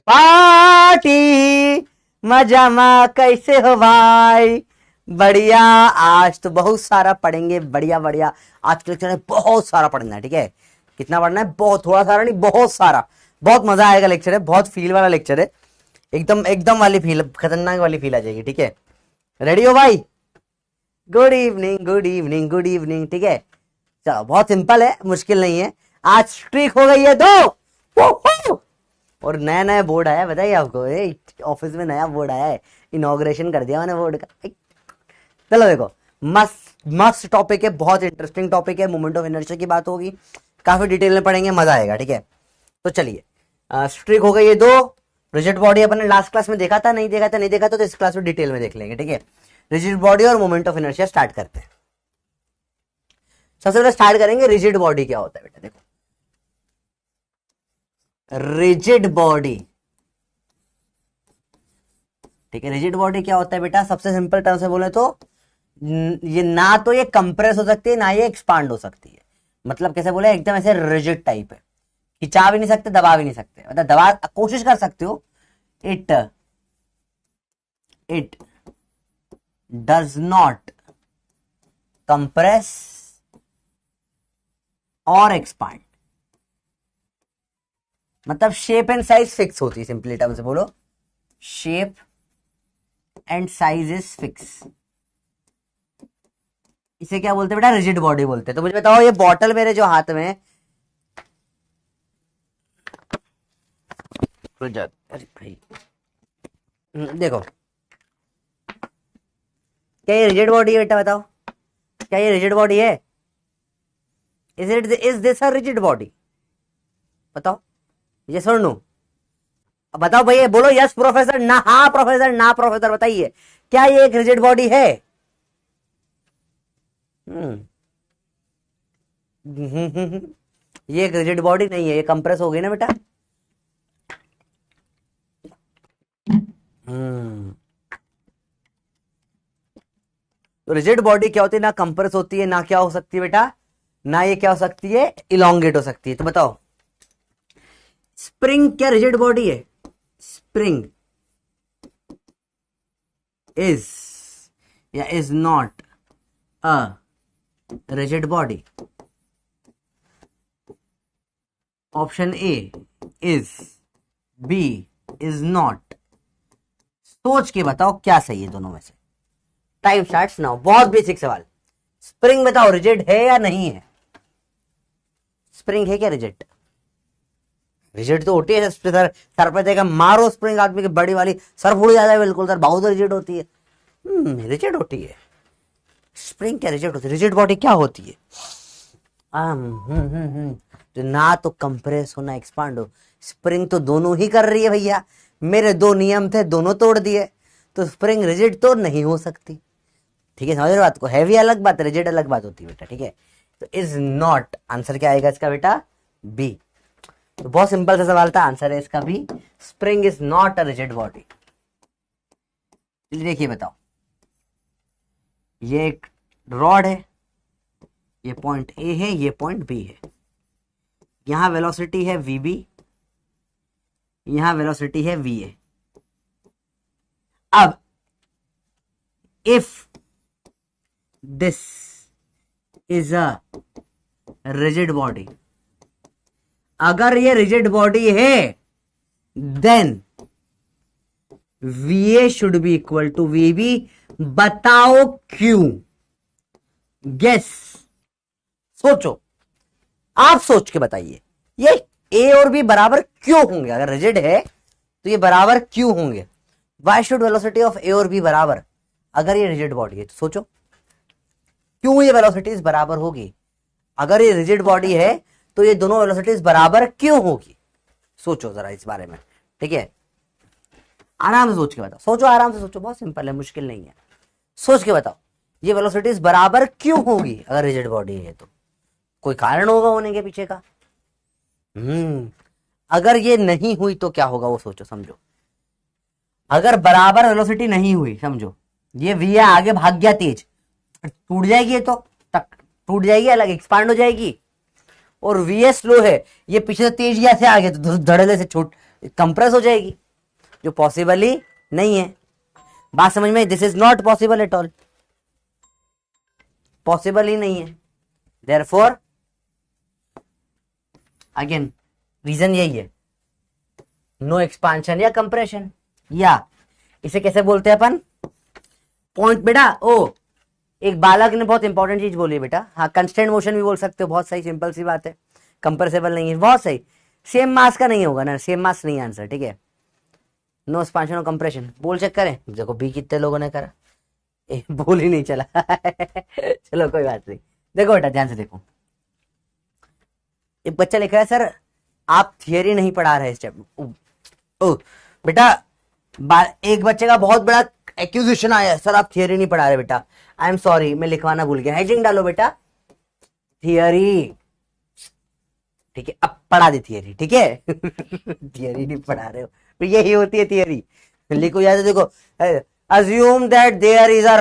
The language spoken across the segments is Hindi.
पार्टी मजामा कैसे हो भाई? बढ़िया। आज तो बहुत सारा पढ़ेंगे, बढ़िया बढ़िया। आज के लेक्चर में बहुत सारा पढ़ना है, ठीक है? कितना पढ़ना है? बहुत, थोड़ा सारा नहीं, बहुत सारा। बहुत मजा आएगा लेक्चर है, बहुत फील वाला लेक्चर है। एकदम एकदम वाली फील, खतरनाक वाली फील आ जाएगी, ठीक है? रेडी हो भाई? Good evening, good evening, good evening, ठीक है? चलो, बहुत सिंपल है, मुश्किल नहीं है। आज स्ट्रीक हो गई है 2। और नया नया बोर्ड आया, बताइए आपको। ऑफिस में नया बोर्ड आया है, इनॉग्रेशन कर दिया मैंने बोर्ड का। चलो देखो, मस्त मस्त टॉपिक है, बहुत इंटरेस्टिंग टॉपिक है। मोमेंट ऑफ इनर्शिया की बात होगी, काफी डिटेल में पढ़ेंगे, मजा आएगा, ठीक है? तो चलिए, स्ट्रिक हो गई है 2। रिजिड बॉडी अपन ने लास्ट क्लास में देखा था, नहीं देखा था, नहीं देखा तो इस क्लास में डिटेल में देख लेंगे, ठीक है? रिजिड बॉडी और मोमेंट ऑफ इनर्शिया स्टार्ट करते हैं। सबसे पहले स्टार्ट करेंगे, रिजिड बॉडी क्या होता है बेटा? देखो, रिजिड बॉडी, ठीक है? रिजिड बॉडी क्या होता है बेटा? सबसे सिंपल टर्म से बोले तो ये ना तो ये कंप्रेस हो सकती है, ना ये एक्सपांड हो सकती है। मतलब कैसे बोले? एकदम ऐसे रिजिड टाइप है, खिंचा भी नहीं सकते, दबा भी नहीं सकते। मतलब दबा कोशिश कर सकते हो। इट डज नॉट कंप्रेस और एक्सपांड। मतलब शेप एंड साइज फिक्स होती है, सिंपली टर्म से बोलो, shape and size is fix. इसे क्या बोलते हैं बेटा? रिजिड बॉडी बोलते हैं। तो मुझे बताओ, ये बॉटल मेरे जो हाथ में, अरे भाई देखो, क्या ये रिजिड बॉडी है बेटा? बताओ, क्या ये रिजिड बॉडी है? Is this a rigid body? बताओ, यस और नो? बताओ भैया, बोलो यस प्रोफेसर, ना हाँ प्रोफेसर, ना प्रोफेसर। बताइए, क्या ये एक रिजिड बॉडी है? ये एक रिजिड बॉडी नहीं है, ये कंप्रेस हो गई ना बेटा। तो रिजिड बॉडी क्या होती है? ना कंप्रेस होती है, ना क्या हो सकती है बेटा? ना ये क्या हो सकती है? इलोंगेट हो सकती है। तो बताओ, स्प्रिंग क्या रिजिड बॉडी है? स्प्रिंग इज या is not a rigid body? Option A is, B is not. सोच के बताओ क्या सही है दोनों में से। Time starts now. बहुत बेसिक सवाल, स्प्रिंग बताओ रिजिड है या नहीं है? स्प्रिंग है क्या रिजिड? रिजिड तो होती है, सर पे देगा मारो स्प्रिंग आदमी की बड़ी वाली, सर फूट जाता है बिल्कुल, सर बहुत रिजिड होती है। रिजिड होती है स्प्रिंग, क्या रिजिड होती है? रिजिड बॉडी क्या होती है? तो ना तो कंप्रेस हो ना एक्सपांड हो। स्प्रिंग तो दोनों ही कर रही है भैया, मेरे 2 नियम थे, दोनों तोड़ दिए, तो स्प्रिंग रिजिड तो नहीं हो सकती, ठीक है? समझ रहे बात को? हैवी अलग बात, रिजिड अलग बात होती है बेटा, ठीक है? तो इज नॉट, आंसर क्या आएगा इसका बेटा? बी। तो बहुत सिंपल सा सवाल था, आंसर है इसका B, spring is not a rigid body. देखिए बताओ, ये एक रॉड है, ये पॉइंट ए है, ये पॉइंट बी है। यहां वेलोसिटी है वीबी, यहां वेलोसिटी है वीए। अब if this is a rigid body, अगर ये रिजिड बॉडी है, then VA should be equal to VB। बताओ क्यों? गेस, सोचो, आप सोच के बताइए, ये A और B बराबर क्यों होंगे? अगर रिजिड है तो ये बराबर क्यों होंगे? Why should velocity of A और B बराबर? अगर ये रिजिड बॉडी है तो सोचो, क्यों ये वेलोसिटीज बराबर होगी? अगर ये रिजिड बॉडी है तो ये दोनों वेलोसिटीज बराबर क्यों होगी? सोचो जरा इस बारे में, ठीक है? आराम से सोच के बताओ, सोचो, आराम से सोचो, बहुत सिंपल है, मुश्किल नहीं है। सोच के बताओ, ये वेलोसिटीज बराबर क्यों होगी अगर रिजिड बॉडी है तो? कोई कारण होगा होने के पीछे का। अगर ये नहीं हुई तो क्या होगा वो सोचो, समझो। अगर बराबर वेलोसिटी नहीं हुई, समझो ये वी आगे भाग गया तेज, टूट जाएगी, ये तो टूट जाएगी, अलग एक्सपांड हो जाएगी। और वी स्लो है, ये पीछे से तेज या से आगे तो धड़ल्ले से कंप्रेस हो जाएगी, जो पॉसिबल ही नहीं है। बात समझ में? This is not possible at all, possible ही नहीं है। देयरफॉर अगेन रीजन यही है, नो एक्सपांशन या कंप्रेशन। या इसे कैसे बोलते हैं अपन? पॉइंट बेटा, ओ एक बालक ने बहुत इंपॉर्टेंट चीज बोली बेटा। हाँ, कंस्टेंट मोशन भी बोल सकते हो, बहुत सही, सिंपल सी बात है। कंप्रेसिबल नहीं है, बहुत सही। सेम मास का नहीं होगा ना, सेम मास नहीं आंसर, ठीक है। नो एक्सपांशन और कंप्रेशन बोल चेक करें, देखो बी कितने लोगों ने करा, बोल ही नहीं चला। चलो कोई बात नहीं। देखो बेटा ध्यान से देखो, एक बच्चा लिख रहा है सर आप थियरी नहीं पढ़ा रहे स्टेप। ओ बेटा, एक बच्चे का बहुत बड़ा एक्यूजिशन आया है, सर आप थियरी नहीं पढ़ा रहे बेटा। आई एम सॉरी, मैं लिखवाना भूल गया। हेडिंग डालो बेटा, थियरी, ठीक है। अब पढ़ा दी थियरी, ठीक है। थियरी नहीं पढ़ा रहे हो, तो यही होती है थियरी। लिखो याद, देखो, assume that there is a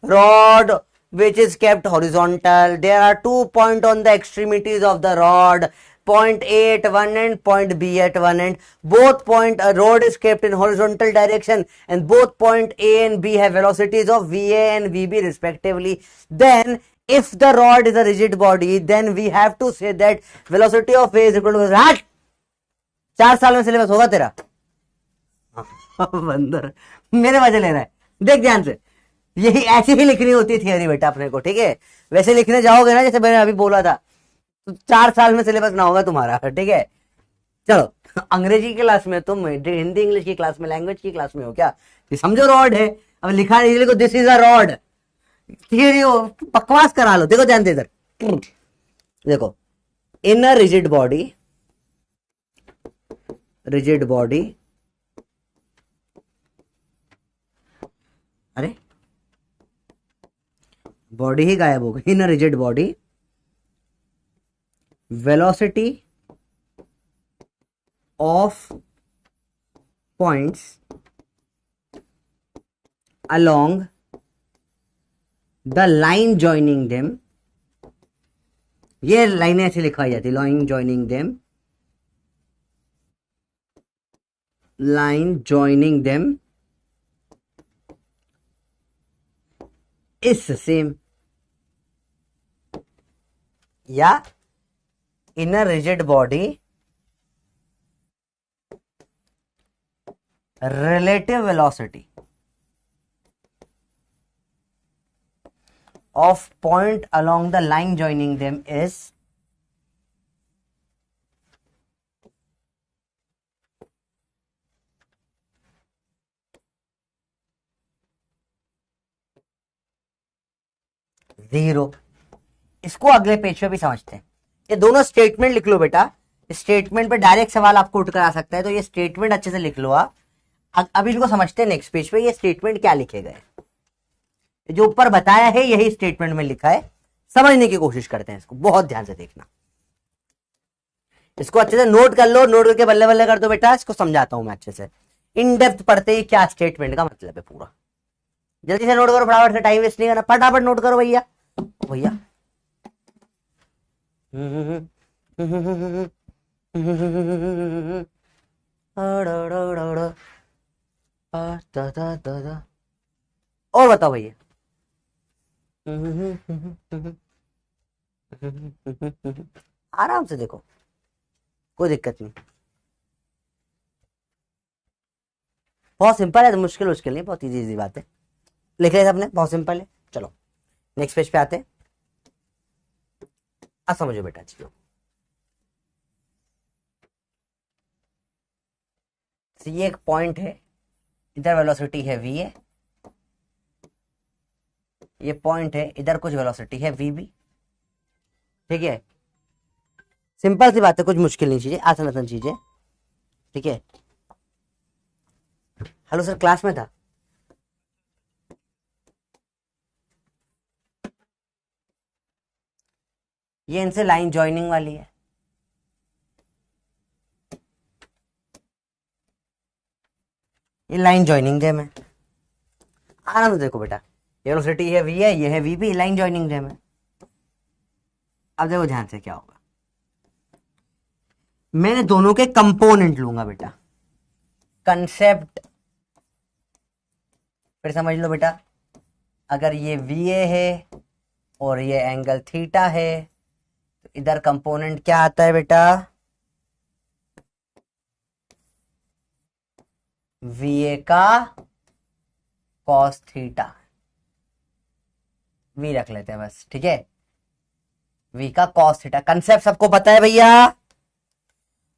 rod which is kept horizontal. There are 2 points on the extremities of the rod, point A at one end, point B at one end. Both point a rod is kept in horizontal direction, and both point A and B have velocities of VA and VB respectively. Then if the rod is a rigid body, then we have to say that velocity of A is equal to 4 साल में सिलेबस होगा तेरा। बंदर मेरे मजे ले रहा है, देख ध्यान से, यही ऐसी ही लिखनी होती है थियरी बेटा अपने को, ठीक है। वैसे लिखने जाओगे ना जैसे मैंने अभी बोला था, तो 4 साल में सिलेबस ना होगा तुम्हारा, ठीक है। चलो, अंग्रेजी की क्लास में तुम, हिंदी इंग्लिश की क्लास में, लैंग्वेज की क्लास में हो क्या? ये समझो रॉड है, अब लिखा नहीं, लिखो this is a rod, theory हो, बकवास करा लो। देखो ध्यान से इधर, देखो, इन अ रिजिड बॉडी, अरे बॉडी ही गायब हो गई। In a rigid body, velocity of points along the line joining them, ये लाइनें ऐसे लिखाई जाती, line joining them, line joining them is the same. या in a rigid body, relative velocity of point along the line joining them is zero. इसको अगले पेज पे भी समझते हैं। ये दोनों स्टेटमेंट लिख लो बेटा, स्टेटमेंट पे डायरेक्ट सवाल आपको उठ कर आ सकता है, तो ये स्टेटमेंट अच्छे से लिख लो आप। अब इनको समझते हैं नेक्स्ट पेज पे, ये स्टेटमेंट क्या लिखे गए, जो ऊपर बताया है यही स्टेटमेंट में लिखा है, समझने की कोशिश करते हैं। इसको बहुत ध्यान से देखना, इसको अच्छे से नोट कर लो, नोट करके बल्ले बल्ले कर दो बेटा। इसको समझाता हूं मैं अच्छे से, इन डेप्थ पढ़ते ही क्या स्टेटमेंट का मतलब है पूरा। जल्दी से नोट करो, फटाफट से, टाइम वेस्ट नहीं करना, फटाफट नोट करो भैया भैया। और बताओ भैया, आराम से देखो, कोई दिक्कत नहीं, बहुत सिंपल है, तो मुश्किल नहीं, बहुत इजी इजी बात है, लिख रहे थे अपने, बहुत सिंपल है। चलो नेक्स्ट पेज पे आते हैं। अब समझो बेटा चीजों, तो ये एक पॉइंट है, इधर वेलोसिटी है वी है, ये पॉइंट है, इधर कुछ वेलोसिटी है वी बी, ठीक है। सिंपल सी बात है, कुछ मुश्किल नहीं चीजें, आसान आसान चीजें, ठीक है। हेलो सर, क्लास में था। ये इनसे लाइन ज्वाइनिंग वाली है, ये लाइन ज्वाइनिंग डैम है। आराम से देखो बेटा, ये वेलोसिटी है वी है, ये है V B, line joining them है। अब देखो ध्यान से क्या होगा, मैंने दोनों के कंपोनेंट लूंगा बेटा, कंसेप्ट फिर समझ लो बेटा। अगर ये VA है और ये एंगल थीटा है तो इधर कंपोनेंट क्या आता है बेटा, VA का कॉस थीटा, V रख लेते हैं बस, ठीक है। V का कॉस थीटा, कंसेप्ट सबको पता है भैया।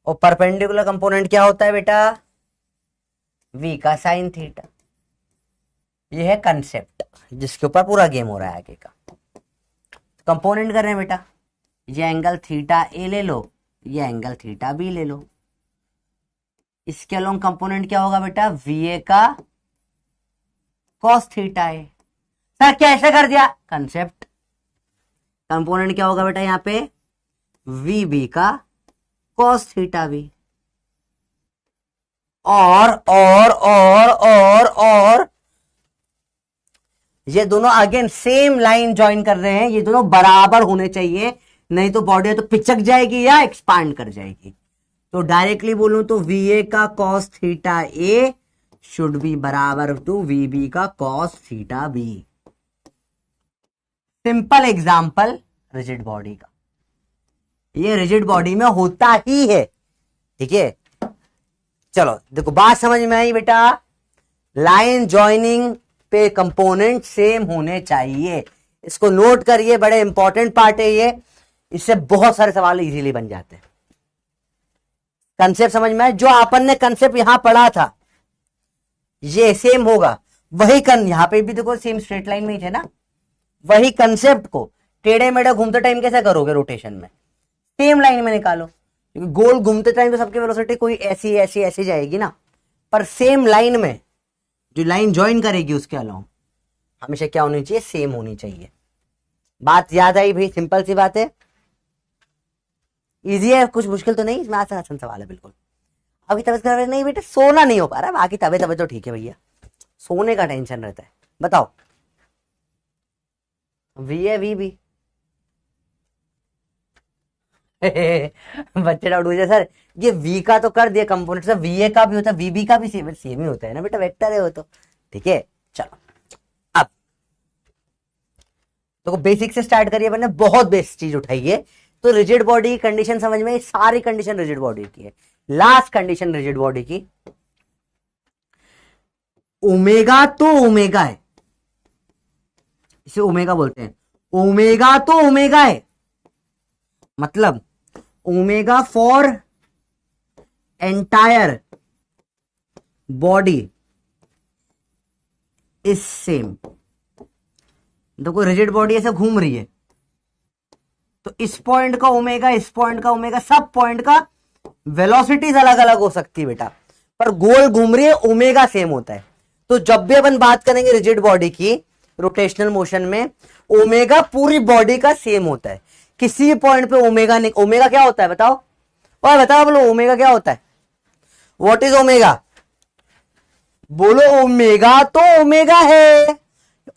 और परपेंडिकुलर कंपोनेंट क्या होता है बेटा, V का साइन थीटा। ये है कंसेप्ट जिसके ऊपर पूरा गेम हो रहा है आगे का। कंपोनेंट कर रहे हैं बेटा, ये एंगल थीटा A ले लो, ये एंगल थीटा B ले लो। इसके अलोंग कंपोनेंट क्या होगा बेटा, VA का कॉस थीटा है। सर कैसे कर दिया, कंसेप्ट। कंपोनेंट क्या होगा बेटा यहाँ पे, VB का कॉस थीटा B। और ये दोनों अगेन सेम लाइन ज्वाइन कर रहे हैं, ये दोनों बराबर होने चाहिए, नहीं तो बॉडी तो पिचक जाएगी या एक्सपांड कर जाएगी। तो डायरेक्टली बोलूं तो VA का cos theta A should be बराबर टू VB का cos theta B। Simple example rigid body का, ये रिजिड बॉडी में होता ही है, ठीक है। चलो देखो बात समझ में आई बेटा, लाइन ज्वाइनिंग पे कंपोनेंट सेम होने चाहिए, इसको नोट करिए, बड़े इंपॉर्टेंट पार्ट है ये, इससे बहुत सारे सवाल इजीली बन जाते हैं। कंसेप्ट समझ में आए, जो अपन ने कंसेप्ट यहां पढ़ा था ये सेम होगा, वही यहां पे भी देखो सेम स्ट्रेट लाइन में ही थे ना, वही कंसेप्ट को टेढ़े मेढ़े घूमते टाइम कैसे करोगे, रोटेशन में सेम लाइन में निकालो, क्योंकि गोल घूमते टाइम तो सबकी वेलोसिटी कोई ऐसी ऐसी ऐसी जाएगी ना, पर सेम लाइन में जो लाइन ज्वाइन करेगी उसके अलावा हमेशा क्या होनी चाहिए, सेम होनी चाहिए। बात याद आई भाई, सिंपल सी बात है, इजी है, कुछ मुश्किल तो नहीं, इसमें आसान सवाल है बिल्कुल। अभी तबियत खराब नहीं बेटा, सोना नहीं हो पा रहा, बाकी तबियत तो ठीक है भैया, सोने का टेंशन रहता है। बताओ VA VB बच्चे डाउट पूछे सर ये V का तो कर दिया कंपोनेंट, सर VA का भी होता है, VB का भी सेम ही होता है ना बेटा, वेक्टर है वो तो, ठीक है। चलो अब तो बेसिक से स्टार्ट करिए, मैंने बहुत बेसिक चीज उठाई है। तो रिजिड बॉडी की कंडीशन समझ में, सारी कंडीशन रिजिड बॉडी की है। लास्ट कंडीशन रिजिड बॉडी की, ओमेगा तो ओमेगा है, इसे ओमेगा बोलते हैं, ओमेगा तो ओमेगा है, मतलब omega for entire body is same. देखो रिजिड बॉडी ऐसे घूम रही है तो इस पॉइंट का ओमेगा, इस पॉइंट का ओमेगा, सब पॉइंट का वेलोसिटीज अलग अलग हो सकती है बेटा, पर गोल घूम रही है, ओमेगा सेम होता है। तो जब भी अपन बात करेंगे रिजिड बॉडी की रोटेशनल मोशन में, ओमेगा पूरी बॉडी का सेम होता है, किसी पॉइंट पे ओमेगा नहीं। ओमेगा क्या होता है बताओ, और बताओ बोलो ओमेगा क्या होता है, व्हाट इज ओमेगा, बोलो ओमेगा तो ओमेगा है,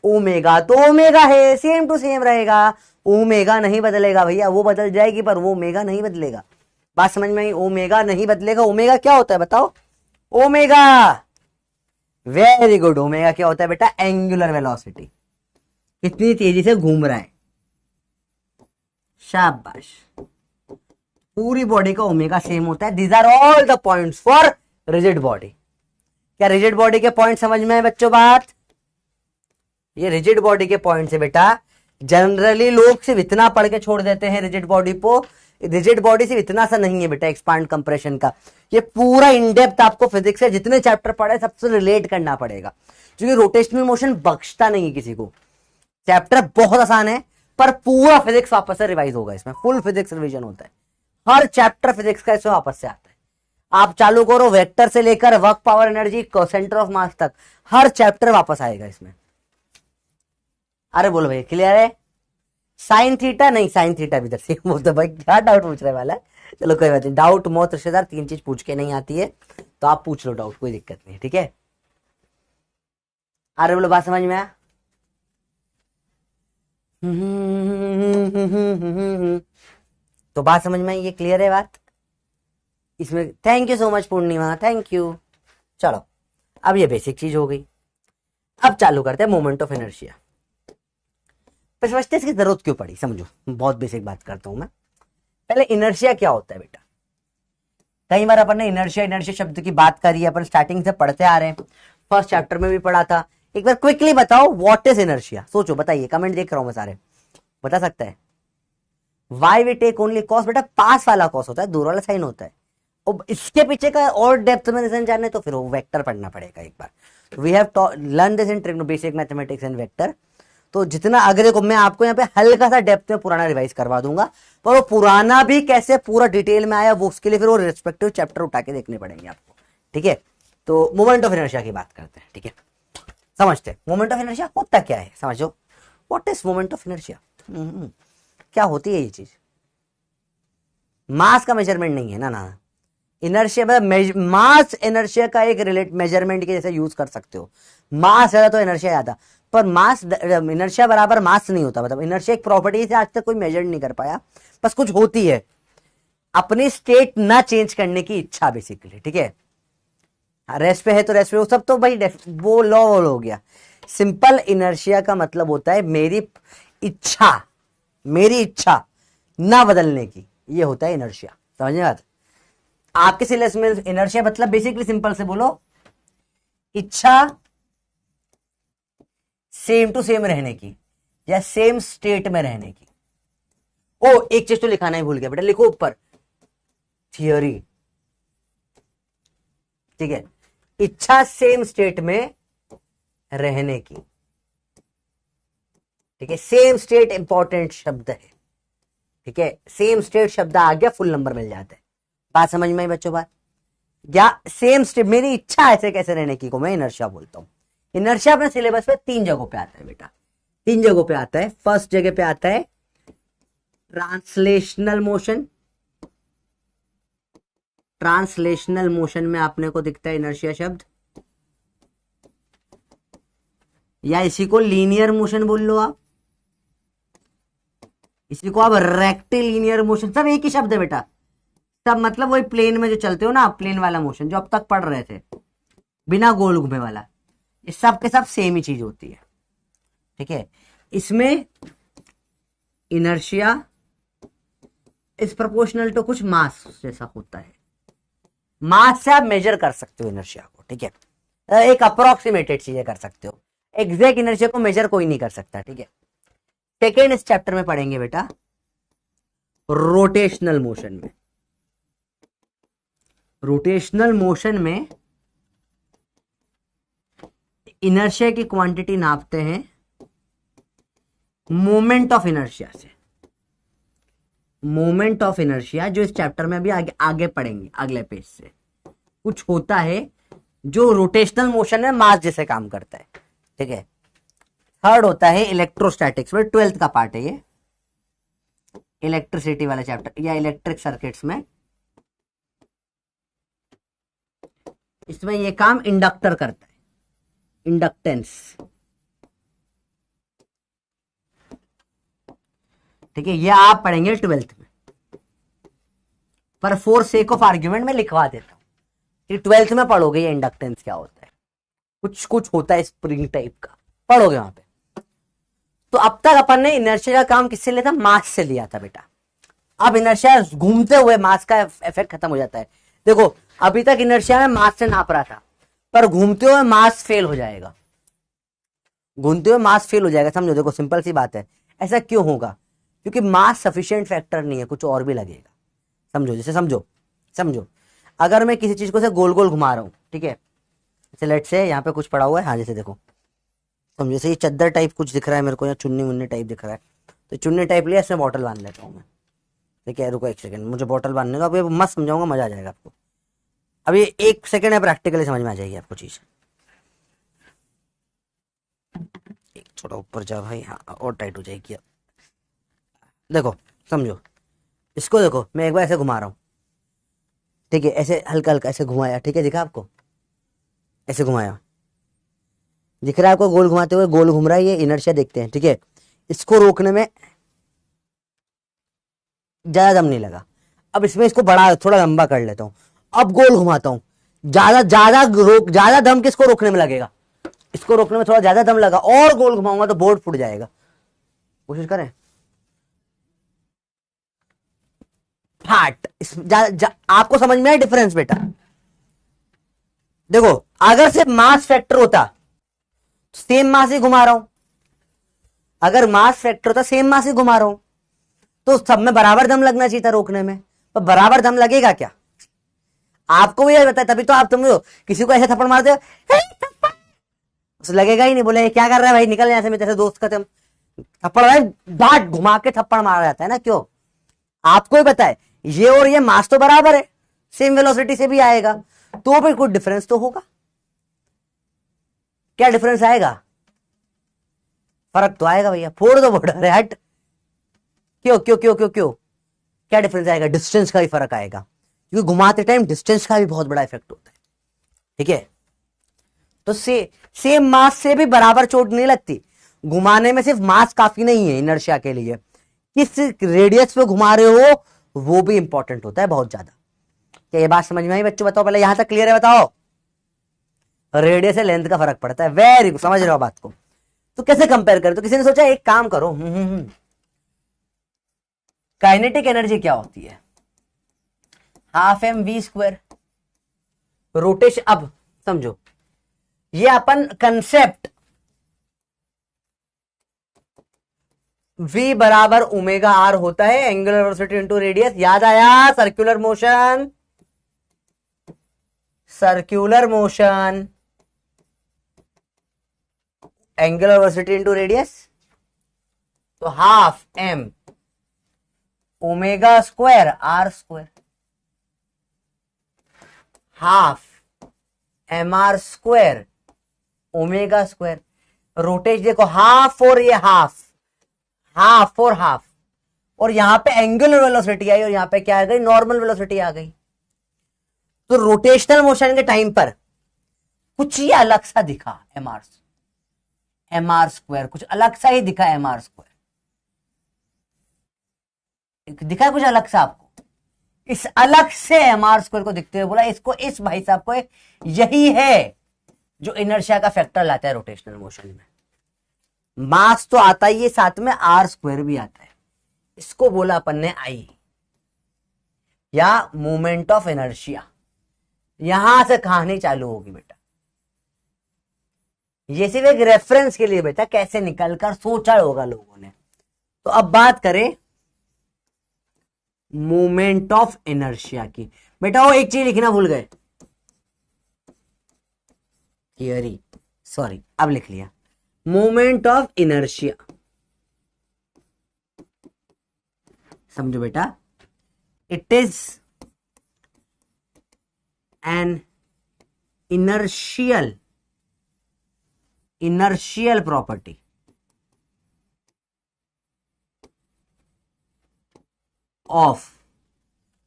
ओमेगा तो ओमेगा है, सेम टू सेम रहेगा, ओमेगा नहीं बदलेगा भैया, वो बदल जाएगी पर वो ओमेगा नहीं बदलेगा। बात समझ में आई, ओमेगा नहीं बदलेगा। ओमेगा क्या होता है बताओ, ओमेगा, वेरी गुड, ओमेगा क्या होता है बेटा, एंगुलर वेलोसिटी, कितनी तेजी से घूम रहा है, शाबाश। पूरी बॉडी का ओमेगा सेम होता है। These are all the points for rigid body. क्या रिजिड बॉडी के पॉइंट समझ में है बच्चों बात, ये रिजिड बॉडी के पॉइंट से बेटा जनरली लोग सिर्फ इतना पढ़ के छोड़ देते हैं रिजिड बॉडी को, रिजिड बॉडी सिर्फ इतना सा नहीं है बेटा एक्सपांड कंप्रेशन का, ये पूरा इन डेप्थ आपको फिजिक्स से जितने चैप्टर पढ़े सबसे रिलेट करना पड़ेगा, क्योंकि रोटेशनल मोशन बख्शता नहीं है किसी को। चैप्टर बहुत आसान है पर पूरा फिजिक्स वापस से रिवाइज होगा, इसमें फुल फिजिक्स रिवीजन होता है, हर चैप्टर फिजिक्स का इसमें वापस से आता है। आप चालू करो वेक्टर से लेकर work power energy centre of mass तक, हर चैप्टर वापस आएगा इसमें। अरे बोलो भाई क्लियर है, साइन थीटा नहीं, साइन थीटा भी इधर से वो तो भाई क्या डाउट पूछ रहे वाला है, चलो कोई बात नहीं, डाउट मौत रिश्तेदार 3 चीज पूछ के नहीं आती है तो आप पूछ लो डाउट, कोई दिक्कत नहीं है, ठीक है। अरे बोलो बात समझ में आया, तो बात समझ में आई, ये क्लियर है बात, इसमें thank you so much Purnima, thank you. चलो अब ये बेसिक चीज हो गई। अब चालू करते हैं मोमेंट ऑफ इनर्शिया। फिर समझते हैं इसकी जरूरत क्यों पड़ी, समझो बहुत बेसिक बात करता हूं मैं। पहले इनर्शिया क्या होता है बेटा, कई बार अपन ने इनर्शिया इनर्शिया शब्द की बात करी है, अपन स्टार्टिंग से पढ़ते आ रहे हैं, फर्स्ट चैप्टर में भी पढ़ा था। एक बार क्विकली बताओ व्हाट इज इनर्शिया, सोचो बताइए, कमेंट देख रहा हूं मैं सारे, बता सकता है। Why we take only cos, beta पास वाला कॉस होता है, दूर वाला साइन होता है। और इसके पीछे का और डेप्थ में नहीं जाने तो फिर वो वेक्टर पढ़ना पड़ेगा एक बार। We have learn this in basic mathematics and vector. तो जितना अगले को मैं आपको यहाँ पे हल्का सा डेप्थ में पुराना रिवाइज करवा दूंगा, पर वो पुराना भी कैसे पूरा डिटेल में आया वो उसके लिए फिर वो रिस्पेक्टिव चैप्टर उठा के देखने पड़ेंगे आपको, ठीक है। तो मोमेंट ऑफ इनर्शिया की बात करते हैं, ठीक है। समझते हैं मोमेंट ऑफ इनर्शिया होता क्या है, समझो what is moment of inertia. क्या होती है ये चीज, मास का मेजरमेंट नहीं है ना। इनर्शिया मतलब मास इनर्शिया का एक रिलेट मेजरमेंट के जैसे यूज कर सकते हो। मास ज्यादा तो इनर्शिया ज्यादा, पर मास इनर्शिया बराबर मास नहीं होता। मतलब इनर्शिया एक प्रॉपर्टी से आज तक कोई मेजर नहीं कर पाया, बस कुछ होती है, अपनी स्टेट ना चेंज करने की इच्छा बेसिकली, ठीक है। रेस्ट पे है तो रेस्ट पे, वो सब तो भाई वो लॉ हो गया। सिंपल इनर्शिया का मतलब होता है मेरी इच्छा ना बदलने की, ये होता है इनर्शिया। समझने बात, आपके सिलेबस में इनर्शिया मतलब बेसिकली सिंपल से बोलो, इच्छा सेम टू सेम रहने की या सेम स्टेट में रहने की। ओ एक चीज तो लिखाना ही भूल गया बेटा, लिखो ऊपर थियोरी, ठीक है। इच्छा सेम स्टेट में रहने की, ठीक है। सेम स्टेट इंपॉर्टेंट शब्द है, ठीक है। सेम स्टेट शब्द आ गया फुल नंबर मिल जाता है। बात समझ में आई बच्चों बात, या सेम स्टेट मेरी इच्छा ऐसे कैसे रहने की को मैं इनर्शिया बोलता हूं। इनर्शिया अपने सिलेबस पे 3 जगहों पे आता है बेटा, 3 जगहों पे आता है। फर्स्ट जगह पे आता है ट्रांसलेशनल मोशन। ट्रांसलेशनल मोशन में आपने को दिखता है इनर्शिया शब्द, या इसी को लीनियर मोशन बोल लो आप, इसी को आप रेक्टिलिनियर मोशन, सब एक ही शब्द है बेटा। सब मतलब वही प्लेन में जो चलते हो ना, प्लेन वाला मोशन जो अब तक पढ़ रहे थे बिना गोल घूमे वाला, ये सब के सब सेम ही चीज होती है, ठीक है। इसमें इनर्शिया इज प्रोपोर्शनल टू कुछ मास जैसा होता है। मास से आप मेजर कर सकते हो इनर्शिया को, ठीक है। एक अप्रोक्सीमेटेड चीजें कर सकते हो, एग्जैक्ट इनर्शिया को मेजर कोई नहीं कर सकता, ठीक है। सेकेंड इस चैप्टर में पढ़ेंगे बेटा रोटेशनल मोशन में। रोटेशनल मोशन में इनर्शिया की क्वांटिटी नापते हैं मोमेंट ऑफ इनर्शिया से। मोमेंट ऑफ इनर्शिया जो इस चैप्टर में अभी आगे पढ़ेंगे अगले पेज से, कुछ होता है जो रोटेशनल मोशन में मास जैसे काम करता है, ठीक है। थर्ड होता है इलेक्ट्रोस्टैटिक्स में, 12th का पार्ट है ये, इलेक्ट्रिसिटी वाला चैप्टर या इलेक्ट्रिक सर्किट्स में। इसमें ये काम इंडक्टर करता है, इंडक्टेंस, ठीक है। ये आप पढ़ेंगे 12th में, पर फॉर सेक ऑफ आर्ग्यूमेंट में लिखवा देता हूं कि 12th में पढ़ोगे ये इंडक्टेंस क्या होता है। कुछ कुछ होता है स्प्रिंग टाइप का, पढ़ोगे वहां पे। तो अब तक अपन ने इनर्शिया का काम किससे लिया था, मास से लिया था बेटा। अब इनर्शिया घूमते हुए मास का इफेक्ट खत्म हो जाता है। देखो अभी तक इनर्शिया में मास से नाप रहा था, पर घूमते हुए मास फेल हो जाएगा, घूमते हुए मास फेल हो जाएगा। समझो, देखो सिंपल सी बात है। ऐसा क्यों होगा, क्योंकि मास सफिशिएंट फैक्टर नहीं है, कुछ और भी लगेगा। समझो, जैसे समझो अगर मैं किसी चीज को से गोल गोल घुमा रहा हूं, ठीक है। जैसे लेट से यहाँ पे कुछ पड़ा हुआ है, हाँ जैसे देखो, समझो जैसे ये चद्दर टाइप कुछ दिख रहा है मेरे को, या चुन्नी मुन्नी टाइप दिख रहा है, तो चुन्नी टाइप लिया, इसमें बॉटल बांध लेता हूँ मैं, ठीक है। रुको एक सेकंड, मुझे बॉटल बांधने का अब ये मस्त समझाऊंगा, मजा आ जाएगा आपको। अब ये 1 सेकंड है, प्रैक्टिकली समझ में आ जाएगी आपको चीज। एक थोड़ा ऊपर जा भाई, हाँ और टाइट हो जाएगी। देखो समझो, इसको देखो, मैं एक बार ऐसे घुमा रहा हूँ, ठीक है। ऐसे हल्का हल्का ऐसे घुमाया, ठीक है, दिखा आपको, ऐसे घुमाया, दिख रहा है आपको, गोल घुमाते हुए गोल घूम रहा है, ये इनर्शिया देखते हैं, ठीक है। इसको रोकने में ज्यादा दम नहीं लगा। अब इसमें इसको बड़ा थोड़ा लंबा कर लेता हूँ, अब गोल घुमाता हूं, ज्यादा दम किसको रोकने में लगेगा, इसको रोकने में थोड़ा ज्यादा दम लगा, और गोल घुमाऊंगा तो बोर्ड फूट जाएगा। कोशिश करें, फाट आपको समझ में आया डिफरेंस बेटा? देखो अगर सिर्फ मास फैक्टर होता तो सेम मास ही घुमा रहा हूं, अगर मास फैक्टर होता सेम मास ही घुमा रहा हूं तो सब में बराबर दम लगना चाहिए था रोकने में, तो बराबर दम लगेगा क्या? आपको भी बताया, तभी तो आप समझो किसी को ऐसे थप्पड़ मारते हो लगेगा ही नहीं, बोले क्या कर रहा है भाई, निकल यहां से, मेरे जैसे दोस्त का तुम थप्पड़ भाई डांट घुमा के थप्पड़ मारा जाता है ना, क्यों? आपको ही पता है ये और ये मास तो बराबर है, सेम वेलोसिटी से भी आएगा, तो भी कुछ डिफरेंस तो होगा। क्या डिफरेंस आएगा? फर्क तो आएगा भैया, फोड़ दो बोर्ड, अरे हट, क्यों क्यों क्यों क्यों क्यों, क्या डिफरेंस आएगा? डिस्टेंस का भी फर्क आएगा, क्योंकि घुमाते टाइम डिस्टेंस का भी बहुत बड़ा इफेक्ट होता है, ठीक है? तो सेम मास से भी बराबर चोट नहीं लगती, घुमाने में सिर्फ मास काफी नहीं है इनर्शिया के लिए, किस रेडियस पे घुमा रहे हो वो भी इंपॉर्टेंट होता है बहुत ज्यादा। क्या ये बात समझ में आई बच्चों? बताओ पहले, यहां तक क्लियर है? बताओ, रेडियस से लेंथ का फर्क पड़ता है, वेरी गुड, समझ रहे हो बात को? तो कैसे कंपेयर करें? तो किसी ने सोचा एक काम करो, काइनेटिक एनर्जी क्या होती है? Half m v square rotation. अब समझो, ये अपन कंसेप्ट v बराबर ओमेगा आर होता है, एंगुलर वेलोसिटी इनटू रेडियस, याद आया? Circular motion, circular motion angular velocity into radius, तो half m omega square r square, half m r square omega square. Rotation देखो, हाफ और ये हाफ, हाफ और हाफ, और यहां पे एंगुलर वेलोसिटी आई और यहां पे क्या आ गई? नॉर्मल वेलोसिटी आ गई। तो रोटेशनल मोशन के टाइम पर कुछ ये अलग सा दिखा, एम आर स्क्वायर कुछ अलग सा ही दिखा, एम आर स्क्वायर दिखा कुछ अलग सा आपको, इस अलग से एम आर स्क्वायर को दिखते हुए बोला इसको, इस भाई साहब को, यही है जो इनर्शिया का फैक्टर लाता है रोटेशनल मोशन में। मास तो आता ही है, साथ में आर स्क्वायर भी आता है, इसको बोला अपन ने आई, या मोमेंट ऑफ इनर्शिया। यहां से कहानी चालू होगी बेटा, ये सिर्फ एक रेफरेंस के लिए बेटा, कैसे निकलकर सोचा होगा लोगों ने। तो अब बात करें मोमेंट ऑफ इनर्शिया की। बेटा वो एक चीज लिखना भूल गए, थियरी, सॉरी अब लिख लिया, मोमेंट ऑफ इनर्शिया। समझो बेटा, it is an inertial property of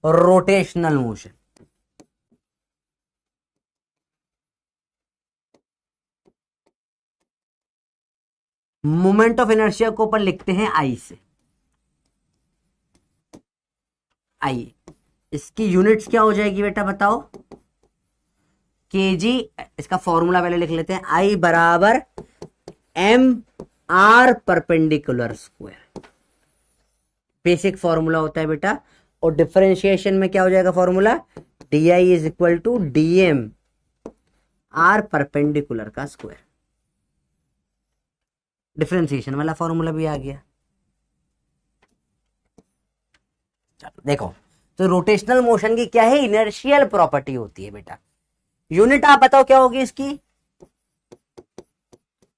rotational motion। Moment of inertia को अपन लिखते हैं आई से, आई, इसकी यूनिट्स क्या हो जाएगी बेटा बताओ? केजी, इसका फॉर्मूला पहले लिख लेते हैं, आई बराबर M R perpendicular square, basic formula होता है बेटा। और डिफरेंशिएशन में क्या हो जाएगा formula? D I is equal to D M R perpendicular का स्क्वायर, डिफरेंशिएशन वाला फॉर्मूला भी आ गया। चलो देखो, तो रोटेशनल मोशन की क्या है? इनर्शियल प्रॉपर्टी होती है बेटा। यूनिट आप बताओ क्या होगी इसकी?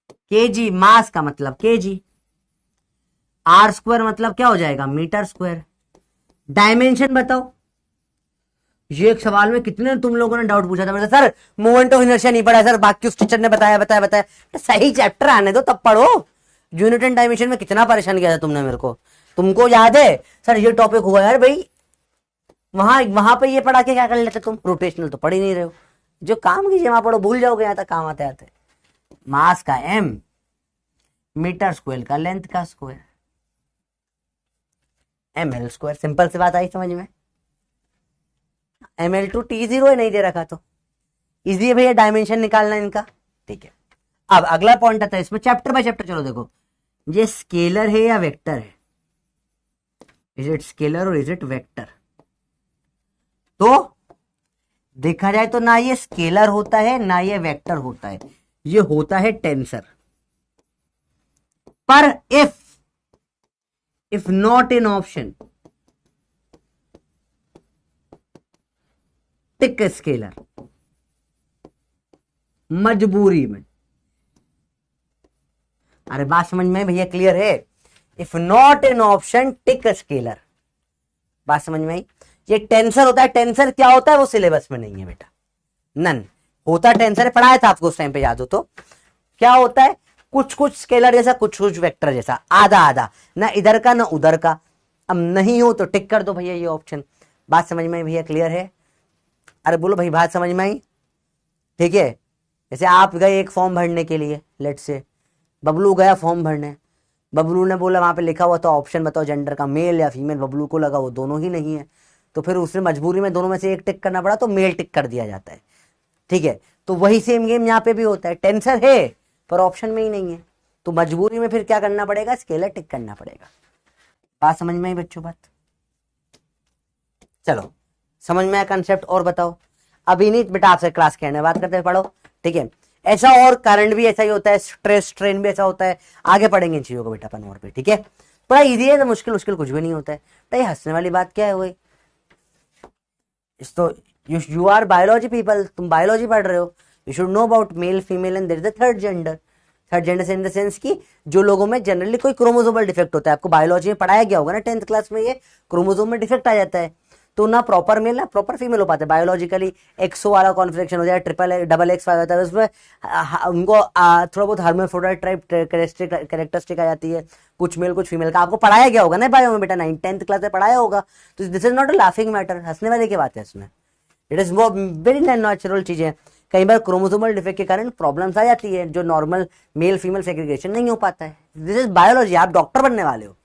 केजी, मास का मतलब केजी, आर स्क्वायर मतलब क्या हो जाएगा? Metre square. डायमेंशन बताओ, ये एक सवाल में कितने तुम लोगों ने डाउट पूछा था, सर मोमेंट ऑफ इनर्शिया नहीं पढ़ा सर, बाकी उस टीचर ने बताया। सही चैप्टर आने दो तब पढ़ो। यूनिट एंड डायमेंशन में कितना परेशान किया था तुमने मेरे को, तुमको याद है सर ये टॉपिक हुआ यार भाई, वहां पे ये पढ़ा के क्या कर लेते तुम? रोटेशनल तो पढ़ ही नहीं रहे हो, जो काम कीजिए वहां पढ़ो, भूल जाओगे यहाँ तक काम आते आते। मास का एम, मीटर स्क्वायर का लेंथ का square, m l square. Simple सी बात आई समझ में? Ml2T0 है, नहीं दे रखा तो इजी है भैया डायमेंशन निकालना इनका। ठीक है, अब अगला पॉइंट आता है इसमें चैप्टर बाय चैप्टर। चलो देखो, ये स्केलर है या वेक्टर है, इज इट स्केलर और इज इट वेक्टर? तो देखा जाए तो ना ये स्केलर होता है ना ये वेक्टर होता है, ये होता है टेंसर। पर if not in option tick scalar, मजबूरी में। अरे बात समझ में भैया क्लियर है? If not in option tick scalar, बात समझ में आई? ये टेंसर होता है। टेंसर क्या होता है वो सिलेबस में नहीं है बेटा, नन होता टेंसर है, पढ़ाया था आपको उस टाइम पे, याद हो तो। क्या होता है, कुछ कुछ स्केलर जैसा, कुछ कुछ वेक्टर जैसा, आधा आधा, ना इधर का ना उधर का। अब नहीं हो तो टिक कर दो भैया ये ऑप्शन। बात समझ में आई भैया क्लियर है? अरे बोलो भाई बात समझ में आई? ठीक है, जैसे आप गए एक फॉर्म भरने के लिए, लेट से बबलू गया फॉर्म भरने, बबलू ने बोला वहां पे लिखा हुआ तो ऑप्शन बताओ जेंडर का, मेल या फीमेल। बबलू को लगा वो दोनों ही नहीं है, तो फिर उसने मजबूरी में दोनों में से एक टिक करना पड़ा, तो मेल टिक कर दिया जाता है। ठीक है, तो वही सेम गेम यहाँ पे भी होता है, टेंसर है पर ऑप्शन में ही नहीं है, तो मजबूरी में फिर क्या करना पड़ेगा, स्केलर टिक करना पड़ेगा। बात समझ में आई बच्चों? बात चलो समझ में आया कंसेप्ट? और बताओ। अभी नहीं बेटा, आपसे क्लास के एंड में बात करते हैं, पढ़ो। ठीक है, ऐसा और करंट भी ऐसा ही होता है, स्ट्रेस स्ट्रेन भी ऐसा होता है, आगे पढ़ेंगे इन चीजों को बेटा अपन और पे। ठीक है, बड़ा इजी है, तो मुश्किल मुश्किल कुछ भी नहीं होता है। तो ये हंसने वाली बात क्या है वही, तो यू आर बायोलॉजी पीपल, तुम बायोलॉजी पढ़ रहे हो, you should know about male female and there is the third gender. Third gender in the sense की जो लोगों में जनरली कोई क्रोमोसोमल डिफेक्ट होता है, आपको बायोलॉजी में पढ़ाया गया होगा ना 10th क्लास में, ये क्रोमोसोम में डिफेक्ट आ जाता है, तो ना प्रॉपर मेल ना प्रॉपर फीमेल हो पाते, बायोलॉजिकली एक्सो वाला कॉन्फ्लिक्शन हो जाए, डबल एक्स वाला होता है, उसमें उनको थोड़ा बहुत हार्मोफ्रोडाइट टाइप कैरेक्टरिस्टिक आ जाती है, कुछ मेल कुछ फीमेल का। आपको पढ़ाया गया होगा ना बायो में बेटा, 10th क्लास में पढ़ाया होगा, तो this is not a laughing matter, हंसने वाले की बात है इसमें। इट इज वेरी नेचुरल चीजें। कई बार क्रोमोसोमल डिफेक्ट के कारण प्रॉब्लम्स आ जाती है, जो नॉर्मल मेल फीमेल सेग्रीगेशन नहीं हो पाता है। दिस इज बायोलॉजी, आप डॉक्टर बनने वाले हो,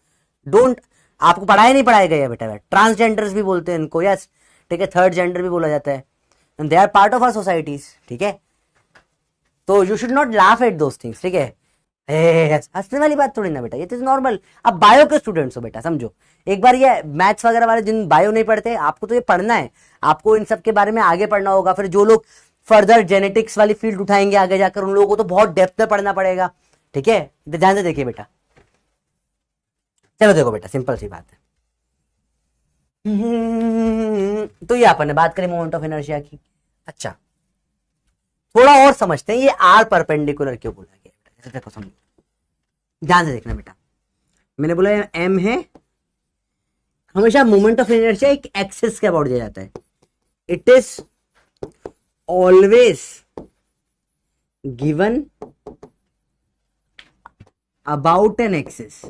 डोंट, आपको पढ़ाया नहीं पढ़ाया गया बेटा। ट्रांसजेंडर्स भी बोलते हैं इनको, यस ठीक है, थर्ड जेंडर भी बोला जाता है, and they are part of our societies. ठीक है, तो you should not laugh at those things. ठीक है, हंसने वाली बात थोड़ी ना बेटा, ये तो नॉर्मल। अब बायो के स्टूडेंट्स हो बेटा, समझो एक बार, ये मैथ्स वगैरह वाले जिन बायो नहीं पढ़ते, आपको तो ये पढ़ना है, आपको इन सब के बारे में आगे पढ़ना होगा। फिर जो लोग फर्दर जेनेटिक्स वाली फील्ड उठाएंगे आगे जाकर, उन लोगों को तो बहुत डेप्थ में पढ़ना पड़ेगा। ठीक है, ध्यान से देखिए बेटा। चलो देखो बेटा, सिंपल सी बात है। तो ये अपन ने बात करी मोमेंट ऑफ इनर्शिया की। अच्छा, थोड़ा और समझते हैं, ये आर परपेंडिकुलर क्यों बोला गया बेटा। देखो समझो, ध्यान से देखना बेटा, मैंने बोला एम है, हमेशा मोमेंट ऑफ इनर्शिया एक एक्सिस के अबाउट दिया जाता है। It is always given about an axis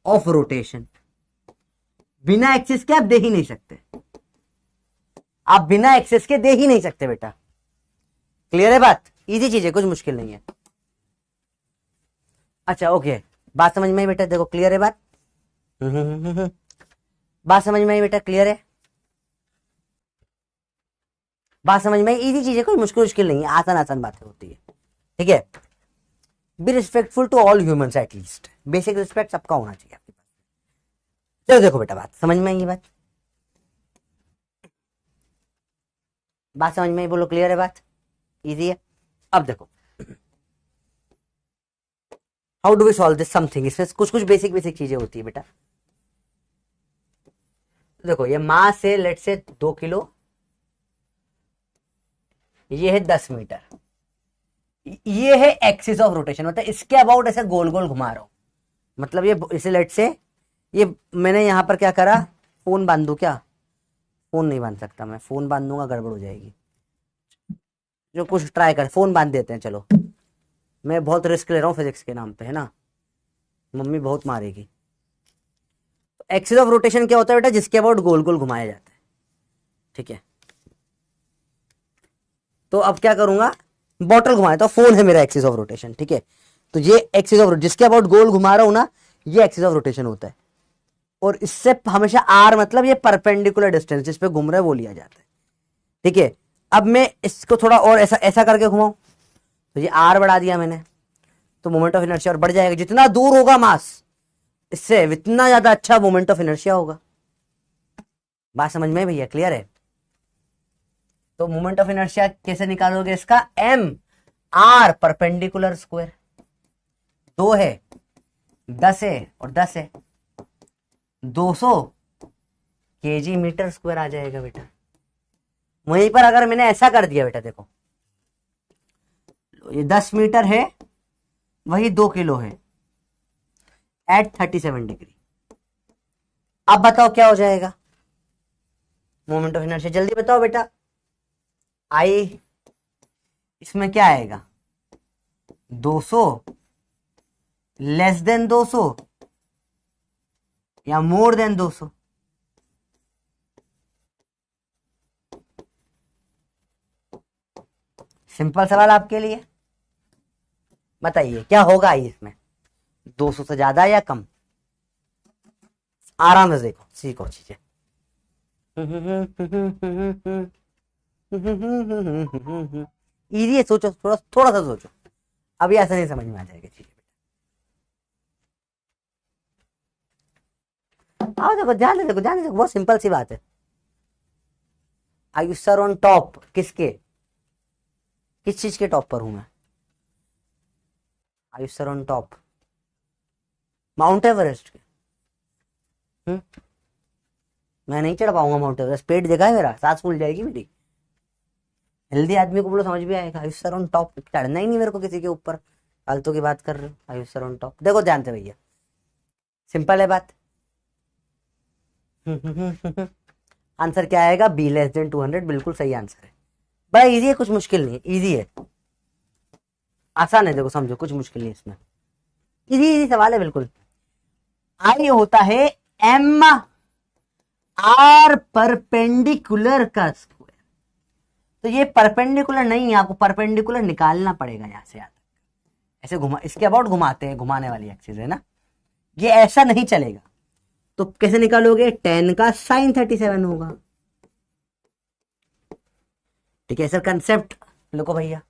of rotation. बिना एक्सिस के आप दे ही नहीं सकते, आप बिना एक्सिस के दे ही नहीं सकते बेटा। क्लियर है बात? इजी चीज है, कुछ मुश्किल नहीं है। अच्छा ओके, बात समझ में आई बेटा? देखो क्लियर है बात? बात समझ में आई बेटा? क्लियर है बात? समझ में आई? इजी चीज है, कोई मुश्किल नहीं है, आसान आसान बातें होती है। ठीक है, be respectful to all humans, at least basic respect सबका होना चाहिए आपके पास। चलो देखो बेटा, बात समझ में आई? बात बात समझ में आई? बोलो क्लियर है बात? इजी है। अब देखो, how do we solve this something, इसमें कुछ कुछ बेसिक बेसिक चीजें होती है बेटा। देखो, ये मास है लेट से 2 किलो, ये है 10 मीटर, ये है एक्सिस ऑफ रोटेशन, मतलब इसके अबाउट ऐसे गोल गोल घुमा रहा हूं। मतलब ये इसे लेट से, ये मैंने यहां पर क्या करा, फोन बांध दूं क्या? फोन नहीं बांध सकता मैं, फोन बांध दूंगा गड़बड़ हो जाएगी। जो कुछ ट्राई कर, फोन बांध देते हैं। चलो, मैं बहुत रिस्क ले रहा हूँ फिजिक्स के नाम पे, है ना, मम्मी बहुत मारेगी। एक्सिस ऑफ रोटेशन क्या होता है बेटा? जिसके अबाउट गोल गोल घुमाया जाता है। ठीक है, तो अब क्या करूंगा, बॉटल घुमाया, तो फोन है मेरा एक्सिस ऑफ रोटेशन। ठीक है, तो ये एक्सिस ऑफ, जिसके अबाउट गोल घुमा रहा हूं ना, ये एक्सिस ऑफ रोटेशन होता है। और इससे हमेशा आर मतलब ये परपेंडिकुलर डिस्टेंस जिस पे घूम रहा है वो लिया जाता है। ठीक है, अब मैं इसको थोड़ा और ऐसा ऐसा करके घुमाऊं तो ये आर बढ़ा दिया मैंने, तो मोमेंट ऑफ इनर्शिया और बढ़ जाएगा। जितना दूर होगा मास इससे इतना ज्यादा अच्छा मोमेंट ऑफ इनर्शिया होगा। बात समझ में भैया, क्लियर है? तो मोमेंट ऑफ इनर्शिया कैसे निकालोगे इसका? एम आर परपेंडिकुलर स्क्वायर, 2 है 10 है और 10 है, 200 केजी मीटर स्क्वायर आ जाएगा बेटा। वहीं पर अगर मैंने ऐसा कर दिया बेटा, देखो ये 10 मीटर है, वही 2 किलो है एट 37 डिग्री। अब बताओ क्या हो जाएगा मोमेंट ऑफ इनर्शिया? जल्दी बताओ बेटा। आई इसमें क्या आएगा? 200 लेस देन 200 या मोर देन 200? सिंपल सवाल आपके लिए, बताइए क्या होगा आई इसमें? 200 से ज्यादा या कम? आराम से देखो, सीखो चीजें। इजी है, सोचो थोड़ा थोड़ा सा सोचो, अभी ऐसा नहीं समझ में आ जाएगा चीजें। आओ देखो, ध्यान से देखो, ध्यान से देखो, बहुत सिंपल सी बात है। I you sir on top? किसके, किस चीज के टॉप पर हूं मैं? I you sir on top Mount Everest के? मैं नहीं चढ़ पाऊंगा माउंट एवरेस्ट, पेट देखा है मेरा, सांस फूल जाएगी मेरी। हेल्दी आदमी को बोलो समझ भी आएगा। आयुष सर ऑन टॉप, चढ़ना ही नहीं मेरे को किसी के ऊपर, फालतू की बात कर रहे हो। आयुष सर ऑन टॉप, देखो ध्यान से भैया, सिंपल है बात। आंसर क्या आएगा? बी लेस देन 200, बिल्कुल सही आंसर है। बड़ा इजी है, कुछ मुश्किल नहीं है, इजी है, आसान है, देखो समझो, कुछ मुश्किल नहीं है इसमें, इजी इजी सवाल है बिल्कुल। आई होता है एम आर परपेंडिकुलर का स्क्वायर। तो ये परपेंडिकुलर नहीं है, आपको परपेंडिकुलर निकालना पड़ेगा यहां से, याद ऐसे घुमा, इसके अबाउट घुमाते हैं, घुमाने वाली एक्सिस है ना, ये ऐसा नहीं चलेगा। तो कैसे निकालोगे? 10 का साइन 37 होगा। ठीक है सर, कंसेप्ट लिखो भैया।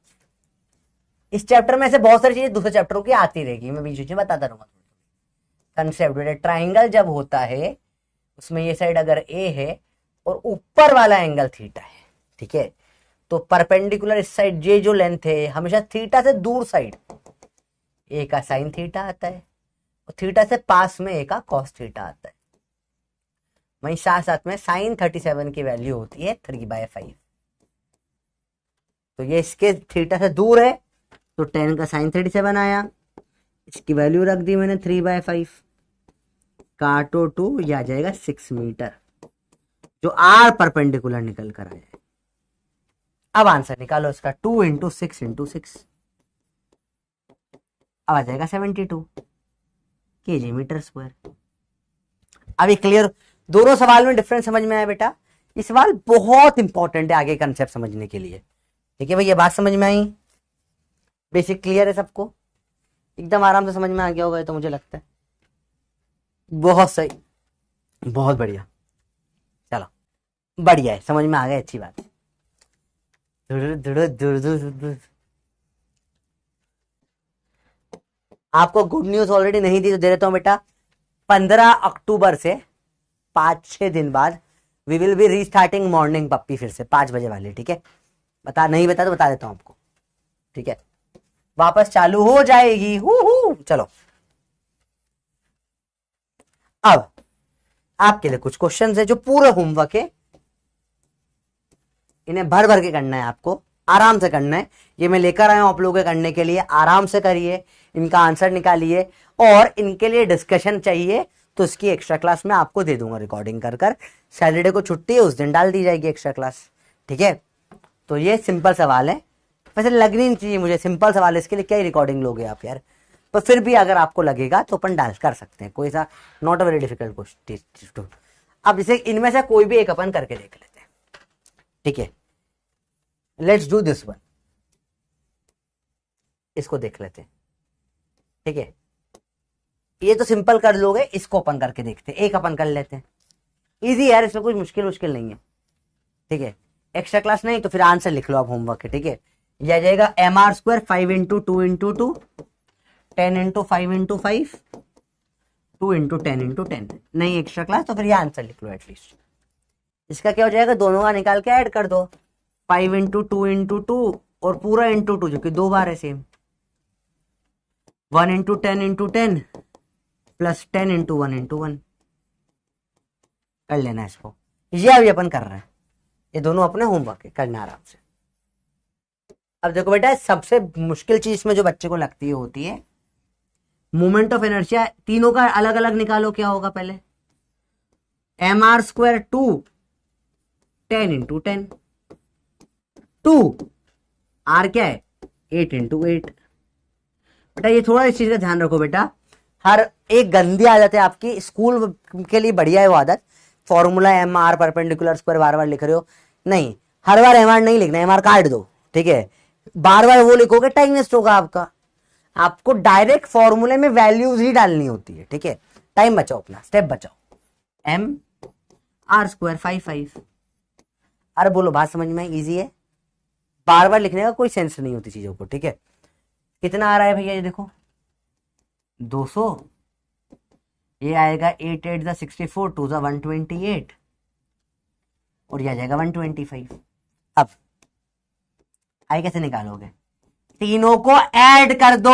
इस चैप्टर में से बहुत सारी चीजें दूसरे चैप्टरों की आती रहेगी, मैं बीच बीच में बताता रहूंगा। कंसेप्ट बेटा, ट्राइंगल जब होता है उसमें ये साइड अगर ए है और ऊपर वाला एंगल थीटा है, ठीक है, तो परपेंडिकुलर इस साइड ये जो लेंथ है हमेशा थीटा से दूर साइड ए का साइन थीटा आता है और थीटा से पास में ए का कॉस थीटा आता है। वहीं साथ साथ में साइन 37 की वैल्यू होती है 3/5। तो ये इसके थीटा से दूर है तो 10 का साइन 37 आया, इसकी वैल्यू रख दी मैंने 3/5, काटो 2, यह आ जाएगा 6 मीटर, जो आर परपेंडिकुलर निकल कर आया। अब आंसर निकालो इसका, 2 × 6 × 6, अब आ जाएगा 72 केजी मीटर स्क्वायर। अभी क्लियर? दोनों सवाल में डिफरेंस समझ में आया बेटा? ये सवाल बहुत इंपॉर्टेंट है आगे कंसेप्ट समझने के लिए। ठीक है भैया, बात समझ में आई? बेसिक क्लियर है सबको? एकदम आराम से समझ में आ गया होगा तो मुझे लगता है। बहुत सही, बहुत बढ़िया, चलो बढ़िया है, समझ में आ गया, अच्छी बात है। आपको गुड न्यूज ऑलरेडी नहीं दी तो दे देता हूं बेटा। 15 अक्टूबर से 5-6 दिन बाद we will be restarting morning puppy, फिर से 5 बजे वाली। ठीक है, बता नहीं बता तो बता देता हूं आपको। ठीक है, वापस चालू हो जाएगी। चलो अब आपके लिए कुछ क्वेश्चंस है जो पूरा होमवर्क है, इन्हें भर भर के करना है आपको, आराम से करना है। ये मैं लेकर आया हूं आप लोगों के करने के लिए, आराम से करिए, इनका आंसर निकालिए। और इनके लिए डिस्कशन चाहिए तो इसकी एक्स्ट्रा क्लास में आपको दे दूंगा रिकॉर्डिंग कर कर। सैटरडे को छुट्टी है, उस दिन डाल दी जाएगी एक्स्ट्रा क्लास। ठीक है, तो ये सिंपल सवाल है, वैसे लगनी नहीं चाहिए मुझे, सिंपल सवाल है, इसके लिए क्या ही रिकॉर्डिंग लोगे आप यार, पर फिर भी अगर आपको लगेगा तो अपन डाल कर सकते हैं, कोई सा not a very difficult question. अब इसे इनमें से कोई भी एक अपन करके देख लेते हैं। ठीक है, लेट्स डू दिस वन, इसको देख लेते हैं। ठीक है, ये तो सिंपल कर लोगे, इसको अपन करके देखते हैं, एक अपन कर लेते हैं। इजी यार, इसमें कुछ मुश्किल नहीं है, ठीक है। एक्स्ट्रा क्लास नहीं तो फिर आंसर लिख लो आप, होमवर्क है, ठीक है। यह आ जाएगा mr² 5 × 2 × 2 10 × 5 × 5 2 × 10 × 10। नहीं एक्स्ट्रा क्लास तो फिर ये आंसर लिख लो एटलीस्ट। इसका क्या हो जाएगा, दोनों का निकाल के ऐड कर दो, 5 × 2 × 2 और पूरा इंटू 2 जो कि 2 बार है सेम, 1 × 10 × 10 प्लस 10 × 1 × 1 कर लेना इसको। ये अभी अपन कर रहे हैं, ये दोनों अपने होमवर्क है, करना आराम से। अब देखो बेटा, सबसे मुश्किल चीज में जो बच्चे को लगती है होती है मोमेंट ऑफ इनर्शिया। तीनों का अलग अलग निकालो, क्या होगा पहले, mr² 2 10 × 10 2 r क्या है 8 × 8। बेटा ये थोड़ा इस चीज का ध्यान रखो बेटा, हर एक गंदी आदत है आपकी, स्कूल के लिए बढ़िया है वो आदत, फॉर्मूला mr परपेंडिकुलर स्क्वायर बार बार लिख रहे हो, नहीं हर बार mr नहीं लिखना, mr काट दो, ठीक है। बार बार वो लिखोगे टाइम वेस्ट होगा आपका, आपको डायरेक्ट फॉर्मूले में वैल्यूज ही डालनी होती है, ठीक है। टाइम बचाओ अपना, स्टेप बचाओ। mr² 5 अरे बोलो, बात समझ में इजी है, बार बार लिखने का कोई सेंस नहीं होती चीजों को, ठीक है। कितना आ रहा है भैया, ये देखो 200, ये आएगा 8 8 = 64 2 = 128 और ये आ जाएगा 125। अब आई कैसे निकालोगे, तीनों को ऐड कर दो,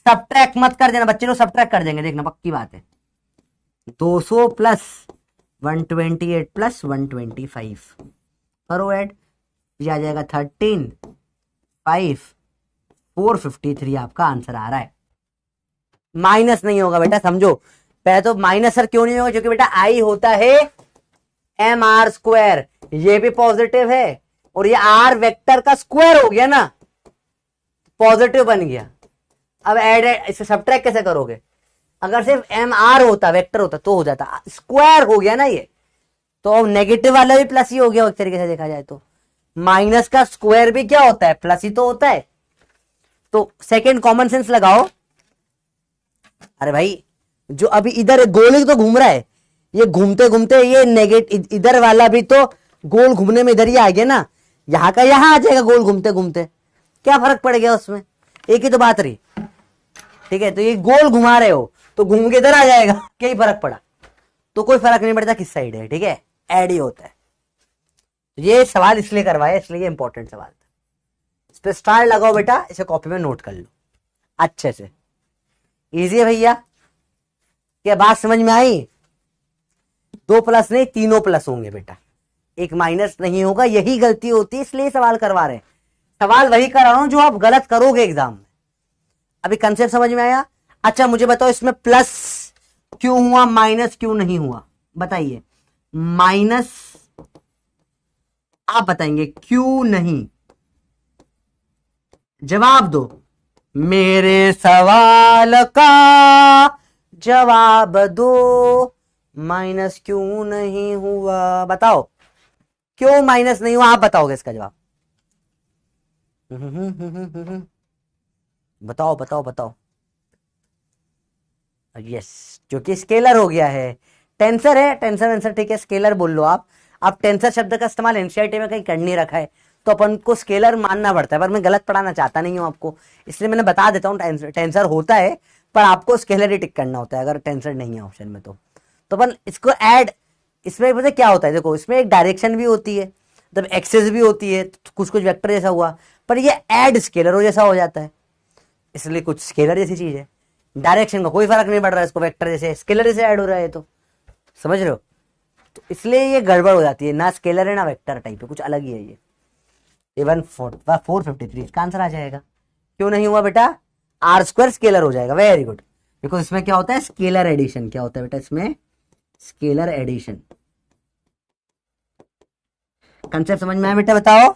सब्ट्रैक्ट मत कर देना, बच्चे लोग सब्ट्रैक्ट कर देंगे, देखना पक्की बात है। 200 प्लस 128 प्लस 125 करो ऐड, ये आ जाएगा 13 5 453 आपका आंसर आ रहा है। माइनस नहीं होगा बेटा, समझो पहले तो माइनस सर क्यों नहीं होगा, क्योंकि बेटा आई होता है mr², ये भी पॉजिटिव है और ये r वेक्टर का स्क्वायर हो गया ना, पॉजिटिव बन गया। अब ऐड इसे सब्ट्रैक्ट कैसे करोगे, अगर सिर्फ mr होता वेक्टर होता तो हो जाता, स्क्वायर हो गया ना ये, तो अब नेगेटिव वाला भी प्लस ही हो गया एक तरीके से देखा जाए तो, माइनस का स्क्वायर भी क्या होता है, प्लस ही तो होता है। तो सेकंड कॉमन सेंस लगाओ, अरे भाई जो अभी इधर गोल तो घूम रहा है, ये घूमते घूमते ये नेगेटिव इधर वाला भी तो गोल घूमने में इधर ही आ गया ना, यहां का यहां आ जाएगा गोल घूमते घूमते, क्या फर्क पड़ गया उसमें, एक ही तो बात रही, ठीक है। तो ये गोल घुमा रहे हो तो घूम के इधर आ जाएगा, क्या ही फर्क पड़ा, तो कोई फर्क नहीं पड़ता किस साइड है, ठीक है, ऐड ही होता है। ये सवाल इसलिए करवाया, इसलिए इंपॉर्टेंट सवाल था, इस पे स्टार लगाओ बेटा, इसे कॉपी में नोट कर लो अच्छे से, इजी है भैया। क्या बात समझ में आई, 2 प्लस नहीं तीनों प्लस होंगे बेटा, एक माइनस नहीं होगा, यही गलती होती है इसलिए सवाल करवा रहे हैं, सवाल वही करा रहा हूं जो आप गलत करोगे एग्जाम में। अभी कंसेप्ट समझ में आया। अच्छा मुझे बताओ इसमें प्लस क्यों हुआ, माइनस क्यों नहीं हुआ, बताइए, माइनस आप बताएंगे क्यों नहीं, जवाब दो, मेरे सवाल का जवाब दो, माइनस क्यों नहीं हुआ, बताओ क्यों माइनस नहीं हुआ, आप बताओगे इसका जवाब, बताओ बताओ बताओ। यस, क्योंकि स्केलर हो गया है, टेंसर है, टेंसर आंसर ठीक है, स्केलर बोल लो आप। अब टेंसर शब्द का इस्तेमाल एनसीईआरटी में कहीं कर नहीं रखा है तो अपन को स्केलर मानना पड़ता है, पर मैं गलत पढ़ाना चाहता नहीं हूं आपको, इसलिए मैंने बता देता हूं टेंसर होता है पर आपको स्केलर ही टिक करना होता है अगर टेंसर नहीं है ऑप्शन में तो अपन इसको ऐड, इसमें पता क्या होता है, देखो इसमें एक डायरेक्शन भी होती है, मतलब एक्सेस भी होती है, कुछ कुछ वेक्टर जैसा हुआ, पर ये ऐड स्केलर जैसा हो जाता है, इसलिए कुछ स्केलर जैसी चीज है, डायरेक्शन का कोई फर्क नहीं पड़ रहा है, इसको वेक्टर जैसे स्केलर जैसे ऐड हो रहा है, तो समझ रहे हो, तो इसलिए ये गड़बड़ हो जाती है, ना स्केलर है ना वेक्टर टाइप है, कुछ अलग ही है ये। इवन 453 इसका आंसर आ जाएगा। क्यों नहीं हुआ बेटा, r² स्केलर हो जाएगा, वेरी गुड, बिकॉज इसमें क्या होता है स्केलर एडिशन, क्या होता है बेटा इसमें स्केलर एडिशन। कंसेप्ट समझ में आया बेटा, बताओ।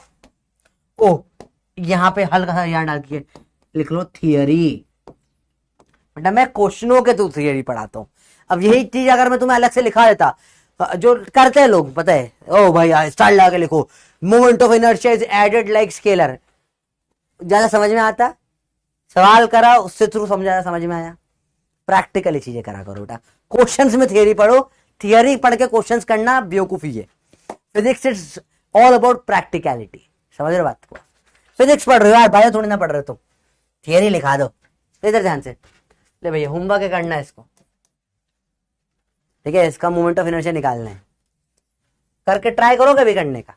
ओ यहां पे हल्का सा यहां डाल के लिख लो थियरी, बेटा मैं क्वेश्चनों के थ्रू थियरी पढ़ाता हूं। अब यही चीज अगर मैं तुम्हें अलग से लिखा देता, जो करते हैं लोग पता है, ओ भाई स्टार लगा के लिखो moment of inertia is added like scalar, ज्यादा समझ में आता, सवाल करा उससे थ्रू समझाया, समझ में आया, प्रैक्टिकली चीजें करा करो बेटा। क्वेश्चंस में थियरी पढ़ो, थियरी पढ़ के क्वेश्चंस करना बेवकूफी है। Physics is all about practicality, समझ रहे बात को। फिजिक्स पढ़ रहे हो यार, बायो थोड़ी ना पढ़ रहे हो, थियरी लिखा दो। इधर ध्यान से ले भैया, होमवर्क करना है इसको, ठीक है। इसका मोमेंट ऑफ इनर्शिया निकालना है, करके ट्राई करो कभी करने का।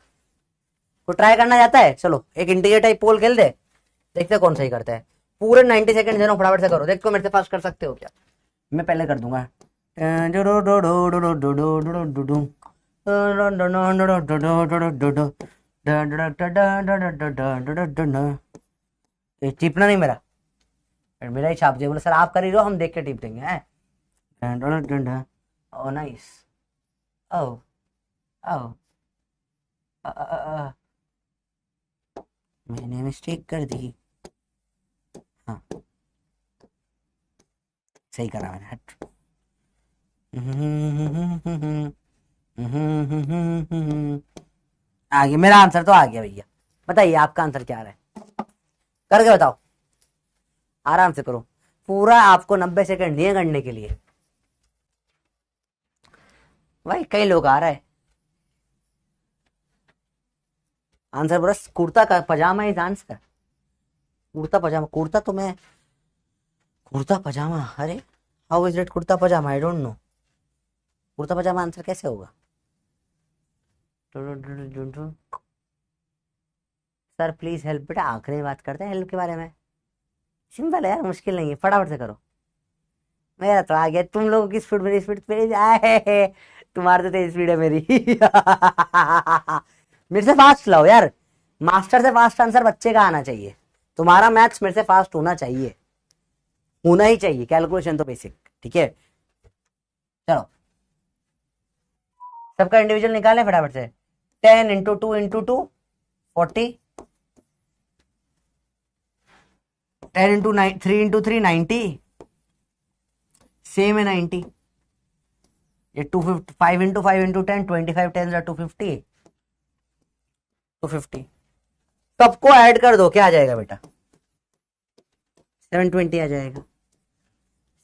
तो ट्राई करना जाता है, चलो एक इंटीजर टाइप पोल खेल दे, देखते कौन सही करता है। पूरे 90 सेकंड देना, फटाफट से करो, देखो मेरे से फास्ट कर सकते हो क्या। मैं पहले कर दूंगा। टिपना नहीं मेरा, मेरा ही छाप दिया। बोले सर आप कर ही रहो, हम देख के टिप देंगे। ओह नाइस, ओह ओह मैंने मिस्टेक कर दी। हाँ सही करा मैंने, हट। आ गया मेरा आंसर, तो आ गया भैया। बताइए आपका आंसर क्या आ रहा है, करके बताओ, आराम से करो। पूरा आपको 90 सेकंड दिए करने के लिए। भाई कई लोग आ रहा है आंसर, बस कुर्ता का पजामा इज आंसर। कुर्ता पजामा, कुर्ता तो मैं, कुर्ता पजामा, अरे how is it kurta pyjama, I don't know. Kurta pyjama answer कैसे होगा। सर प्लीज हेल्प, बेटा आखिरी में बात करते हैं हेल्प के बारे में। सिंपल है यार, मुश्किल नहीं है, फटाफट से करो। मेरा तो आ गया, तुम लोगों की स्पीड मेरी स्पीड तेज है, तुम्हारे तो तेज स्पीड है मेरी। मेरे से फास्ट लाओ यार, मास्टर से फास्ट आंसर बच्चे का आना चाहिए। तुम्हारा मैथ्स मेरे से फास्ट होना चाहिए, होना ही चाहिए, कैलकुलेशन तो बेसिक, ठीक है। चलो सबका इंडिविजुअल निकालें फटाफट से। 10 into 2 into 2 40, 10 into 3 into 3 90, same है 90। ये 250, 5 इंटू 5 इंटू 10 25, 10 250, 250। सबको ऐड कर दो, क्या आ जाएगा बेटा, 720 आ जाएगा।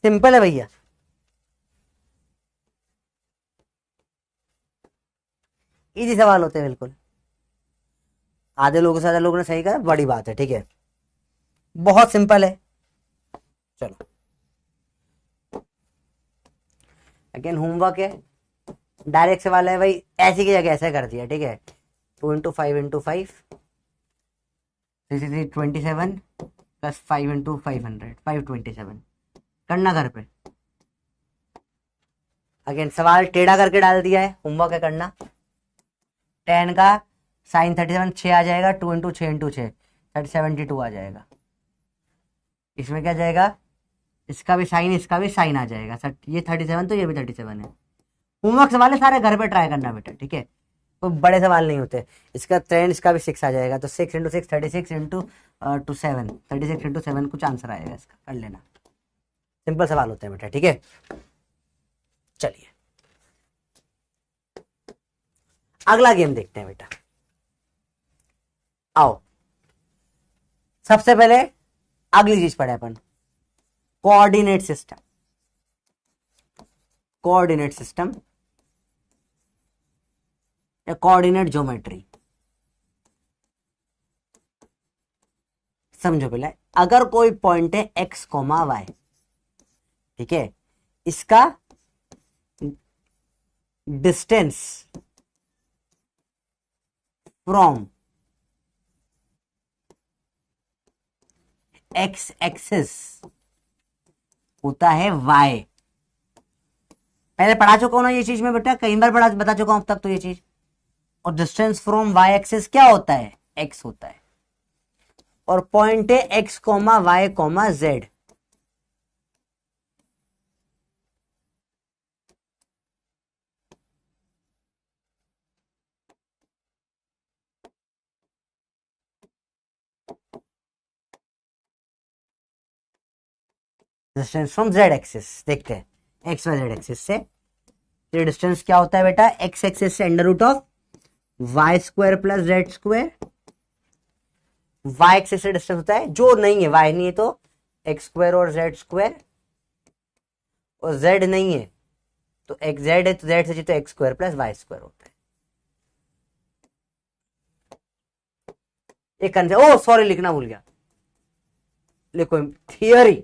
सिंपल है भैया, इजी सवाल होते हैं बिल्कुल। आधे लोगों से ज्यादा लोगों ने सही करा, बड़ी बात है, ठीक है। बहुत सिंपल है। चलो अगेन होमवर्क है, डायरेक्ट सवाल है भाई, ऐसी की जगह ऐसे कर दिया, ठीक है। 2 इंटू 5 इंटू 5 27 प्लस 5 इंटू 500 527 करना घर पे। अगेन सवाल टेढ़ा करके डाल दिया है, होमवर्क है करना। 10 का साइन 37 6 आ जाएगा, 2 इंटू 6 इंटू 6 72 आ जाएगा। इसमें क्या जाएगा, इसका भी साइन इसका भी साइन आ जाएगा सर। ये 37 तो ये भी 37 है। होमवर्क सवाल है, सारे घर पे ट्राई करना बेटा, ठीक है। तो बड़े सवाल नहीं होते। इसका 10 इसका भी 6 आ जाएगा, तो 6 इंटू 6 36 इंटू 2 7 36 इंटू 7 कुछ आंसर आएगा इसका, कर लेना। सिंपल सवाल होते हैं बेटा, ठीक है। चलिए अगला गेम देखते हैं बेटा, आओ। सबसे पहले अगली चीज पढ़े अपन, कोऑर्डिनेट सिस्टम। कोऑर्डिनेट सिस्टम या कोऑर्डिनेट ज्योमेट्री। समझो पहले, अगर कोई पॉइंट है x, y, ठीक है, इसका डिस्टेंस फ्रॉम x एक्सिस होता है y। पहले पढ़ा चुका हूं ना ये चीज में बेटा, कई बार बता चुका हूं अब तक तो ये चीज। और डिस्टेंस फ्रॉम y एक्सिस क्या होता है, x होता है। और पॉइंट है x, y, z। Distance from z axis, देखते हैं x, y, z एक्सिस से। ये डिस्टेंस क्या होता है बेटा, x एक्सिस से under root of y square plus z square. y axis से डिस्टेंस होता है, जो नहीं है y नहीं है तो x स्क्वायर और z स्क्वायर और जेड नहीं है तो एक्स जेड है तो जेड से तो X square plus Y square होता है। एक कंसेप्ट, ओ सॉरी लिखना भूल गया, लिखो थियरी।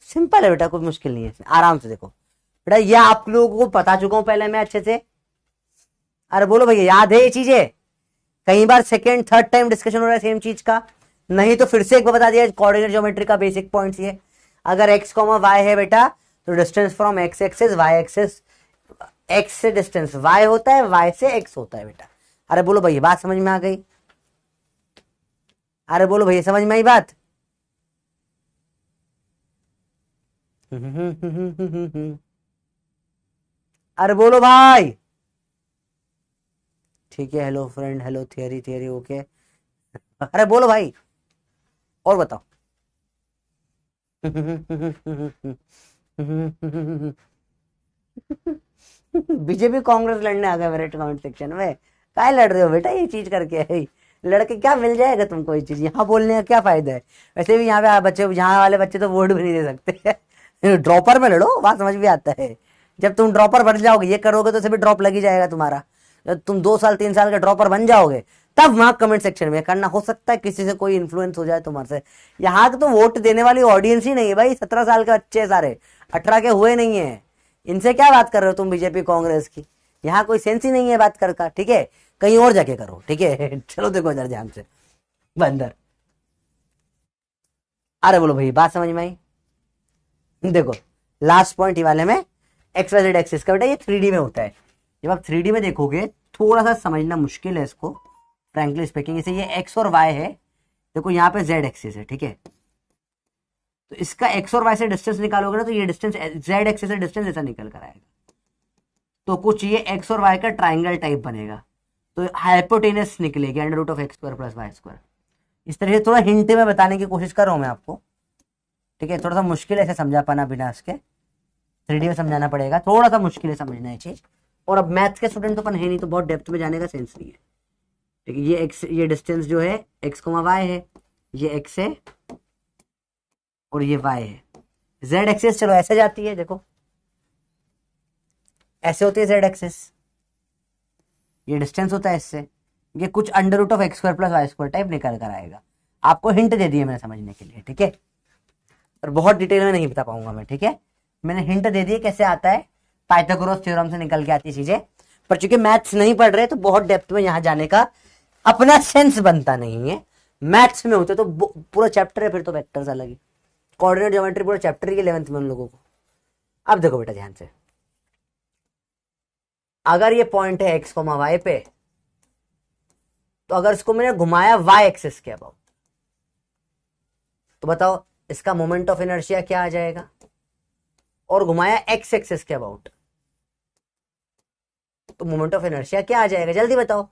सिंपल है बेटा, कोई मुश्किल नहीं है, आराम से देखो बेटा, ये आप लोगों को बता चुका हूं पहले मैं अच्छे से। अरे बोलो भैया याद है ये चीजें? कई बार सेकेंड थर्ड टाइम डिस्कशन हो रहा है सेम चीज का, नहीं तो फिर से एक बार बता दिया, कोऑर्डिनेट ज्योमेट्री का बेसिक पॉइंट्स ये। अगर एक्स कॉमा वाई है बेटा तो distance from x axis y axis, x से डिस्टेंस वाई होता है, वाई से एक्स होता है बेटा। अरे बोलो भैया बात समझ में आ गई? अरे बोलो भैया समझ में आई बात? अरे बोलो भाई। ठीक है, hello friend, hello theory, theory okay. अरे बोलो भाई और बताओ। बीजेपी कांग्रेस लड़ने आ गए मेरे कमेंट सेक्शन में, काय लड़ रहे हो बेटा ये चीज करके? लड़के क्या मिल जाएगा तुमको ये चीज, यहाँ बोलने का क्या फायदा है? वैसे भी यहाँ पे बच्चे, यहाँ वाले बच्चे तो वोट भी नहीं दे सकते। ड्रॉपर में लड़ो, बात समझ भी आता है। जब तुम ड्रॉपर बन जाओगे, ये करोगे तो सभी ड्रॉप लग ही जाएगा तुम्हारा। जब तुम 2 साल 3 साल के ड्रॉपर बन जाओगे तब वहां कमेंट सेक्शन में करना, हो सकता है किसी से कोई इन्फ्लुएंस हो जाए तुम्हारे से। यहाँ तो वोट देने वाली ऑडियंस ही नहीं है भाई, 17 साल के बच्चे सारे, 18 के हुए नहीं है। इनसे क्या बात कर रहे हो तुम बीजेपी कांग्रेस की? यहाँ कोई सेंस ही नहीं है बात कर का, ठीक है? कहीं और जाके करो, ठीक है? चलो देखो इधर ध्यान से बंदर। अरे बोलो भाई बात समझ में आई? देखो लास्ट पॉइंट ये वाले में, एक्स वाई जेड एक्सिस का बेटा ये 3D में होता है। जब आप 3D में देखोगे थोड़ा सा समझना मुश्किल है इसको, फ्रैंकली स्पीकिंग। जैसे ये एक्स और वाई है, देखो यहाँ पे जेड एक्सिस है, ठीक है? तो इसका एक्स और वाई से डिस्टेंस निकालोगे ना तो ये डिस्टेंस जेड एक्सिस से डिस्टेंस ऐसा निकल कर आएगा, तो कुछ ये एक्स और वाई का ट्राइंगल टाइप बनेगा, तो हाइपोटेनस निकलेगी under root of x square plus Y square. इस तरह से थोड़ा हिंट में बताने की कोशिश कर रहा हूं मैं आपको, ठीक है? थोड़ा सा मुश्किल है समझा पाना बिना इसके, 3D में समझाना पड़ेगा, थोड़ा सा मुश्किल है समझना ये चीज। और अब मैथ्स के स्टूडेंट तो अपन है नहीं, तो बहुत डेप्थ में जाने का सेंस नहीं है, ठीक है? ये एक्स, ये डिस्टेंस जो है एक्स कोमा वाई है, ये एक्स है और ये वाई है। जेड एक्सिस चलो ऐसे जाती है, देखो ऐसे होती है जेड एक्सिस, ये डिस्टेंस होता है इससे, ये कुछ under root of x square plus Y square type निकल कर आएगा। आपको हिंट दे दिया मैंने समझने के लिए, ठीक है? और बहुत डिटेल में नहीं बता पाऊंगा मैं, ठीक है? मैंने हिंट दे दिए कैसे आता है, पाइथागोरस थ्योरम से निकल के आती चीजें। पर चूंकि मैथ्स नहीं पढ़ रहे तो बहुत डेप्थ में यहां जाने का अपना सेंस बनता नहीं है। मैथ्स में होते तो पूरा चैप्टर है, फिर तो वेक्टर्स अलग है, कोऑर्डिनेट ज्योमेट्री पूरा चैप्टर ही 11th में उन लोगों को। अब देखो बेटा ध्यान से, अगर ये पॉइंट है एक्स कोमा वाई पे, तो अगर इसको मैंने घुमाया वाई एक्सिस के अबाउट, तो बताओ इसका मोमेंट ऑफ इनर्शिया क्या आ जाएगा? और घुमाया एक्स एक्सिस के अबाउट, तो मोमेंट ऑफ इनर्शिया क्या आ जाएगा? जल्दी बताओ।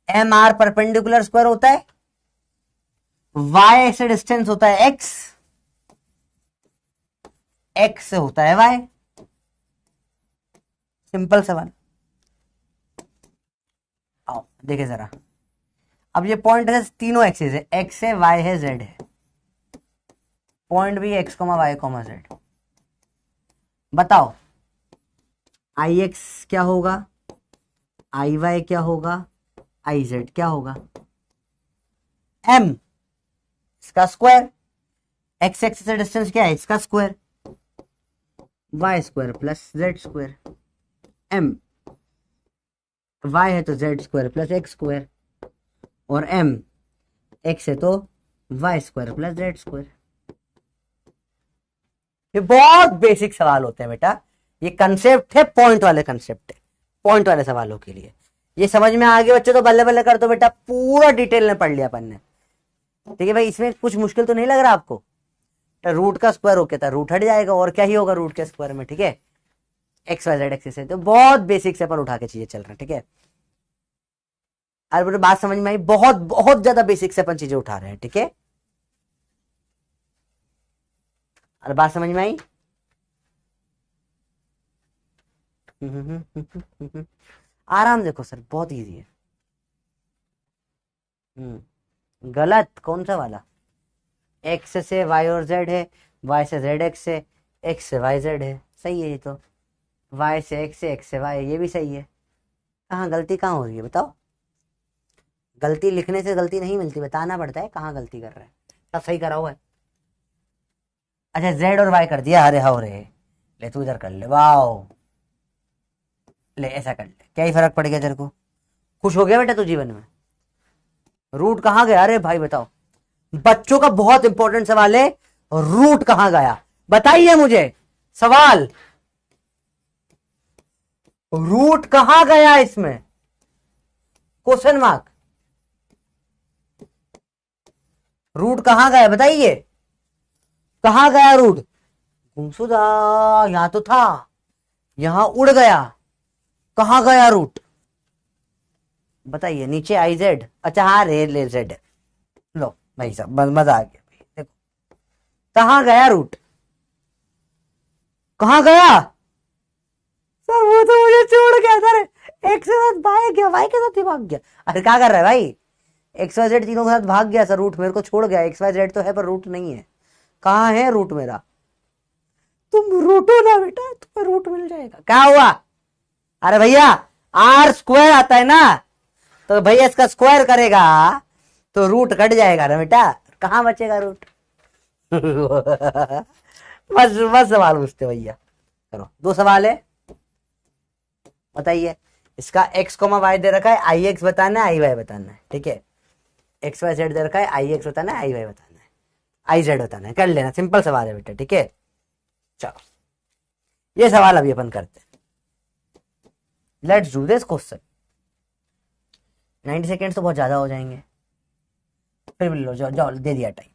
एम आर परपेंडिकुलर स्क्वायर होता है, वाई से डिस्टेंस होता है एक्स, एक्स से होता है वाई। सिंपल सवाल। आओ देखे जरा, अब ये पॉइंट है, तीनों एक्सिस है, एक्स है, वाई है, जेड है, पॉइंट भी x comma y comma z. बताओ आई एक्स क्या होगा, आई वाई क्या होगा, आई जेड क्या होगा? एम इसका स्क्वायर, एक्स एक्सिस से डिस्टेंस क्या है, इसका square, y square plus z square. M y है तो z square plus x square, और एम एक्स है तो y square plus z square. ये बहुत बेसिक सवाल होते हैं बेटा, ये कंसेप्ट है, पॉइंट वाले कंसेप्ट है, पॉइंट वाले सवालों के लिए। ये समझ में आ गए बच्चों तो बल्ले बल्ले कर दो बेटा, पूरा डिटेल में पढ़ लिया अपन ने, ठीक है भाई? इसमें कुछ मुश्किल तो नहीं लग रहा आपको? तो रूट का स्क्वायर हो, कहता रूट हट जाएगा, और क्या ही होगा रूट के स्क्वायर में, ठीक है? एक्स वाई जेड एक्सिस है, तो बहुत बेसिक से अपन उठा के चीजें चल रहे हैं, ठीक है? अरे बात समझ में आई? बहुत बहुत ज्यादा बेसिक से अपन चीजें उठा रहे हैं, ठीक है? अरे बात समझ में आई? आराम देखो सर, बहुत इजी है। गलत कौन सा वाला? एक्स से वाई और जेड है वाई से जेड एक्स है, एक्स से वाई जेड है, सही है ये तो। वाई से एक्स है, एक्स से वाई, ये भी सही है। कहाँ गलती कहाँ हो रही है बताओ? गलती लिखने से गलती नहीं मिलती, बताना पड़ता है कहाँ गलती कर रहा है, सब सही करा हुआ है। अच्छा जेड और वाई कर दिया, अरे हो रे, ले तू इधर कर ले, वाओ, ले ऐसा कर ले, क्या ही फर्क पड़ गया तेरे को? खुश हो गया बेटा तू जीवन में? रूट कहाँ गया? अरे भाई बताओ, बच्चों का बहुत इंपॉर्टेंट सवाल है, रूट कहाँ गया बताइए मुझे, सवाल रूट कहाँ गया इसमें, क्वेश्चन मार्क, रूट कहाँ गया बताइए, कहाँ गया रूट? गुमशुदा, यहां तो था, यहां उड़ गया, कहां गया रूट बताइए? नीचे आई जेड, अच्छा हाँ रे ले जेड, लो भाई साहब मजा आ गया। देखो कहां गया रूट, कहां गया सर? वो तो मुझे छोड़ गया सर, एक्स के साथ भाग गया, वाई के साथ ही भाग गया। अरे क्या कर रहा है भाई? एक्स वाई जेड तीनों के साथ भाग गया सर, रूट मेरे को छोड़ गया। एक्स वाई जेड तो है पर रूट नहीं है, कहाँ है रूट मेरा? तुम रूटो ना बेटा, तुम्हें रूट मिल जाएगा। क्या हुआ? अरे भैया आर स्क्वायर आता है ना, तो भैया इसका स्क्वायर करेगा तो रूट कट जाएगा ना बेटा, कहां बचेगा रूट? बस बस सवाल पूछते भैया, करो। दो सवाल है, बताइए। इसका एक्स कोमा वाई दे रखा है, आई एक्स बताना है, आई वाई बताना है, ठीक है। एक्स वाई जेड दे रखा है, आई एक्स बताना है, आई वाई बताना है, आई जेड बताना है, कर लेना, सिंपल सवाल है बेटा, ठीक है। चलो ये सवाल अभी अपन करते हैं, let's do this question. 90 second तो बहुत ज्यादा हो जाएंगे, फिर भी लो, जाओ जाओ, दे दिया टाइम।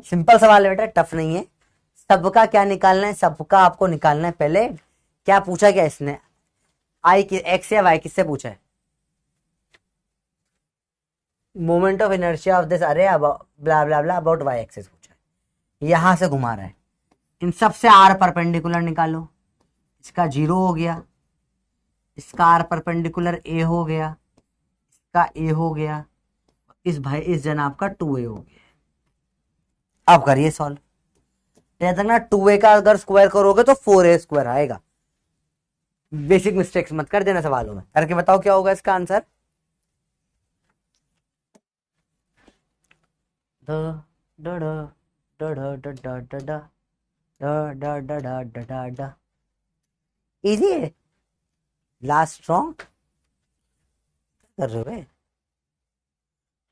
सिंपल सवाल है बेटा, टफ नहीं है। सबका क्या निकालना है? सबका आपको निकालना है पहले। क्या पूछा क्या इसने? आई की एक्स या वाई, किससे पूछा है? Moment of inertia of this अरे ब्ला ब्ला ब्ला अबाउट वाई एक्सिस पूछा है, यहां से घुमा रहा है। इन सब से आर परपेंडिकुलर निकालो, इसका 0 हो गया, इसका आर परपेंडिकुलर ए हो गया, इसका ए हो गया, इस भाई इस जनाब का 2a हो गया। अब करिए सॉल्व। याद रखना 2a का अगर स्क्वायर करोगे तो 4a स्क्वायर आएगा। बेसिक मिस्टेक्स मत कर देना सवालों में, करके बताओ क्या होगा इसका आंसर। इजी है, लास्ट स्ट्रॉन्ग कर रहे हो भाई।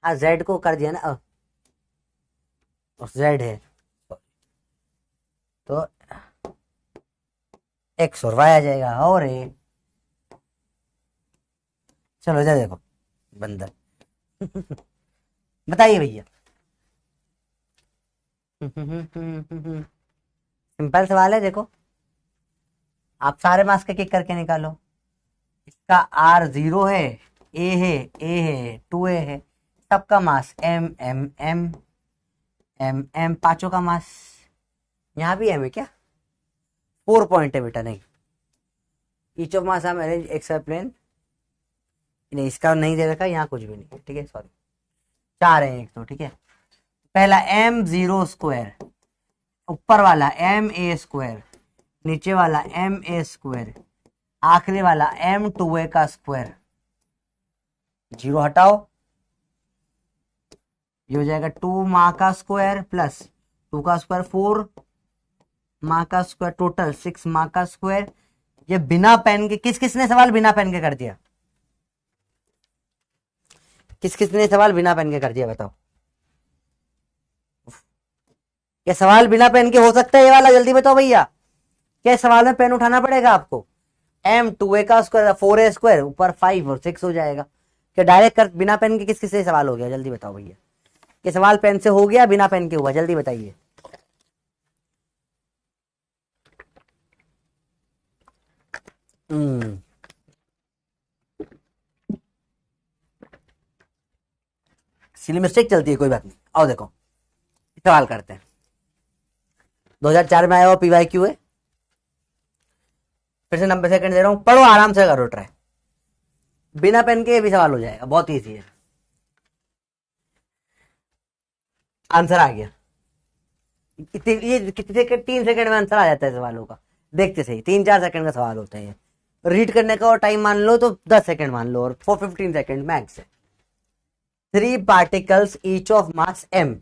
हाँ जेड को कर दिया ना, जेड है तो एक्स और वाई आ जाएगा, और ए चलो इधर देखो बंदर। बताइए भैया। सिंपल सवाल है, देखो आप सारे मास के किक करके निकालो। इसका आर 0 है, ए है, ए है, 2a है, सबका mass m m m m m, पांचों का मास। यहाँ भी एम है क्या? 4 पॉइंट है बेटा, नहीं। ईच ऑफ मास हम अरेंज एक्स प्लेन, नहीं इसका नहीं दे रखा, यहाँ कुछ भी नहीं, ठीक है सॉरी, 4 है एक तो, ठीक है। पहला एम 0 स्क्वायर, ऊपर वाला एम ए स्क्वायर, नीचे वाला एम ए स्क्वायर, आखिरी वाला एम 2a का स्क्वायर। 0 हटाओ, ये हो जाएगा 2 माँ का स्क्वायर प्लस 2 का स्क्वायर 4 माँ का स्क्वायर, टोटल 6 माँ का स्क्वायर। ये बिना पेन के, किस किसने सवाल बिना पेन के कर दिया? किस किसने सवाल बिना पेन के कर दिया बताओ? क्या सवाल बिना पेन के हो सकता है ये वाला? जल्दी बताओ भैया, क्या सवाल में पेन उठाना पड़ेगा आपको? एम 2a का स्क्वायर 4a स्क्वायर ऊपर 5 और 6 हो जाएगा। क्या डायरेक्ट कर बिना पेन के किस किस से सवाल हो गया? जल्दी बताओ भैया, ये सवाल पेन से हो गया बिना पेन के हुआ? जल्दी बताइए। सिली मिस्टेक चलती है, कोई बात नहीं। आओ देखो सवाल करते हैं। 2004 में आया हुआ PYQ है, फिर से 90 सेकंड दे रहा हूं, पढ़ो आराम से, करो ट्राई, बिना पेन के भी सवाल हो जाएगा, बहुत ईजी है। आंसर आ गया, ये कितने 3 सेकंड में आंसर आ जाता है सवालों का। देखते सही, 3-4 सेकंड का सवाल होता है ये। रीड करने का और टाइम मान लो तो 10 सेकंड मान लो, और 4-15 सेकंड मैक्स है। 3 particles each of mass m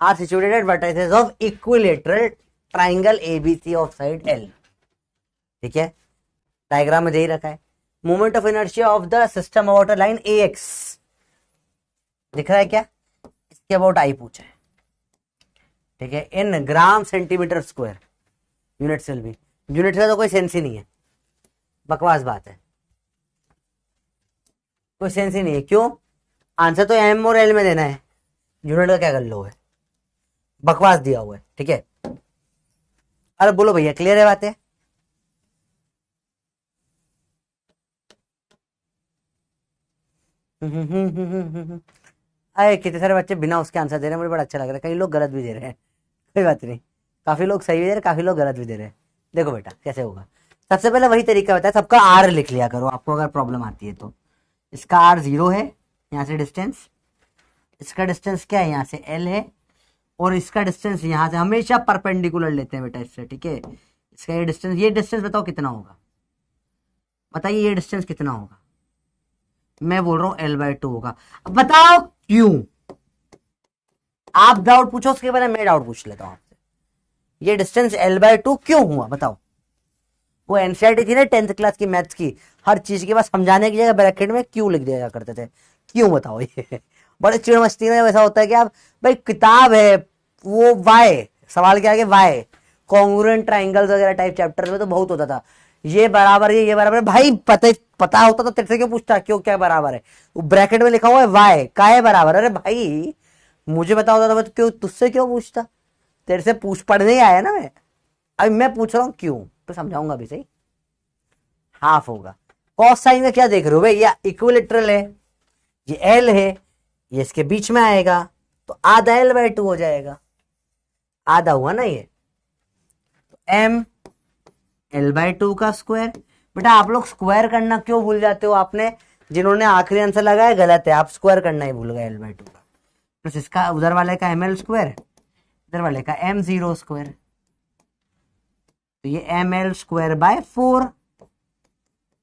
are situated at vertices of equilateral triangle ABC of side l। ठीक है, डायग्राम में दे ही रखा है। Moment of inertia of the system about a line ax दिख रहा है क्या? इसके अबाउट आई पूछा है। ठीक है, in gram centimetre square, unit cell भी, यूनिट का तो कोई सेंस ही नहीं है, बकवास बात है, कोई सेंस ही नहीं है। क्यों? आंसर तो एम और एल में देना है, यूनिट का क्या कर लो है, बकवास दिया हुआ है। ठीक है, अरे बोलो भैया, क्लियर है बातें? अरे कितने सारे बच्चे बिना उसके आंसर दे रहे हैं, मुझे बड़ा अच्छा लग रहा है। कई लोग गलत भी दे रहे हैं, कोई बात नहीं, काफी लोग सही भी दे रहे हैं, काफी लोग गलत भी दे रहे हैं। देखो बेटा कैसे होगा, सबसे पहले वही तरीका होता है, सबका आर लिख लिया करो आपको अगर प्रॉब्लम आती है तो। इसका आर 0 है, यहाँ से डिस्टेंस, इसका डिस्टेंस क्या है, यहाँ से एल है, और इसका डिस्टेंस यहाँ से हमेशा परपेंडिकुलर लेते हैं बेटा इससे। ठीक है, इसका ये डिस्टेंस बताओ कितना होगा, बताइए ये डिस्टेंस कितना होगा? मैं बोल रहा हूं l/2 होगा। अब बताओ क्यों? आप डाउट पूछो, उसके बाद मैं डाउट पूछ लेता हूं आपसे, ये डिस्टेंस l/2 क्यों हुआ बताओ? वो एनसीईआरटी थी ना 10th क्लास की मैथ्स की, हर चीज के पास समझाने की जगह ब्रैकेट में क्यों लिख दिया करते थे। क्यों बताओ? ये बड़े चिड़ मस्ती में वैसा होता है कि आप भाई किताब है वो वाई, सवाल के आगे वाई, कॉन्ग्रुएंट ट्राइंगल्स वगैरह टाइप चैप्टर में तो बहुत होता था, ये बराबर है, ये बराबर है। भाई पता होता तो तेरे से क्यों पूछता क्यों क्या बराबर है? वो ब्रैकेट में लिखा हुआ है वाई, का है बराबर। अरे भाई मुझे पता होता तो क्यों तुझसे क्यों पूछता? तेरे से पूछ पढ़ने ही आया ना मैं, अभी मैं पूछ रहा हूं क्यों, तो समझाऊंगा भी सही। हाफ होगा, कॉस साइन का क्या देख रहे हो भाई, ये इक्विलेटरल है, ये एल है, ये इसके बीच में आएगा, तो आधा l/2 हो जाएगा, आधा हुआ ना ये, तो m l/2 का स्क्वायर। बेटा आप लोग स्क्वायर करना क्यों भूल जाते हो? आपने जिन्होंने आखिरी आंसर लगाया गलत है, आप स्क्वायर करना ही भूल गए l/2 का। प्लस इसका उधर वाले का ml स्क्वायर, इधर वाले का m0 स्क्वायर, तो ये ml square by 4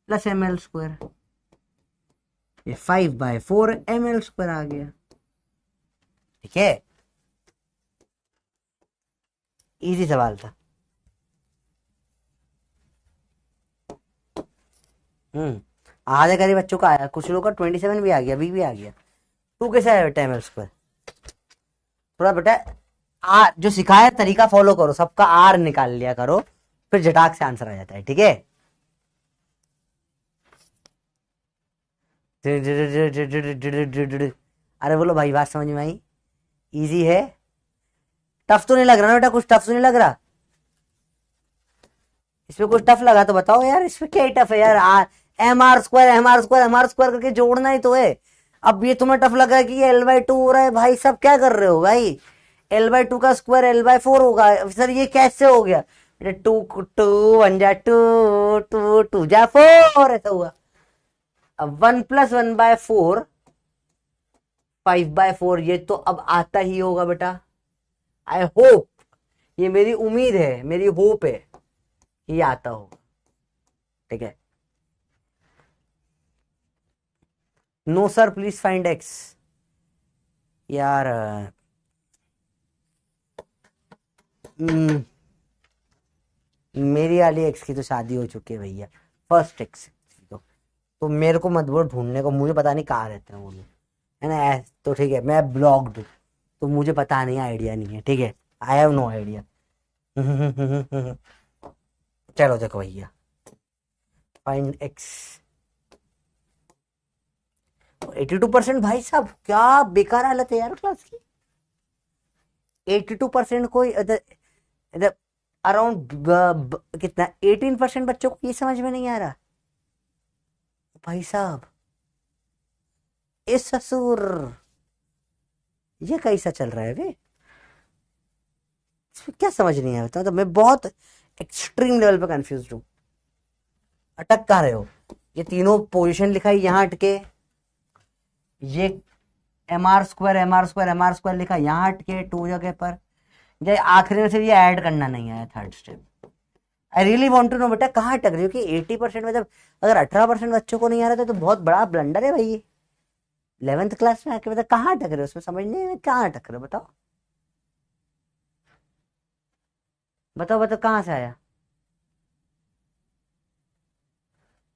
plus ml square, ये 5/4 ml स्क्वायर आ गया। ठीक है, इजी सवाल था। आधे करीब बच्चों का आया, कुछ लोगों का 27 भी आ गया, भी आ गया। तू कैसे आया बेटा ml स्क्वायर? थोड़ा बेटा जो सिखाया तरीका फॉलो करो, सबका आर निकाल लिया करो, फिर झटाक से आंसर आ जाता है। ठीक है, अरे बोलो भाई, बात समझ में आई? इजी है, टफ तो नहीं लग रहा ना बेटा? कुछ टफ तो नहीं लग रहा? इसमें कुछ टफ लगा तो बताओ यार, इसमें क्या टफ है यार? एम आर स्क्वायर करके जोड़ना ही तो है। अब ये तुम्हें टफ लगा कि ये l/2 हो रहा है, भाई सब क्या कर रहे हो भाई? l/2 का स्क्वायर l/4 होगा सर, ये कैसे हो गया? 2 ऐसा हुआ। अब 1 + 1/4 5/4, ये तो अब आता ही होगा बेटा, आई होप, ये मेरी उम्मीद है, मेरी होप है ये आता होगा। ठीक है, no sir please find x। यार मेरी वाली x की तो शादी हो चुकी है भैया, फर्स्ट x तो मेरे को मत बोल ढूंढने को, मुझे पता नहीं कहाँ रहते हैं वो लोग, है ना? तो ठीक है, मैं ब्लॉग्ड हूँ तो मुझे पता नहीं, आइडिया नहीं है। ठीक है, आई हैव नो आइडिया। चलो देखो भैया, फाइंड x। 82%, भाई साहब क्या बेकार हालत है यार क्लास की। 82% कोई इधर अराउंड कितना 18% बच्चों को ये समझ में नहीं आ रहा भाई साहब। इस ससुर ये कैसा चल रहा है वे, इसमें क्या समझ नहीं आया? तो मैं बहुत एक्सट्रीम लेवल पे कंफ्यूज हूँ। अटक कहाँ रहे हो? ये तीनों पोजीशन लिखा है यहाँ अटके, ये mr² लिखा यहाँ अटके 2 जगह पर, जो आखिरी में से ये ऐड करना नहीं है third step. I really want to know बेटा कहाँ अटक रही हो कि 80% में जब अगर 18% बच्चों को नहीं आ रहा था तो बहुत बड़ा ब्लंडर है भाई ये। 11th क्लास में आके बता कहाँ अटक रहे हो, उसमें समझने में कहाँ अटक रहे हो बताओ बताओ बताओ कहाँ से आया।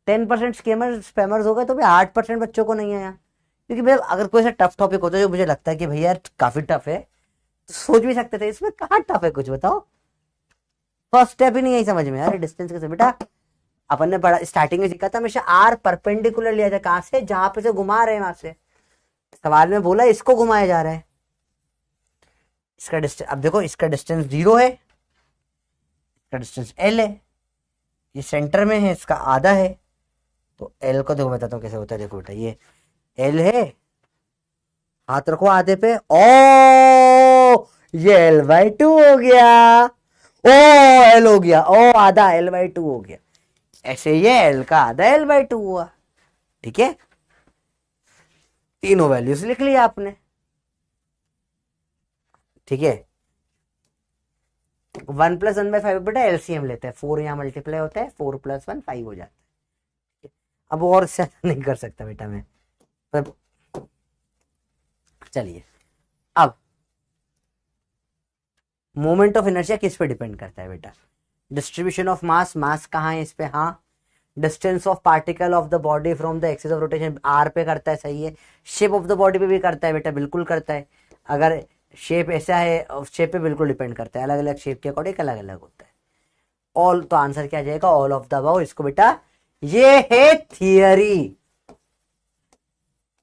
10% स्पैमर्स हो गए तो भी 8% बच्चों को नहीं आया। क्योंकि भाई अगर कोई सा टफ टॉपिक होता है जो मुझे लगता है कि भैया काफी टफ है तो सोच भी सकते थे, इसमें कहाँ टफ है कुछ बताओ। फर्स्ट स्टेप ही नहीं आई समझ में यार डिस्टेंस कैसे बेटा। अपन ने पढ़ा स्टार्टिंग में सीखा था हमेशा आर परपेंडिकुलर लिया जाए, कहां से, जहां पे से घुमा रहे हैं वहां से। सवाल में बोला इसको घुमाया जा रहा है, इसका डिस्टेंस अब देखो इसका डिस्टेंस 0 है, इसका डिस्टेंस एल है, ये सेंटर में है, इसका आधा है। तो एल को देखो बताता हूँ कैसे होता है। देखो बेटा ये एल है, हाथ रखो आधे पे, ओ ये L/2 हो गया, ओ एल हो गया, ओ आधा L/2 हो गया। ऐसे ये एल का आधा L/2 हुआ। ठीक है, तीनों वैल्यूज लिख लिया आपने। ठीक है, 1 + 1/5 बेटा एलसीएम लेते हैं, 4 यहाँ मल्टीप्लाई होता है, 4 + 1 5 हो जाता है। अब और से नहीं कर सकता बेटा मैं, पर चलिए। अब मोमेंट ऑफ इनर्शिया किस पे डिपेंड करता है बेटा, डिस्ट्रीब्यूशन ऑफ मास, मास कहाँ है इस पे, हाँ। Distance of particle of the body from the axis of rotation r पे करता है, सही है। शेप ऑफ द बॉडी पे भी करता है बेटा, बिल्कुल करता है। अगर शेप ऐसा है, शेप पे बिल्कुल डिपेंड करता है, अलग अलग शेप के अकॉर्डिंग अलग अलग होता है। ऑल, तो आंसर क्या आ जाएगा, ऑल ऑफ द अबव। इसको बेटा ये है थियरी,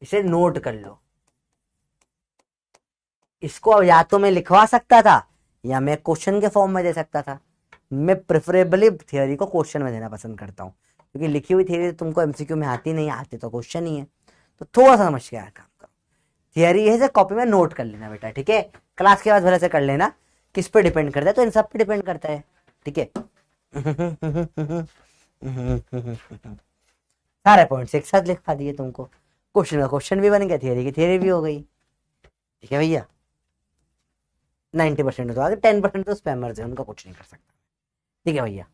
इसे नोट कर लो। इसको या तो मैं लिखवा सकता था या मैं क्वेश्चन के फॉर्म में दे सकता था। मैं प्रेफरेबली थियरी को क्वेश्चन में देना पसंद करता हूं, क्योंकि लिखी हुई थियरी तुमको एमसीक्यू में आती नहीं, आती तो क्वेश्चन ही है। तो थोड़ा सा समझ के यार काम करो। थियरी है कॉपी में नोट कर लेना बेटा, ठीक है। क्लास के बाद भले से कर लेना, किस पे डिपेंड करता है, तो इन सब पे डिपेंड करता है, ठीक है। सारे पॉइंट्स एक साथ लिखवा दिए तुमको, क्वेश्चन का क्वेश्चन भी बन गया, थियरी की थियरी भी हो गई, ठीक है भैया। 90% तो आगे, 10% तो स्पैमर्स है, उनका कुछ नहीं कर सकता, ठीक है भैया।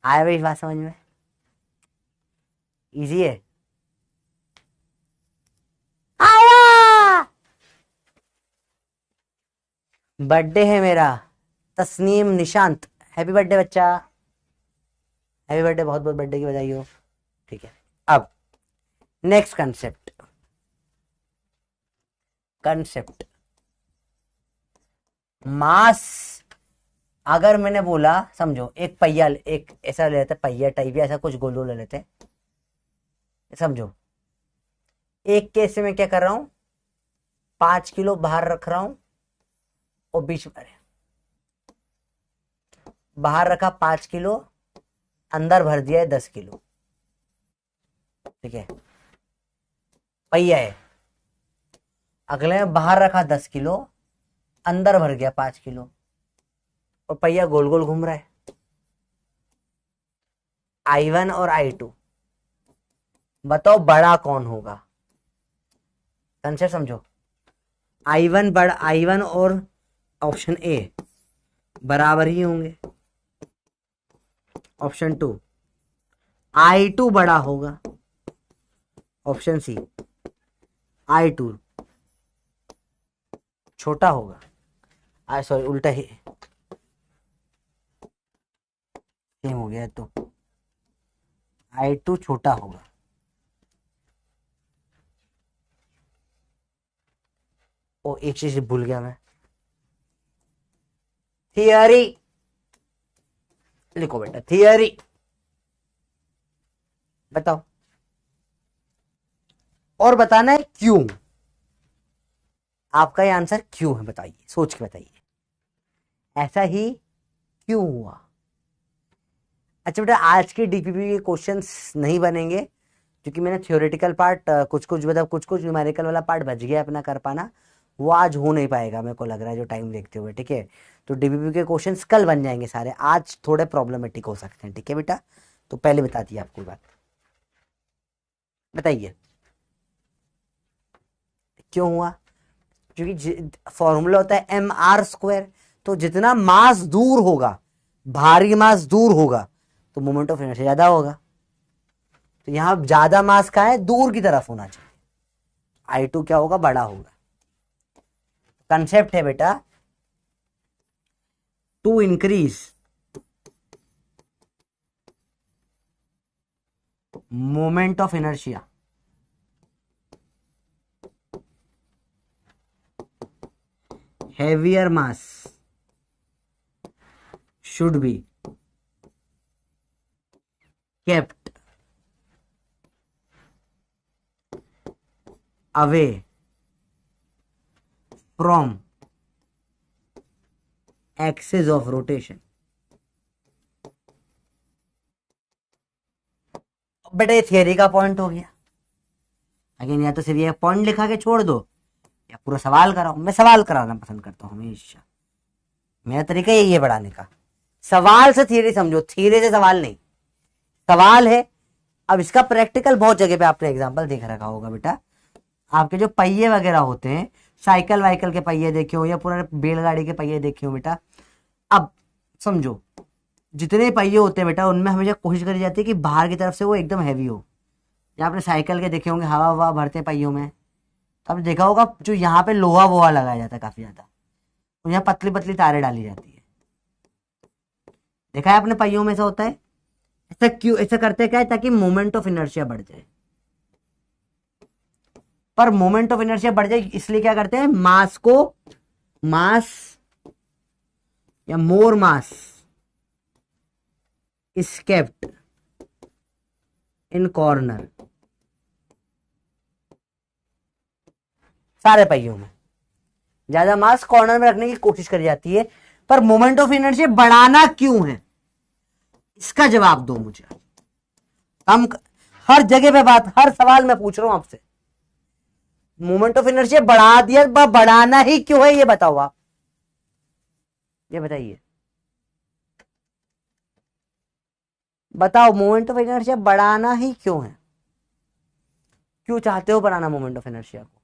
आया भाई बात समझ में, इजी है। आया, बर्थडे है मेरा, तस्नीम निशांत, हैप्पी बर्थडे बच्चा, हैप्पी बर्थडे, बहुत बहुत बर्थडे की बधाई हो, ठीक है। अब नेक्स्ट कंसेप्ट मास। अगर मैंने बोला समझो एक पहिया, एक ऐसा ले लेते पहिया टाइप या ऐसा कुछ गोलो ले लेते, समझो। एक केस में क्या कर रहा हूं, 5 किलो बाहर रख रहा हूं और बीच में बाहर रखा 5 किलो, अंदर भर दिया है 10 किलो, ठीक है। पहिया है, अगले में बाहर रखा 10 किलो, अंदर भर गया 5 किलो, और पहिया गोल गोल घूम रहा है। I1 और I2 बताओ बड़ा कौन होगा, कंसेप्ट समझो। I1 बड़ा, I1 और ऑप्शन ए बराबर ही होंगे, ऑप्शन 2 I2 बड़ा होगा, ऑप्शन सी I2 छोटा होगा। सॉरी उल्टा ही सेम हो गया, तो I2 छोटा होगा। ओ एक चीज भूल गया मैं, थियरी लिखो बेटा, थियरी बताओ, और बताना है क्यों। आपका ये आंसर क्यों है बताइए, सोच के बताइए, ऐसा ही क्यों हुआ। अच्छा बेटा आज के डीपीपी के क्वेश्चंस नहीं बनेंगे, क्योंकि मैंने थ्योरेटिकल पार्ट कुछ कुछ मतलब कुछ कुछ न्यूमेरिकल वाला पार्ट बच गया अपना कर पाना, वो आज हो नहीं पाएगा मेरे को लग रहा है जो टाइम देखते हुए, ठीक है। तो डीपीपी के क्वेश्चंस कल बन जाएंगे सारे, आज थोड़े प्रॉब्लमेटिक हो सकते हैं, ठीक है बेटा। तो पहले बता दी आपको बात, बताइए क्यों हुआ। क्योंकि फॉर्मूला होता है mr², तो जितना मास दूर होगा, भारी मास दूर होगा, तो मोमेंट ऑफ इनर्शिया ज्यादा होगा। तो यहां ज्यादा मास का है, दूर की तरफ होना चाहिए, I2 क्या होगा, बड़ा होगा। कंसेप्ट है बेटा, to increase moment of inertia heavier mass should be kept away from axis of rotation। बेटा ये थियरी का पॉइंट हो गया। अगेन या तो सिर्फ ये पॉइंट लिखा के छोड़ दो या पूरा सवाल कराओ। मैं सवाल कराना पसंद करता हूँ हमेशा, मेरा तरीका यही है पढ़ाने का। सवाल से थियरी समझो, थियरी से सवाल नहीं। सवाल है, अब इसका प्रैक्टिकल बहुत जगह पे आपने एग्जांपल देख रखा होगा बेटा। आपके जो पहिए वगैरह होते हैं, साइकिल वाइकल के पहिए देखे हो या पूरा बैलगाड़ी के पहिए देखे हो बेटा। अब समझो, जितने पहिए होते हैं बेटा, उनमें हमेशा कोशिश करी जाती है कि बाहर की तरफ से वो एकदम हैवी हो। या आपने साइकिल के देखे होंगे हवा ववा भरते पहियों में, तो आपने देखा होगा जो यहाँ पे लोहा वोहा लगाया जाता है काफी ज्यादा, और यहाँ पतली पतली तारें डाली जाती है। देखा है आपने पहियों में ऐसा होता है। ऐसा क्यों, ऐसा करते क्या है, ताकि मोमेंट ऑफ इनर्शिया बढ़ जाए। पर मोमेंट ऑफ इनर्शिया बढ़ जाए इसलिए क्या करते हैं, मास को, मास या more mass is kept in corner. सारे पहियों में ज्यादा मास कॉर्नर में रखने की कोशिश करी जाती है। पर मोमेंट ऑफ इनर्शिया बढ़ाना क्यों है, इसका जवाब दो मुझे। हम हर जगह पे बात, हर सवाल में पूछ रहा हूं आपसे, मोमेंट ऑफ इनर्शिया बढ़ा दिया, बढ़ाना ही क्यों है, ये बताओ आप, ये बताइए। बताओ, मोमेंट ऑफ इनर्शिया बढ़ाना ही क्यों है, क्यों चाहते हो बढ़ाना मोमेंट ऑफ इनर्शिया को।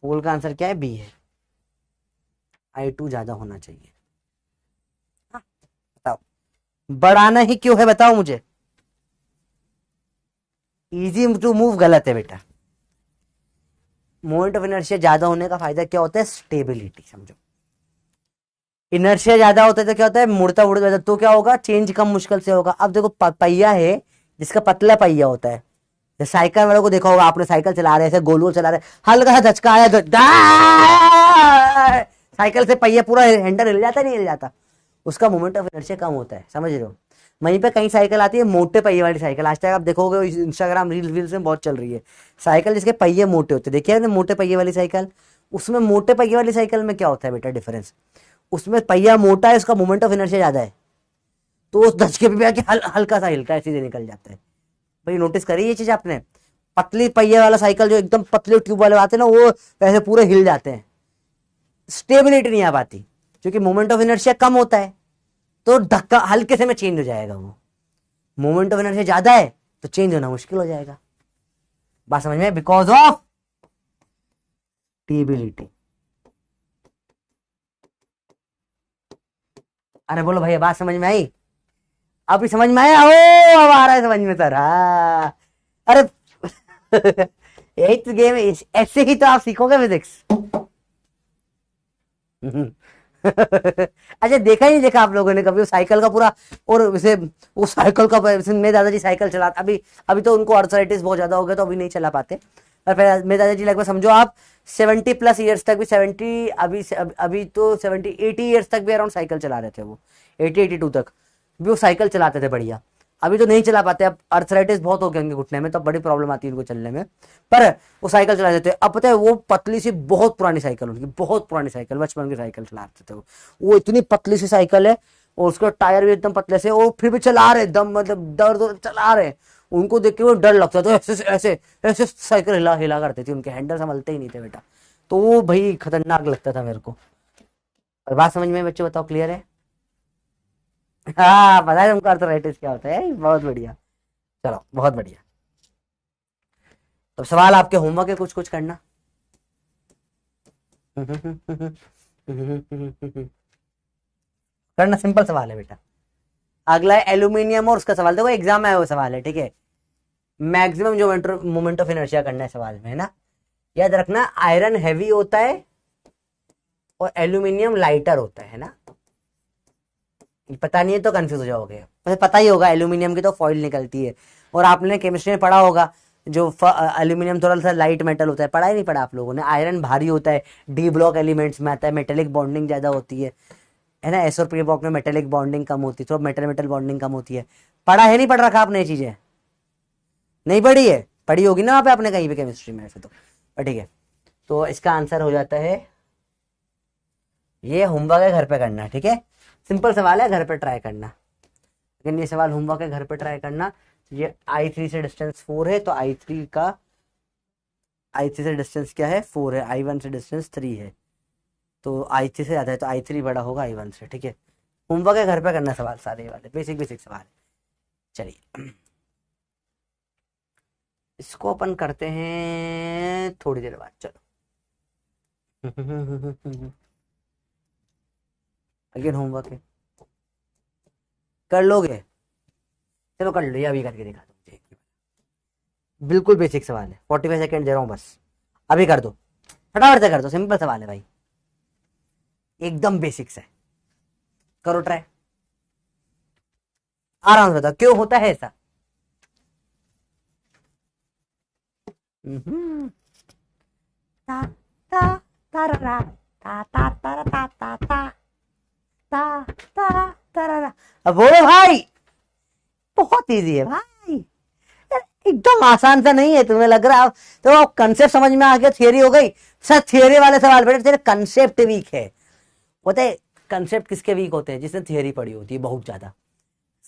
पोल का आंसर क्या है, बी है, I2 ज्यादा होना चाहिए। हाँ, बताओ बढ़ाना ही क्यों है, बताओ मुझे। इजी टू मूव गलत है बेटा। मोमेंट ऑफ इनर्शिया ज्यादा होने का फायदा क्या होता है, स्टेबिलिटी। समझो, इनर्शिया ज्यादा होता है तो क्या होता है, मुड़ता उड़ता, तो क्या होगा, चेंज कम मुश्किल से होगा। अब देखो पहिया है जिसका पतला पहिया होता है, साइकिल वालों को देखा होगा आपने, साइकिल चला रहे हैं, गोल गोल चला रहे हैं, हल्का सा धचका आया तो साइकिल से पहिया पूरा हैंडल हिल जाता है, नहीं हिल जाता, उसका मोमेंट ऑफ इनर्शिया कम होता है। समझ रहे हो। वहीं पे कई साइकिल आती है मोटे पहिए वाली साइकिल, आज तक आप देखोगे इंस्टाग्राम रील्स में बहुत चल रही है साइकिल जिसके पहिए मोटे होते हैं। देखिए आपने मोटे पहिए वाली साइकिल, उसमें मोटे पहिए वाली साइकिल में क्या होता है बेटा डिफरेंस, उसमें पहिया मोटा है, उसका मोमेंट ऑफ इनर्शिया ज्यादा है, तो उस धचके पे आके हल्का सा हिलता है, सीधे निकल जाता है। भाई नोटिस करिए ये चीज आपने, पतली पहिए वाला साइकिल जो एकदम पतले ट्यूब वाले आते हैं ना, वो वैसे पूरे हिल जाते हैं, स्टेबिलिटी नहीं आ पाती, क्योंकि मोमेंट ऑफ इनर्शिया कम होता है, तो धक्का हल्के से में चेंज हो जाएगा। वो मोमेंट ऑफ इनर्शिया ज्यादा है तो चेंज होना मुश्किल हो जाएगा। बात समझ में, बिकॉज ऑफ स्टेबिलिटी। अरे बोलो भैया, बात समझ में आई, अभी समझ में आया, ओ अब आ रहा है समझ में सर। हाँ अरे यही तो गेम है, ऐसे ही तो आप सीखोगे फिजिक्स। अच्छा, देखा ही नहीं देखा आप लोगों ने कभी वो साइकिल का पूरा, और वैसे वो साइकिल का, मेरे दादाजी साइकिल चलाते, अभी तो उनको आर्थराइटिस बहुत ज्यादा हो गया तो अभी नहीं चला पाते, पर फिर मेरे दादाजी लगभग समझो आप 70+ ईयर्स तक भी, 70 अभी तो 80 ईयर्स तक भी अराउंड साइकिल चला रहे थे वो, 82 तक भी वो साइकिल चलाते थे बढ़िया। अभी तो नहीं चला पाते, अब आर्थराइटिस बहुत हो गया उनके घुटने में, तो बड़ी प्रॉब्लम आती है उनको चलने में, पर वो साइकिल चला देते। अब पता है वो पतली सी बहुत पुरानी साइकिल, उनकी बहुत पुरानी साइकिल, बचपन की साइकिल चलाते थे वो इतनी पतली सी साइकिल है, और उसका टायर भी एकदम पतले से, और फिर भी चला रहे दम, मतलब दर्द चला रहे। उनको देख के वो डर लगता था, ऐसे ऐसे ऐसे साइकिल हिला हिला करती थी, उनके हैंडल संभलते ही नहीं थे बेटा, तो वो भाई खतरनाक लगता था मेरे को। और बात समझ में बच्चे, बताओ क्लियर है। हाँ पता है तुमको आर्थराइटिस क्या होता है, बहुत बढ़िया। चलो बहुत बढ़िया। तो सवाल आपके होमवर्क है, कुछ कुछ करना। करना, सिंपल सवाल है बेटा। अगला है एल्यूमिनियम और उसका सवाल, देखो एग्जाम में आया वो सवाल है, ठीक है। मैक्सिमम जो मोमेंट ऑफ इनर्शिया करना है सवाल में, है ना। याद रखना आयरन हैवी होता है और एल्यूमिनियम लाइटर होता है ना। पता नहीं है तो कंफ्यूज हो जाओगे, वैसे पता ही होगा एल्यूमिनियम की तो फॉइल निकलती है। और आपने केमिस्ट्री में पढ़ा होगा जो एल्यूमिनियम थोड़ा सा लाइट मेटल होता है, पढ़ा ही नहीं पढ़ा आप लोगों ने। आयरन भारी होता है, डी ब्लॉक एलिमेंट्स में आता है, मेटेलिक बॉन्डिंग ज्यादा होती है ना। एस और पी ब्लॉक में मेटेलिक बॉन्डिंग कम होती है, तो मेटल मेटल बॉन्डिंग कम होती है। पढ़ा है नहीं पढ़ रखा आपने ये चीजें? नहीं पढ़ी है? पढ़ी होगी ना वहां पे आपने कहीं भी केमिस्ट्री में, ऐसे तो ठीक है। तो इसका आंसर हो जाता है ये, होमवर्क है घर पे करना, ठीक है। सिंपल सवाल है, घर पे ट्राई करना। लेकिन ये सवाल होमवर्क है, घर पे ट्राई करना। ये I3 से डिस्टेंस 4 है, तो I3 से डिस्टेंस क्या है? 4 है। I1 से डिस्टेंस 3 है, तो I3 से ज्यादा है, तो I3 बड़ा होगा I1 से, ठीक है। होमवर्क है घर पे करना सवाल, सारे वाले बेसिक बेसिक सवाल है। चलिए इसको अपन करते हैं थोड़ी देर बाद, चलो। अगेन होमवर्क है, कर लोगे? चलो कर लो, ये अभी करके दिखा दो मुझे। बिल्कुल बेसिक सवाल है, 45 सेकेंड दे रहा हूँ बस, अभी कर दो, फटाफट से कर दो। सिंपल सवाल है भाई, एकदम बेसिक्स है, करो ट्राई। आराम से बताओ क्यों होता है ऐसा। ता ता तारा ता ता तारा ता ता ता ता ता तारा। अब बोलो भाई, बहुत इजी है भाई, एकदम आसान सा नहीं है तुम्हें लग रहा। तो कंसेप्ट समझ में आ गया, थियरी हो गई। सर थियरी वाले सवाल बेटे तेरे कंसेप्ट वीक है। होते कंसेप्ट किसके वीक होते हैं? जिसने थियरी पढ़ी होती है बहुत ज्यादा।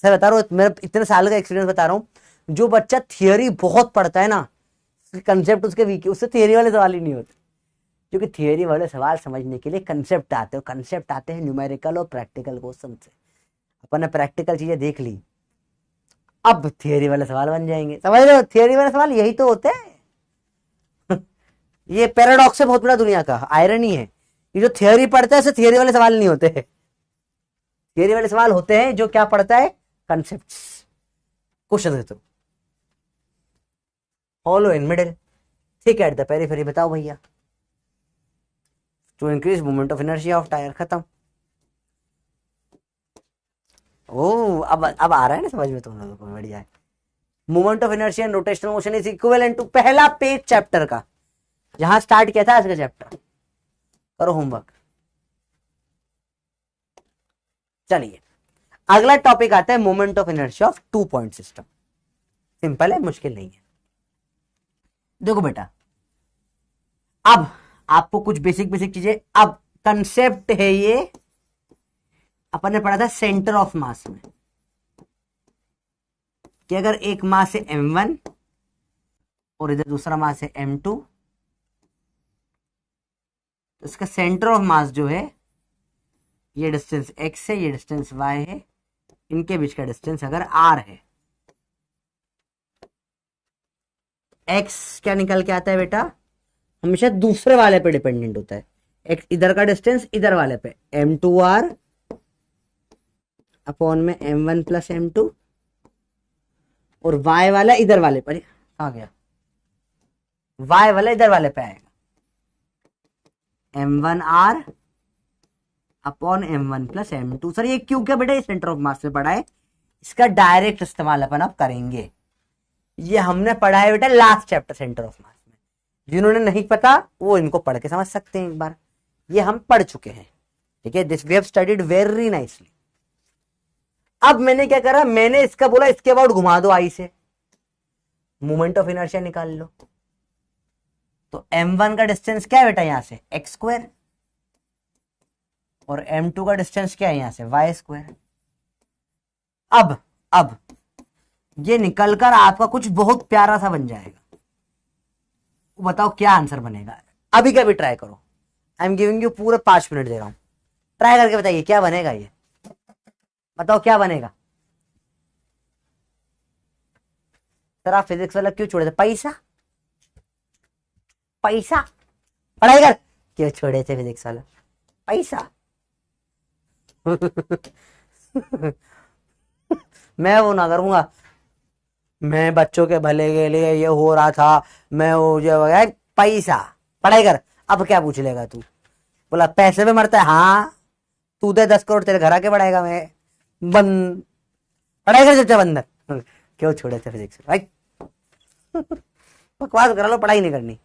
सर बता रहा हूँ, मैं इतने साल का एक्सपीरियंस बता रहा हूँ, जो बच्चा थियरी बहुत पढ़ता है ना, कंसेप्ट उसके वीक है, उससे थियरी वाले सवाल ही नहीं होते। क्योंकि थियरी वाले सवाल समझने के लिए कंसेप्ट आते हैं, कंसेप्ट आते हैं न्यूमेरिकल और प्रैक्टिकल क्वेश्चन से। अपन ने प्रैक्टिकल चीजें देख ली, अब थियरी वाले सवाल बन जाएंगे, समझ रहे हो? थियरी वाले सवाल यही तो होते हैं। ये पैराडॉक्स है बहुत बड़ा दुनिया का, आयरनी है। ये जो थियरी पढ़ता है उसे थियरी वाले सवाल नहीं होते हैं। थियरी वाले सवाल होते हैं जो क्या पढ़ता है? कंसेप्ट्स, क्वेश्चन देते। फॉलो इन मिडिल, ठीक है, एट द पेरिफेरी बताओ भैया। To increase moment of inertia of tyre, खत्म। ओ अब आ रहा है ना समझ में तुम लोगों को, बढ़िया है। Moment of inertia and rotational motion is equivalent to, पहला पेज चैप्टर का, जहां स्टार्ट किया था आज का चैप्टर। करो होमवर्क। चलिए अगला टॉपिक आता है moment of inertia of 2 point system. Simple है, मुश्किल नहीं है। देखो बेटा, अब आपको कुछ बेसिक बेसिक चीजें, अब कंसेप्ट है ये, अपन ने पढ़ा था सेंटर ऑफ मास में, कि अगर एक मास है m1 और इधर दूसरा मास है m2, तो इसका सेंटर ऑफ मास जो है, ये डिस्टेंस x है, ये डिस्टेंस y है, इनके बीच का डिस्टेंस अगर r है, x क्या निकल के आता है बेटा? हमेशा दूसरे वाले पे डिपेंडेंट होता है। x इधर का डिस्टेंस इधर वाले पे, m2r अपॉन में m1 प्लस m2, और y वाला इधर वाले पर, कहाँ गया? y वाला इधर वाले पे आएगा, m1r upon m1 plus m2। Sir ये क्यों, क्या बेटा? ये सेंटर ऑफ मास में पढ़ा है, इसका डायरेक्ट इस्तेमाल अपन अब करेंगे। ये हमने पढ़ा है बेटा last chapter centre of mass में, जिन्होंने नहीं पता वो इनको पढ़ के समझ सकते हैं एक बार, ये हम पढ़ चुके हैं, ठीक है। This we have studied very nicely. अब मैंने क्या करा, मैंने इसका बोला इसके अबाउट घुमा दो आई से, मोमेंट ऑफ इनर्शिया निकाल लो। तो m1 का डिस्टेंस क्या है बेटा? यहां से x स्क्वायर, और m2 का डिस्टेंस क्या है? यहां से y स्क्वायर। अब ये निकलकर आपका कुछ बहुत प्यारा सा बन जाएगा। बताओ क्या आंसर बनेगा? अभी का भी ट्राई करो, आई एम गिविंग यू पूरे 5 मिनट दे रहा हूं, ट्राई करके बताइए क्या बनेगा। ये बताओ क्या बनेगा? सर आप फिजिक्स वाला क्यों छोड़े थे? पैसा पैसा, पढ़ाई कर, क्यों छोड़े थे फिजिक्स वाला? पैसा। मैं वो ना करूंगा, मैं बच्चों के भले के लिए ये हो रहा था, मैं वो जो पैसा, पढ़ाई कर। अब क्या पूछ लेगा तू? बोला पैसे पे मरता है, हाँ तू दे 10 करोड़, तेरे घर आके पढ़ाएगा। मैं बंद, पढ़ाई कर चुपचाप अंदर। क्यों छोड़े थे फिजिक्स भाई? बकवास करा लो, पढ़ाई नहीं करनी।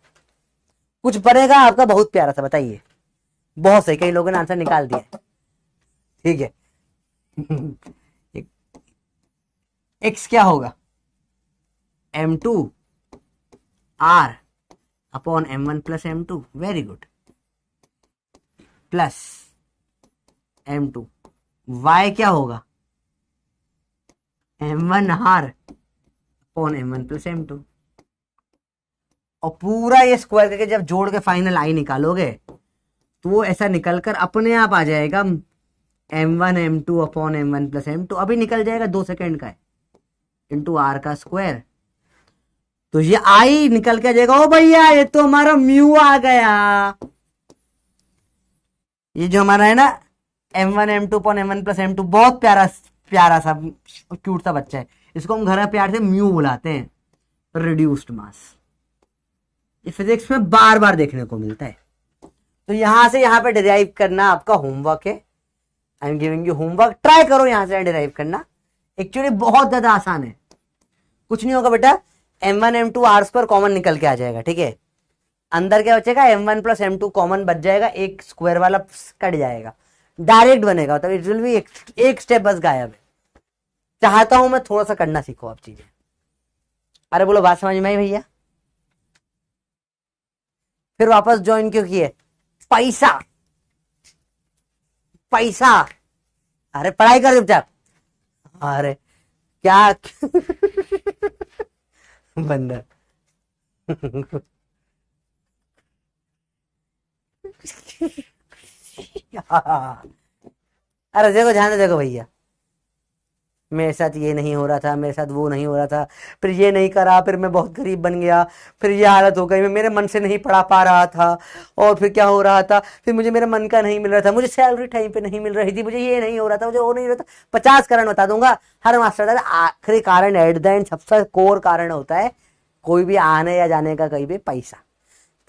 कुछ बनेगा आपका बहुत प्यारा सा, बताइए। बहुत सही, कई लोगों ने आंसर निकाल दिया। ठीक है। एक्स क्या होगा? M2 R upon M1 plus M2, very good, plus M2। Y क्या होगा? M1 R upon M1 plus M2। और पूरा ये स्क्वायर करके जब जोड़ के फाइनल आई निकालोगे तो वो ऐसा निकलकर अपने आप आ जाएगा M1 M2 upon M1 plus M2। अभी निकल जाएगा, 2 सेकेंड का है, इंटू R का स्क्वायर। तो ये आई निकल के आ जाएगा। ओ भैया ये तो हमारा म्यू आ गया। ये जो हमारा है ना M1 M2 upon M1 plus M2, बहुत प्यारा प्यारा सा क्यूट सा बच्चा है। इसको हम घर में प्यार से म्यू बुलाते हैं, रिड्यूस्ड मास। ये फिजिक्स में बार बार देखने को मिलता है। तो यहां से यहां पे डिराइव करना आपका होमवर्क है। I am giving you homework, try करो यहां से डिराइव करना। एक्चुअली बहुत ज्यादा आसान है, कुछ नहीं होगा बेटा। M1 M2 R square common निकल के आ जाएगा, ठीक है। अंदर क्या बचेगा? M1 प्लस M2 कॉमन बच जाएगा, एक स्क्वायर वाला कट जाएगा, डायरेक्ट बनेगा। तो इट विल बी एक स्टेप बस गायब है। चाहता हूं मैं थोड़ा सा करना सीखो आप चीजें। अरे बोलो बात समझ में आई भैया? फिर वापस ज्वाइन क्यों किए? पैसा, पैसा। अरे पढ़ाई कर चुपचाप। अरे क्या बंदर। अरे देखो, ध्यान से देखो भैया, मेरे साथ ये नहीं हो रहा था, मेरे साथ वो नहीं हो रहा था, फिर ये नहीं करा, फिर मैं बहुत गरीब बन गया, फिर ये हालत हो गई, मैं मेरे मन से नहीं पढ़ा पा रहा था, और फिर क्या हो रहा था, फिर मुझे मेरे मन का नहीं मिल रहा था, मुझे सैलरी टाइम पे नहीं मिल रही थी, मुझे ये नहीं हो रहा था, मुझे वो नहीं हो रहा था। 50 कारण बता दूंगा। हर मास्टर का आखिरी कारण, एट द एंड सबसे कोर कारण होता है कोई भी आने या जाने का, कहीं भी पैसा।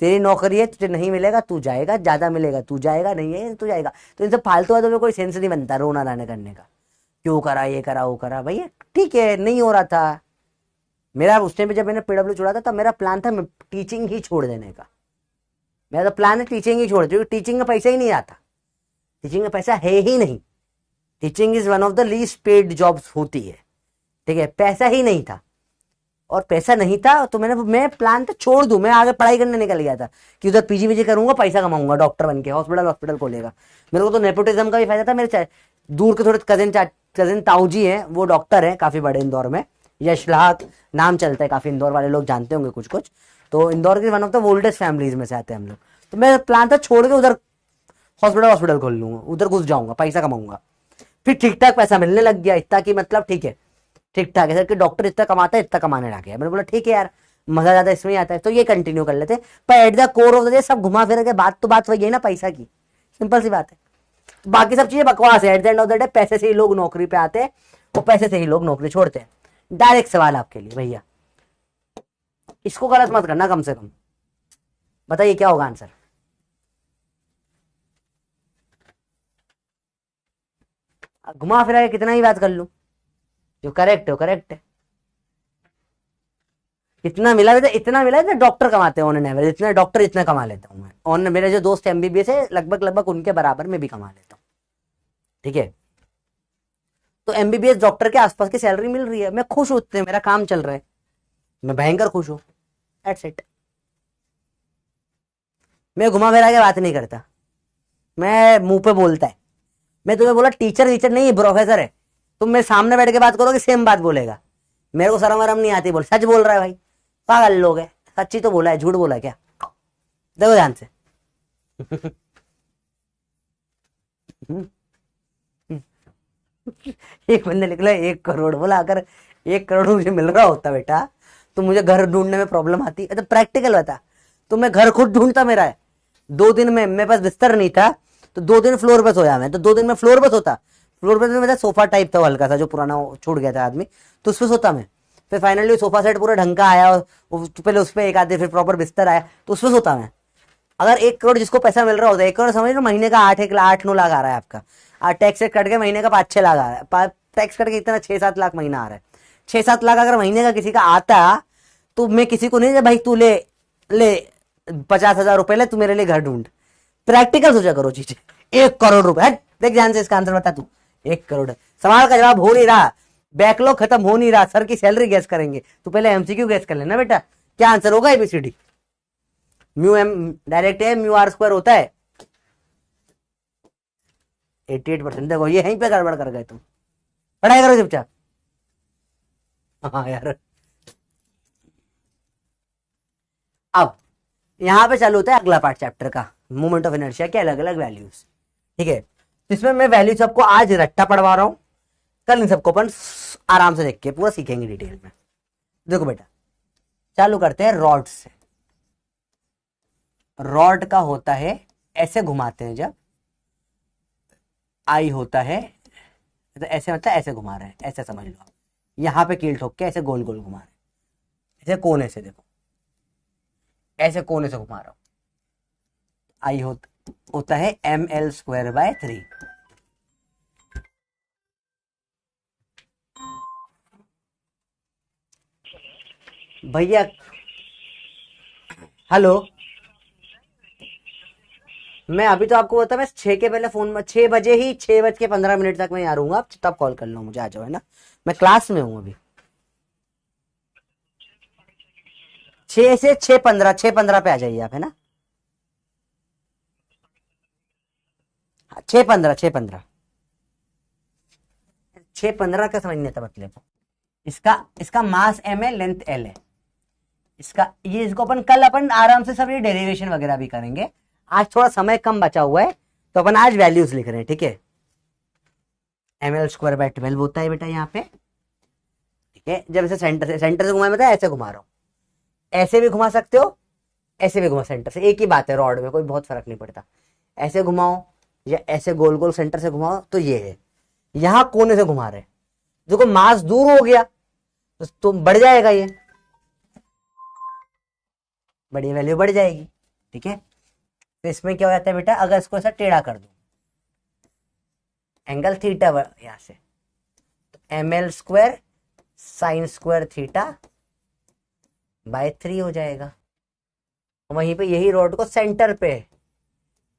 तेरी नौकरी है, तुझे नहीं मिलेगा तू जाएगा, ज्यादा मिलेगा तू जाएगा, नहीं है तू जाएगा। तो इनसे फालतू बातों में कोई सेंस नहीं बनता रोना लाने करने का। क्यों करा, ये करा, वो करा, भैया ठीक है नहीं हो रहा था। मेरा उस टाइम पे जब मैंने PW छोड़ा था तब मेरा प्लान था टीचिंग ही छोड़ देने का। मेरा तो प्लान है टीचिंग ही छोड़, क्योंकि टीचिंग का पैसा ही नहीं आता, टीचिंग का पैसा है ही नहीं। Teaching is one of the least paid jobs होती है, ठीक है। पैसा ही नहीं था, और पैसा नहीं था तो मैं प्लान था छोड़ दूं, मैं आगे पढ़ाई करने निकल गया था कि उधर PG करूंगा, पैसा कमाऊंगा, डॉक्टर बन के हॉस्पिटल खोलेगा। मेरे को तो नेपोटिज्म का भी फायदा था। मेरे दूर के थोड़े कजिन ताऊ जी हैं, वो डॉक्टर हैं काफी बड़े इंदौर में, यशलाहक नाम चलता है, काफी इंदौर वाले लोग जानते होंगे कुछ कुछ। तो इंदौर की one of the oldest families में से आते हैं हम लोग। तो मेरा प्लान था छोड़ के उधर हॉस्पिटल खोल लूंगा, उधर घुस जाऊंगा, पैसा कमाऊंगा। फिर ठीक ठाक पैसा मिलने लग गया, इतना कि मतलब ठीक है, ठीक ठाक है सर कि डॉक्टर इतना कमाता है, इतना कमाने लग गया। मैंने बोला ठीक है यार, मजा ज्यादा इसमें आता है, तो ये कंटिन्यू कर लेते। पर at the core of the day सब घुमा फिर के बात तो बात वही है ना, पैसा की, सिंपल सी बात है। तो बाकी सब चीजें बकवास है। At the end of the day पैसे से ही लोग नौकरी पे आते हैं और पैसे से ही लोग नौकरी छोड़ते हैं। डायरेक्ट सवाल आपके लिए भैया, इसको गलत मत करना कम से कम। बताइए क्या होगा आंसर? घुमा फिरा के कितना ही बात कर लूं, जो करेक्ट है वो करेक्ट है। कितना मिला था? इतना मिला था डॉक्टर कमाते हैं ऑन एन एवरेज, इतना डॉक्टर इतना कमा लेता हूं मैं। और मेरे जो दोस्त MBBS है लगभग उनके बराबर में भी कमा लेता हूं, ठीक है। तो MBBS डॉक्टर के आसपास की सैलरी मिल रही है, मैं खुश हूं, मेरा काम चल रहा है, मैं भयंकर खुश हूं। That's it. मैं घुमा फिरा के बात नहीं करता, मैं मुंह पे बोलता है। मैं तुम्हें बोला टीचर नहीं प्रोफेसर है, तुम मेरे सामने बैठ के बात करोगे सेम बात बोलेगा। मेरे को शर्म वरम नहीं आती, बोल सच बोल रहा है भाई, पागल लोग है, सच्ची तो बोला है, झूठ बोला है क्या? देखो ध्यान से। एक बंदे निकला 1 करोड़, बोला अगर 1 करोड़ मुझे मिल रहा होता बेटा तो मुझे घर ढूंढने में प्रॉब्लम आती। तो प्रैक्टिकल बता, तो मैं घर खुद ढूंढता। मेरा है 2 दिन में मेरे पास बिस्तर नहीं था, तो 2 दिन फ्लोर पे सोया मैं, तो 2 दिन में फ्लोर पे सोता। फ्लोर पे तो मेरा सोफा टाइप था हल्का सा, जो पुराना छूट गया था आदमी, तो उस पर सोता मैं। फिर फाइनली सोफा सेट पूरा ढंग का आया, पहले उस पर एक आधे, फिर प्रॉपर बिस्तर आया, तो उस पर सोता मैं। अगर 1 करोड़ जिसको पैसा मिल रहा होता है, 1 करोड़ समझ लो महीने का 8-9 लाख आ रहा है आपका, टैक्स कट के महीने का 5-6 लाख आ रहा है, टैक्स कट के इतना 6-7 लाख महीना आ रहा है। 6-7 लाख अगर महीने का किसी का आता, तो मैं किसी को नहीं, भाई तू ले ले 50,000 रुपए ले, तू मेरे लिए घर ढूंढ। प्रैक्टिकल सोचा करो चीजें। 1 करोड़ रुपए, देख ध्यान से इसका आंसर बता तू। 1 करोड़ सवाल का जवाब हो नहीं रहा, बैकलॉग खत्म हो नहीं रहा, सर की सैलरी गैस करेंगे, तो पहले एमसीक्यू गैस कर लेना बेटा, क्या आंसर होगा एबीसीडी। म्यू एम डायरेक्ट है, म्यू आर स्क्वायर होता है 88%। देखो ये यहीं पे गड़बड़ कर गए तुम, पढ़ाई करो चुपचाप। हाँ यार, अब यहां पे चालू होता है अगला पार्ट चैप्टर का, मोमेंट ऑफ इनर्शिया के अलग अलग वैल्यूज। ठीक है, इसमें मैं वैल्यू सबको आज रट्टा पढ़वा रहा हूं, कल इन सबको अपन आराम से देख के पूरा सीखेंगे डिटेल में। देखो बेटा, चालू करते हैं रॉड से। रॉड का होता है, ऐसे घुमाते हैं जब, आई होता है, तो ऐसे मतलब ऐसे घुमा रहे हैं, ऐसे समझ लो आप, यहां पे कील ठोक के ऐसे गोल गोल घुमा रहे हैं, ऐसे कोने से, देखो ऐसे कोने से घुमा रहा हूं। आई होता है ml²/3। भैया हेलो, मैं अभी तो आपको बता, मैं 6 के पहले फोन में, 6 बजे ही, 6:15 तक मैं यहाँ रहूंगा, आप तब कॉल कर लो मुझे, आ जाओ, है ना, मैं क्लास में हूँ अभी। 6 से 6:15, 6:15 पे आ जाइए आप, है ना। 6:15, 6:15, 6:15 का समझ नहीं आता मतलब। इसका इसका मास m है, लेंथ l है इसका, ये इसको अपन कल आराम से सब ये डेरिवेशन वगैरह भी करेंगे। आज थोड़ा समय कम बचा हुआ है, तो अपन आज वैल्यूज लिख रहे हैं, ठीक है। ml²/12 होता है बेटा यहाँ पे, ठीक है। जब इसे सेंटर से घुमाए, मतलब ऐसे घुमा रहा हूं, ऐसे भी घुमा सकते हो, ऐसे भी घुमा, सेंटर से एक ही बात है, रॉड में कोई बहुत फर्क नहीं पड़ता। ऐसे घुमाओ या ऐसे गोल गोल सेंटर से घुमाओ, तो ये है। यहां कोने से घुमा रहे, देखो मास दूर हो गया तो बढ़ जाएगा, ये बड़ी वैल्यू बढ़ जाएगी, ठीक है। तो इसमें क्या हो जाता है बेटा, अगर इसको ऐसा टेढ़ा कर दो, एंगल थीटा यहां से, तो ml²sin²θ/3 हो जाएगा। वहीं पे यही रॉड को सेंटर पे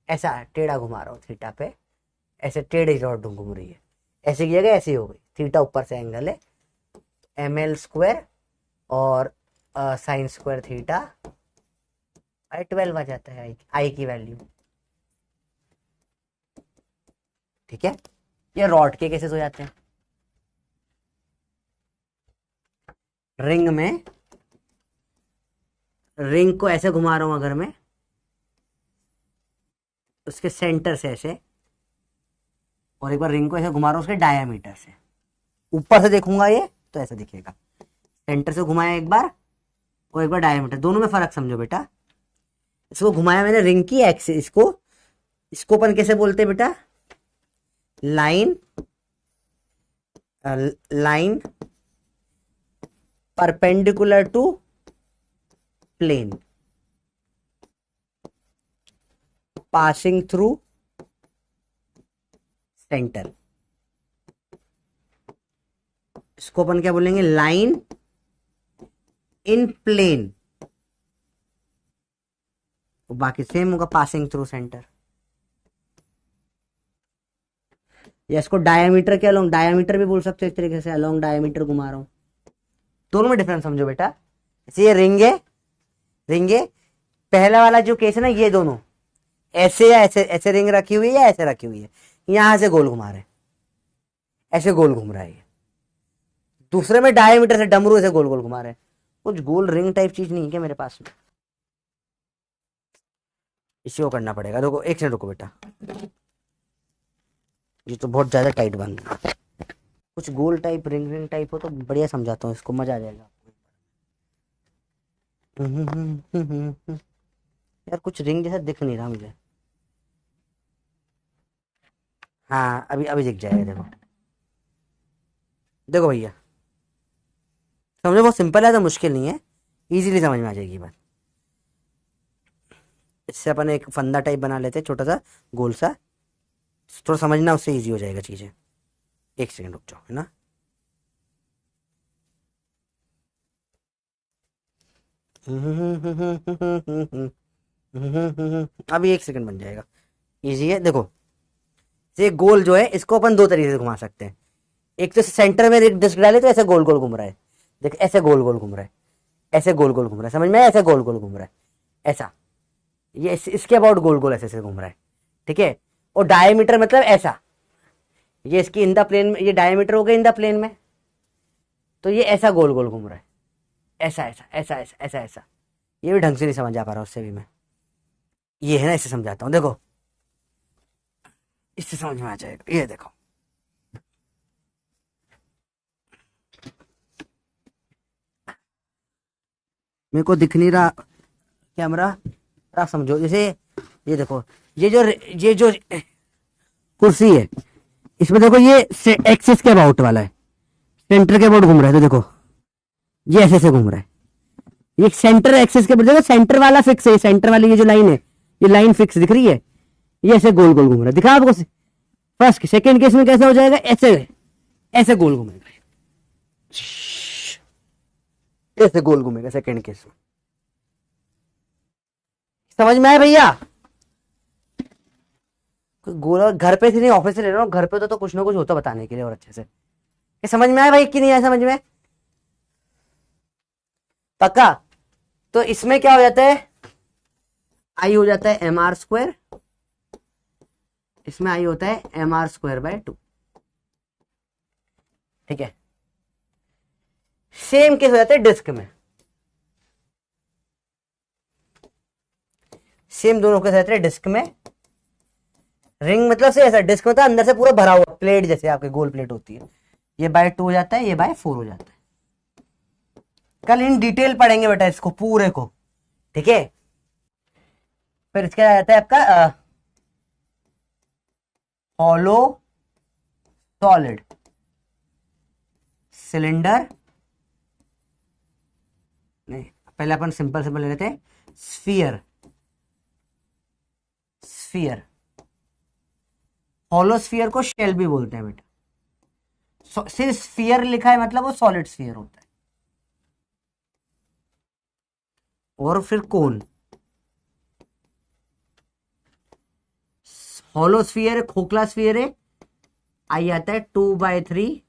ऐसा टेढ़ा घुमा रहा हूं, थीटा पे ऐसे टेढ़ी रॉड घूम रही है, ऐसे की जगह ऐसी हो गई, थीटा ऊपर से एंगल है, ml² और sin²θ/12 आ जाता है, आई की वैल्यू, ठीक है। ये रॉड के केसेस हो जाते हैं। रिंग में, रिंग को ऐसे घुमा रहा हूं अगर मैं, उसके सेंटर से ऐसे, और एक बार रिंग को ऐसे घुमा रहा हूं उसके डायामीटर से, ऊपर से देखूंगा ये तो ऐसा दिखेगा, सेंटर से घुमाया एक बार और एक बार डायामीटर, दोनों में फर्क समझो बेटा। इसको घुमाया मैंने रिंग की एक्सिस, इसको अपन कैसे बोलते हैं बेटा, line perpendicular to plane passing through centre, इसको अपन क्या बोलेंगे, लाइन इन प्लेन, बाकी सेम होगा, पासिंग थ्रू सेंटर। या इसको डायमीटर के अलोंग, डायमीटर भी बोल सकते हो एक तरीके से, अलोंग डायमीटर घुमा रहा हूं, दोनों में डिफरेंस समझो बेटा। जैसे ये रिंग है, पहला वाला जो केस है ना, ये दोनों ऐसे या ऐसे, ऐसे रिंग रखी हुई है या ऐसे रखी हुई है, यहां से गोल घुमा रहे, ऐसे गोल घूम रहा है ये। दूसरे में डायमीटर से डमरू ऐसे गोल गोल घुमा रहे, कुछ गोल रिंग टाइप चीज नहीं है क्या मेरे पास में, इसी को करना पड़ेगा। देखो एक सेकंड रुको बेटा, ये तो बहुत ज्यादा टाइट बन रहा है, कुछ गोल टाइप रिंग रिंग टाइप हो तो बढ़िया समझाता हूँ इसको, मजा आ जाएगा। यार कुछ रिंग जैसा दिख नहीं रहा मुझे, हाँ अभी अभी दिख जाएगा, देखो देखो भैया, समझो बहुत सिंपल है, तो मुश्किल नहीं है, इजीली समझ में आ जाएगी बात। इससे अपन एक फंदा टाइप बना लेते हैं, छोटा सा गोल सा, थोड़ा समझना उससे इजी हो जाएगा चीजें। एक सेकंड रुक जाओ, है ना। अभी एक सेकंड बन जाएगा, इजी है। देखो ये गोल जो है इसको अपन दो तरीके से घुमा सकते हैं। एक तो सेंटर में एक डिस्क डाले तो ऐसे गोल गोल घूम रहा है, देख ऐसे गोल गोल घूम रहा है, ऐसे गोल गोल घूम रहा है, समझ में आया? ऐसे गोल गोल घूम रहा है, ऐसा, ये इसके अबाउट गोल गोल ऐसे ऐसे घूम रहा है, ठीक है। और डायमीटर मतलब ऐसा, ये इसकी इन द प्लेन में, ये डायमीटर हो गया इन द प्लेन में, तो ये ऐसा गोल गोल घूम रहा है, ऐसा ऐसा ऐसा ऐसा ऐसा ऐसा। ये भी ढंग से नहीं समझ आ पा रहा उससे भी मैं, ये है ना, इससे समझाता हूँ, देखो इससे समझ में आ जाएगा। ये देखो, मेरे को दिख नहीं रहा कैमरा, आप समझो। जैसे ये देखो, ये जो कुर्सी है, इसमें देखो ये एक्सिस के अबाउट वाला है, सेंटर के अबाउट घूम रहा है, तो देखो ये ऐसे से घूम रहा है, ये सेंटर एक्सिस के, देखो सेंटर वाला फिक्स है, सेंटर वाली ये जो लाइन है, ये लाइन फिक्स दिख रही है, ये ऐसे गोल गोल घूम रहा है, दिखा आपको। फर्स्ट सेकंड केस में कैसे हो जाएगा, ऐसे ऐसे गोल घूमेगा, ऐसे गोल घूमेगा सेकंड केस में। समझ में आया भैया? गोल घर पे से नहीं, ऑफिस से ले रहा हूँ, घर पे तो कुछ ना कुछ होता बताने के लिए और अच्छे से। ये समझ में आया भाई कि नहीं आया समझ में? पक्का? तो इसमें क्या हो जाता है, आई हो जाता है एम आर स्क्वायर, इसमें आई होता है एम आर स्क्वायर बाय 2, ठीक है। सेम केस हो जाता है डिस्क में, सेम दोनों के साथ डिस्क में। रिंग मतलब से ऐसा, डिस्क मतलब अंदर से पूरा भरा हुआ, प्लेट जैसे आपके गोल प्लेट होती है, ये बाय 2 हो जाता है, ये बाय 4 हो जाता है। कल इन डिटेल पढ़ेंगे बेटा इसको पूरे को, ठीक है। फिर इसके आ जाता है आपका हॉलो सॉलिड सिलेंडर, नहीं पहले अपन सिंपल सिंपल ले लेते हैं, स्फीयर, स्फीयर, हॉलो स्फीयर को शेल भी बोलते हैं बेटा। सिर्फ स्फीयर लिखा है मतलब वो सॉलिड स्फीयर होता है। और फिर कोन, हॉलो स्फीयर है, खोखला स्फीयर है, आई आता है 2/3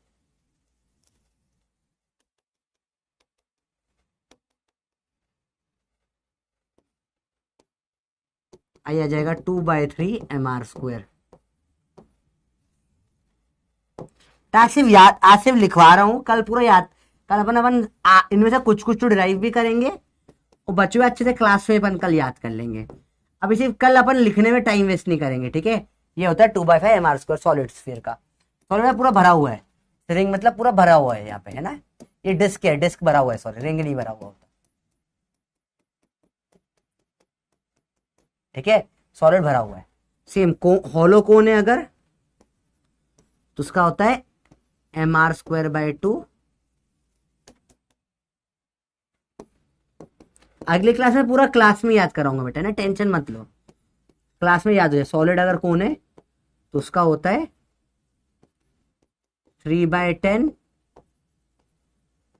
आई आ जाएगा 2/3 एम आर स्क्वायर। आज सिर्फ याद, आज सिर्फ लिखवा रहा हूं, कल पूरा याद, कल अपन इनमें से कुछ कुछ तो डिराइव भी करेंगे और बच्चे भी अच्छे से क्लास में अपन कल याद कर लेंगे। अभी सिर्फ कल अपन लिखने में टाइम वेस्ट नहीं करेंगे, ठीक है। ये होता है 2/5 m r square solid sphere का, सॉलिड में पूरा भरा हुआ है, रिंग मतलब पूरा भरा हुआ है यहाँ पे, है ना। ये डिस्क है, डिस्क भरा हुआ है, सॉरी रिंग नहीं भरा हुआ होता, ठीक है। सॉलिड भरा हुआ है, सेम हॉलो कोन है अगर, तो उसका होता है एम आर स्क्वायर बाय 2। अगली क्लास में पूरा क्लास में याद कराऊंगा बेटा, ना टेंशन मत लो, क्लास में याद हो जाए। सॉलिड अगर कोन है तो उसका होता है 3/10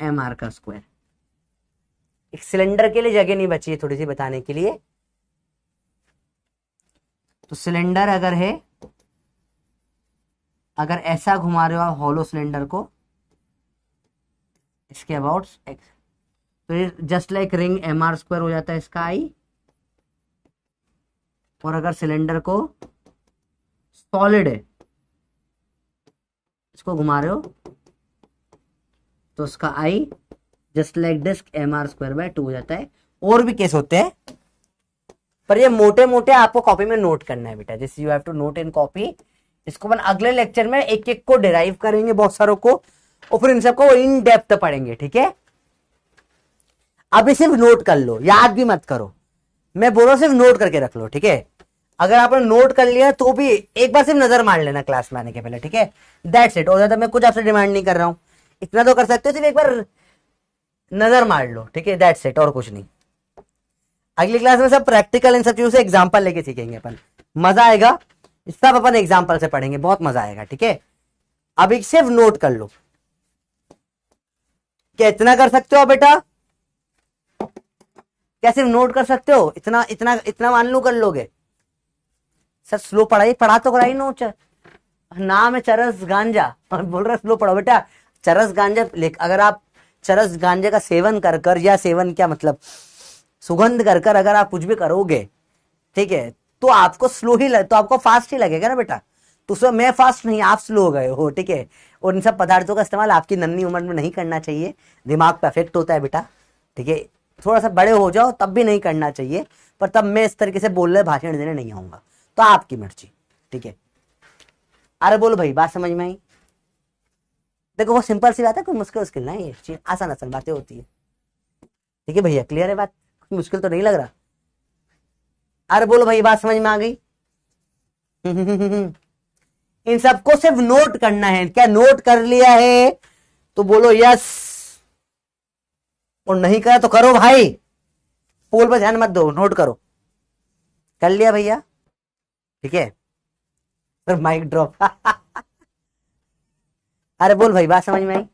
एम आर का स्क्वायर। एक सिलेंडर के लिए जगह नहीं बची है थोड़ी सी बताने के लिए, तो सिलेंडर अगर है, अगर ऐसा घुमा रहे हो आप हॉलो सिलेंडर को, इसके अबाउट एक्स, तो ये just like ring m r square हो जाता है इसका आई। और अगर सिलेंडर को सॉलिड है, इसको घुमा रहे हो, तो उसका I just like disc m r square by 2 हो जाता है। और भी केस होते हैं, पर ये मोटे मोटे आपको कॉपी में नोट करना है बेटा, this you have to note in copy. इसको अपन अगले लेक्चर में एक एक को डिराइव करेंगे, बहुत सारों को, और फिर इन सबको इन डेप्थ पढ़ेंगे, ठीक है। अभी सिर्फ नोट कर लो, याद भी मत करो, मैं बोल रहा हूं सिर्फ नोट करके रख लो, ठीक है। अगर आपने नोट कर लिया तो भी एक बार सिर्फ नजर मार लेना क्लास में आने के पहले, ठीक है, दैट्स इट। और ज्यादा मैं कुछ आपसे डिमांड नहीं कर रहा हूं, इतना तो कर सकते हो, सिर्फ एक बार नजर मार लो, ठीक है, दैट्स इट, और कुछ नहीं। अगली क्लास में सब प्रैक्टिकल इन सब चीजों से एग्जाम्पल लेके सीखेंगे अपन, मजा आएगा, सब अपन एग्जाम्पल से पढ़ेंगे, बहुत मजा आएगा, ठीक है। अभी सिर्फ नोट कर लो, क्या इतना कर सकते हो बेटा? क्या सिर्फ नोट कर सकते हो? इतना इतना इतना मान लो कर लोगे? सर स्लो पढ़ाई, पढ़ा तो कराई नोट, नाम है चरस गांजा और बोल रहा स्लो पढ़ो बेटा। चरस गांजा अगर आप चरस गांजे का सेवन कर कर, या सेवन क्या मतलब सुगंध कर कर अगर आप कुछ भी करोगे, ठीक है, तो आपको स्लो ही तो आपको फास्ट ही लगेगा ना बेटा। तो उसमें मैं फास्ट नहीं, आप स्लो हो गए हो, ठीक है। और इन सब पदार्थों का इस्तेमाल आपकी नन्ही उम्र में नहीं करना चाहिए, दिमाग पे इफेक्ट होता है बेटा, ठीक है। थोड़ा सा बड़े हो जाओ तब भी नहीं करना चाहिए, पर तब मैं इस तरीके से बोलने भाषण देने नहीं आऊंगा, तो आपकी मर्जी, ठीक है। अरे बोलो भाई, बात समझ में आई? देखो वो सिंपल सी बात है, कोई मुश्किल नहीं है, चीज आसान आसान बातें होती है, ठीक है भैया, क्लियर है बात? मुश्किल तो नहीं लग रहा? अरे बोलो भाई, बात समझ में आ गई? इन सबको सिर्फ नोट करना है, क्या नोट कर लिया है तो बोलो यस, और नहीं करा तो करो भाई, पोल पर ध्यान मत दो, नोट करो। कर लिया भैया, ठीक है, फिर माइक ड्रॉप। अरे बोल भाई, बात समझ में आई?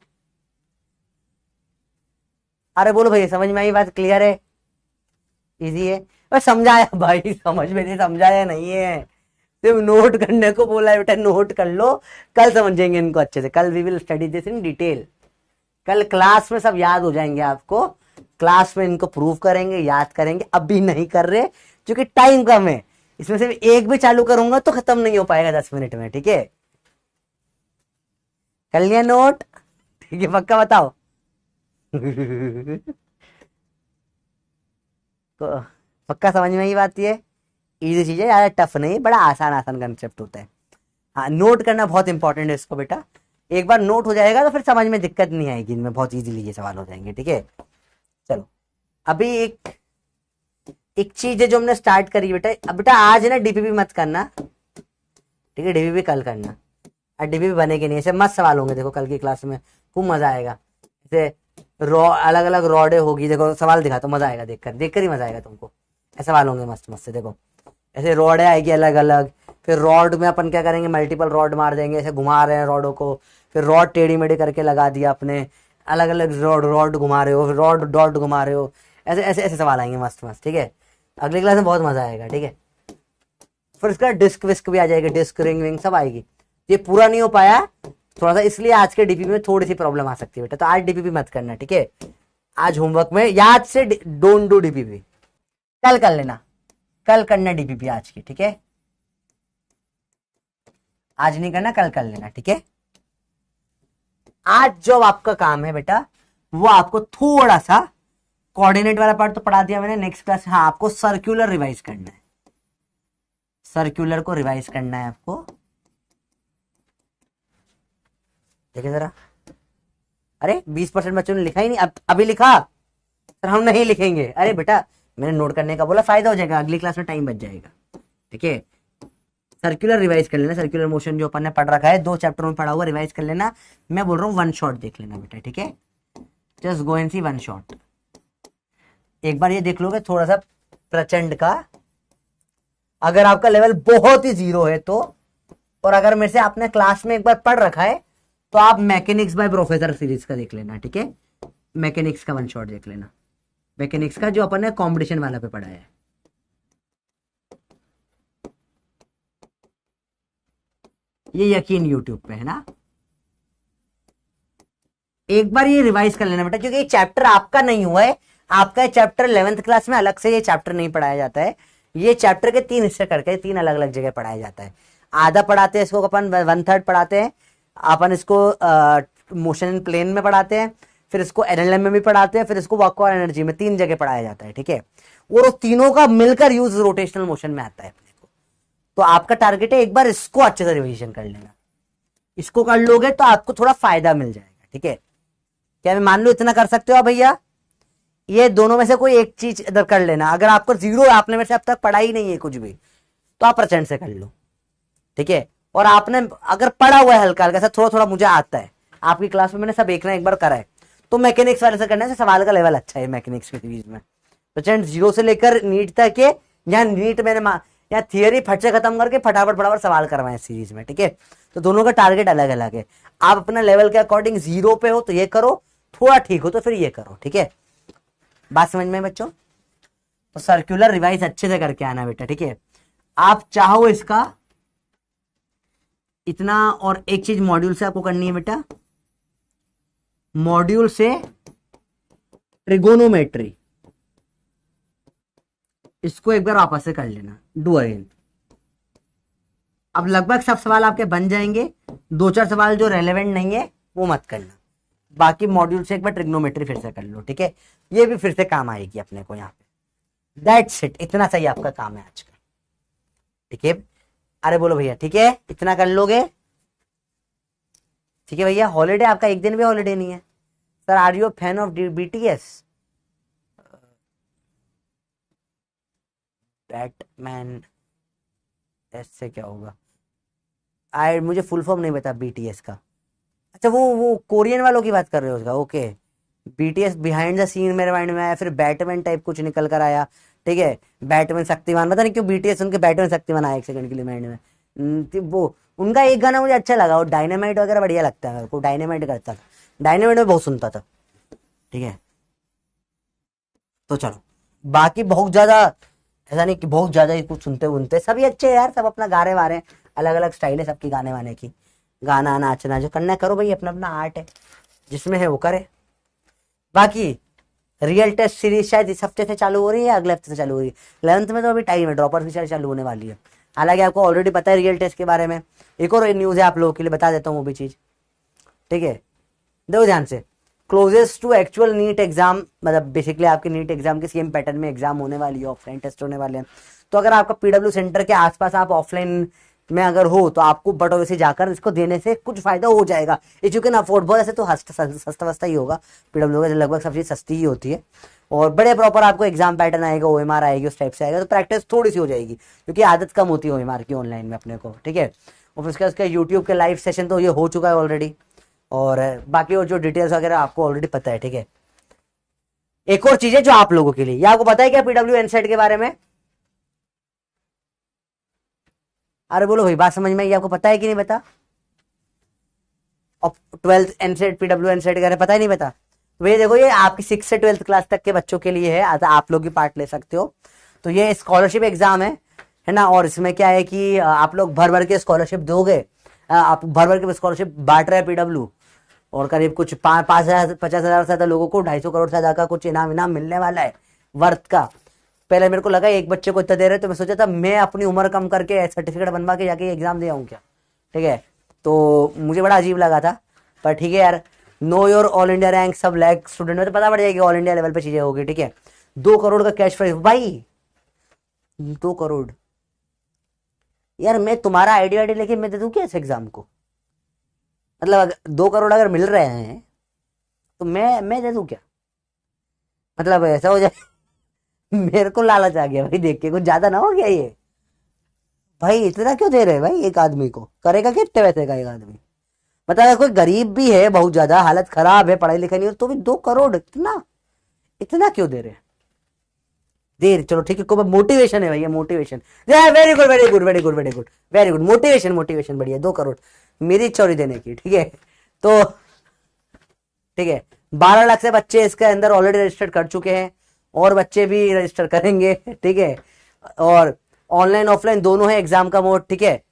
अरे बोलो भाई, समझ में आई बात? क्लियर है? इजी है? मैं समझाया भाई, समझ में नहीं समझाया नहीं है, सिर्फ नोट करने को बोला है बेटा, नोट कर लो, कल समझेंगे इनको अच्छे से, कल we will study this in detail, कल क्लास में सब याद हो जाएंगे आपको, क्लास में इनको प्रूव करेंगे, याद करेंगे, अभी नहीं कर रहे क्योंकि टाइम कम है, इसमें से एक भी चालू करूंगा तो खत्म नहीं हो पाएगा 10 मिनट में, ठीक है। कर लिया नोट? ठीक है, पक्का बताओ। तो पक्का समझ में ही बात, ये इजी चीज है, ज्यादा टफ नहीं, बड़ा आसान आसान कंसेप्ट होता है। हाँ, नोट करना बहुत इंपॉर्टेंट है इसको बेटा, एक बार नोट हो जाएगा तो फिर समझ में दिक्कत नहीं आएगी, इनमें बहुत इजीली ये सवाल हो जाएंगे, ठीक है। चलो अभी एक चीज है जो हमने स्टार्ट करी बेटा, अब बेटा आज ना डीपीपी मत करना, ठीक है, डीपीपी कल करना, और डीपीपी बनेगी नहीं, ऐसे मस्त सवाल होंगे, देखो कल की क्लास में खूब मजा आएगा, जैसे अलग अलग रॉडे होगी, देखो सवाल दिखा तो मजा आएगा, देखकर ही मजा आएगा तुमको, ऐसे सवाल होंगे मस्त मस्त से, देखो ऐसे रॉडे आएगी अलग अलग, फिर रॉड में अपन क्या करेंगे, मल्टीपल रॉड मार देंगे, ऐसे घुमा रहे हैं रॉडों को, फिर रॉड टेढ़ी मेढ़ी करके लगा दिया अपने, अलग अलग रॉड घुमा रहे हो, फिर रॉड डॉट घुमा रहे हो, ऐसे ऐसे ऐसे सवाल आएंगे मस्त मस्त, ठीक है। अगली क्लास में बहुत मजा आएगा, ठीक है। फिर उसका डिस्क विस्क भी आ जाएगी, डिस्क रिंग विंग सब आएगी, ये पूरा नहीं हो पाया थोड़ा सा, इसलिए आज के डीपीपी में थोड़ी सी प्रॉब्लम आ सकती है बेटा, तो आज डीपीपी मत करना, ठीक है। आज होमवर्क में याद से डोंट डू डीपीपी, कल कर लेना, कल करना डीपीपी आज की, ठीक है। आज नहीं करना, कल कर लेना, ठीक है। आज जो आपका काम है बेटा, वो आपको थोड़ा सा कोऑर्डिनेट वाला पार्ट तो पढ़ा दिया मैंने, नेक्स्ट क्लास हाँ आपको सर्कुलर रिवाइज करना है, सर्कुलर को रिवाइज करना है आपको, देखिए जरा, अरे 20% बच्चों ने लिखा ही नहीं, अभी लिखा सर, हम नहीं लिखेंगे, अरे बेटा मैंने नोट करने का बोला, फायदा हो जाएगा, अगली क्लास में टाइम बच जाएगा, ठीक है। सर्कुलर रिवाइज कर लेना, सर्कुलर मोशन जो अपन ने पढ़ रखा है 2 चैप्टर में पढ़ा हुआ, रिवाइज कर लेना, मैं बोल रहा हूँ 1 शॉट देख लेना बेटा, ठीक है, just go and see 1 shot, एक बार ये देख लोगे थोड़ा सा प्रचंड का, अगर आपका लेवल बहुत ही जीरो है तो, और अगर मेरे से आपने क्लास में एक बार पढ़ रखा है तो आप मैकेनिक्स बाय प्रोफेसर सीरीज का देख लेना, ठीक है, मैकेनिक्स का 1 शॉट देख लेना, मैकेनिक्स का जो अपन ने कॉम्पिटिशन वाला पे पढ़ा है, ये यकीन यूट्यूब पे है ना, एक बार ये रिवाइज कर लेना बेटा, क्योंकि ये चैप्टर आपका नहीं हुआ है, आपका चैप्टर 11th क्लास में अलग से ये चैप्टर नहीं पढ़ाया जाता है, ये चैप्टर के 3 हिस्से करके 3 अलग अलग जगह पढ़ाया जाता है, आधा पढ़ाते हैं इसको अपन 1/3 पढ़ाते हैं अपन इसको मोशन इन प्लेन में पढ़ाते हैं, फिर इसको एनएलएम में भी पढ़ाते हैं, फिर इसको वर्क और एनर्जी में, 3 जगह पढ़ाया जाता है, ठीक है। और उस तीनों का मिलकर यूज रोटेशनल मोशन में आता है अपने को, तो आपका टारगेट है एक बार इसको अच्छे से रिविजन कर लेना, इसको कर लोगे तो आपको थोड़ा फायदा मिल जाएगा, ठीक है। क्या मैं मान लो इतना कर सकते हो भैया? ये दोनों में से कोई एक चीज इधर कर लेना, अगर आपको जीरो, आपने मेरे से अब तक पढ़ा ही नहीं है कुछ भी, तो आप परसेंट से कर लो, ठीक है। और आपने अगर पढ़ा हुआ है हल्का हल्का सा, थोड़ा थोड़ा मुझे आता है, आपकी क्लास में मैंने सब एक ना एक बार करा है, तो मैकेनिक्स वाले से करने से सवाल का लेवल अच्छा है मैकेनिक्स की सीरीज में। परसेंट 0 से लेकर नीट तक के, यहाँ नीट मैंने यहाँ थियरी फट से खत्म करके फटाफट फटाफट सवाल करवाए सीरीज में, ठीक है। तो दोनों का टारगेट अलग अलग है। आप अपना लेवल के अकॉर्डिंग 0 पे हो तो ये करो, थोड़ा ठीक हो तो फिर ये करो, ठीक है। बात समझ में बच्चों? तो सर्कुलर रिवाइज अच्छे से करके आना बेटा, ठीक है। आप चाहो इसका इतना, और एक चीज मॉड्यूल से आपको करनी है बेटा, मॉड्यूल से ट्रिगोनोमेट्री, इसको एक बार वापस से कर लेना, डू अगेन। अब लगभग सब सवाल आपके बन जाएंगे, 2-4 सवाल जो रेलेवेंट नहीं है वो मत करना, बाकी मॉड्यूल से एक बार ट्रिग्नोमेट्री फिर से कर लो, ठीक है। ये भी फिर से काम आएगी अपने को यहाँ पे। दैट्स इट, इतना सही आपका काम है आज का, ठीक है। अरे बोलो भैया, ठीक है, इतना कर लोगे? ठीक है भैया। हॉलीडे आपका एक दिन भी हॉलीडे नहीं है sir. Are you fan of BTS? Batman ऐसे क्या होगा? मुझे फुल फॉर्म नहीं पता BTS का। अच्छा, वो कोरियन वालों की बात कर रहे हो उसका? Okay. BTS behind the scene मेरे माइंड में आया, फिर बैटमैन टाइप कुछ निकल कर आया, ठीक है। बैटमैन शक्तिमान, पता नहीं क्यों BTS उनके बैटमैन शक्तिमान आया एक सेकंड के लिए माइंड में। वो उनका एक गाना मुझे अच्छा लगा, वो डायनामाइट वगैरह बढ़िया लगता है मेरे को, डायनामाइट करता था, डायनामाइट में बहुत सुनता था, ठीक है। तो चलो, बाकी बहुत ज्यादा ऐसा नहीं कि बहुत ज्यादा ही कुछ सुनते उनते, सभी अच्छे यार, सब अपना गा रहे वारे, अलग अलग स्टाइल है सबकी गाने वाने की, गाना नाचना जो करना है करो भाई, अपना अपना आर्ट है, जिसमें है वो करे। बाकी रियल टेस्ट सीरीज शायद इस हफ्ते से चालू हो रही है, अगले हफ्ते से चालू हो रही है। 11th में तो अभी टाइम है, ड्रॉपर्स की शायद चालू होने वाली है। हालांकि आपको ऑलरेडी पता है रियल टेस्ट के बारे में। एक और न्यूज है आप लोगों के लिए, बता देता हूँ वो भी चीज, ठीक है। देखो ध्यान से, closest to actual NEET exam, मतलब बेसिकली आपके नीट एग्जाम के सेम पैटर्न में एग्जाम होने वाली है, ऑफलाइन टेस्ट होने वाले हैं। तो अगर आपका PW सेंटर के आसपास आप ऑफलाइन में अगर हो तो आपको बट वैसे जाकर इसको देने से कुछ फायदा हो जाएगा, इफ यू कैन अफोर्ड। बहुत ऐसे तो सस्ता वस्ता ही होगा, PW का लगभग सब चीज सस्ती ही होती है, और बड़े प्रॉपर आपको एग्जाम पैटर्न आएगा, OMR आएगी, उस टाइप से आएगा, तो प्रैक्टिस थोड़ी सी हो जाएगी, क्योंकि आदत कम होती है OMR की ऑनलाइन में अपने को, ठीक है। और फिर उसका यूट्यूब के लाइव सेशन तो ये हो चुका है ऑलरेडी, और बाकी और जो डिटेल्स वगैरह आपको ऑलरेडी पता है, ठीक है। एक और चीज है जो आप लोगों के लिए, ये आपको पता है क्या PW एनसेट के बारे में? अरे बोलो भाई, बात समझ में आई? आपको पता है कि नहीं पता? और 12th एनसेट PW एनसेट के बारे में पता ही नहीं पता? वे देखो, ये आपकी 6 से 12th क्लास तक के बच्चों के लिए है, आप लोग भी पार्ट ले सकते हो। तो ये स्कॉलरशिप एग्जाम है ना, और इसमें क्या है कि आप लोग भर भर के स्कॉलरशिप दोगे, आप भर भर के स्कॉलरशिप बांट रहे हैं PW, और करीब कुछ 5,000 50,000 से ज्यादा लोगों को 250 करोड़ से ज्यादा का कुछ इनाम मिलने वाला है वर्थ का। पहले मेरे को लगा एक बच्चे को इतना दे रहे, तो मैं सोचा था मैं अपनी उम्र कम करके सर्टिफिकेट बनवा के जाके एग्जाम दे आऊं क्या, ठीक है। तो मुझे बड़ा अजीब लगा था, पर ठीक है यार, know your all India rank सब लैक स्टूडेंट में तो पता पड़ जाएगी ऑल इंडिया लेवल पे चीजें होगी, ठीक है। 2 करोड़ का कैश प्राइज भाई, 2 करोड़ यार। मैं तुम्हारा आईडी लेके मैं दे दूं क्या इस एग्जाम को? मतलब अगर 2 करोड़ अगर मिल रहे हैं तो मैं दे दूं क्या? मतलब ऐसा हो जाए मेरे को लालच आ गया भाई देख के, कुछ ज्यादा ना हो गया ये? भाई इतना क्यों दे रहे भाई एक आदमी को? करेगा कितने पैसे का एक आदमी? मतलब अगर कोई गरीब भी है, बहुत ज्यादा हालत खराब है, पढ़ाई लिखाई नहीं हो, तो भी 2 करोड़ इतना इतना क्यों दे रहे हैं? देर चलो ठीक है, को मोटिवेशन है भैया, motivation. Very good very good very good very good very good, motivation motivation बढ़िया। 2 करोड़ मेरी इच्छा हो रही देने की, ठीक है। तो ठीक है, 12 लाख से बच्चे इसके अंदर ऑलरेडी रजिस्टर कर चुके हैं, और बच्चे भी रजिस्टर करेंगे, ठीक है। और ऑनलाइन ऑफलाइन दोनों है एग्जाम का मोड, ठीक है।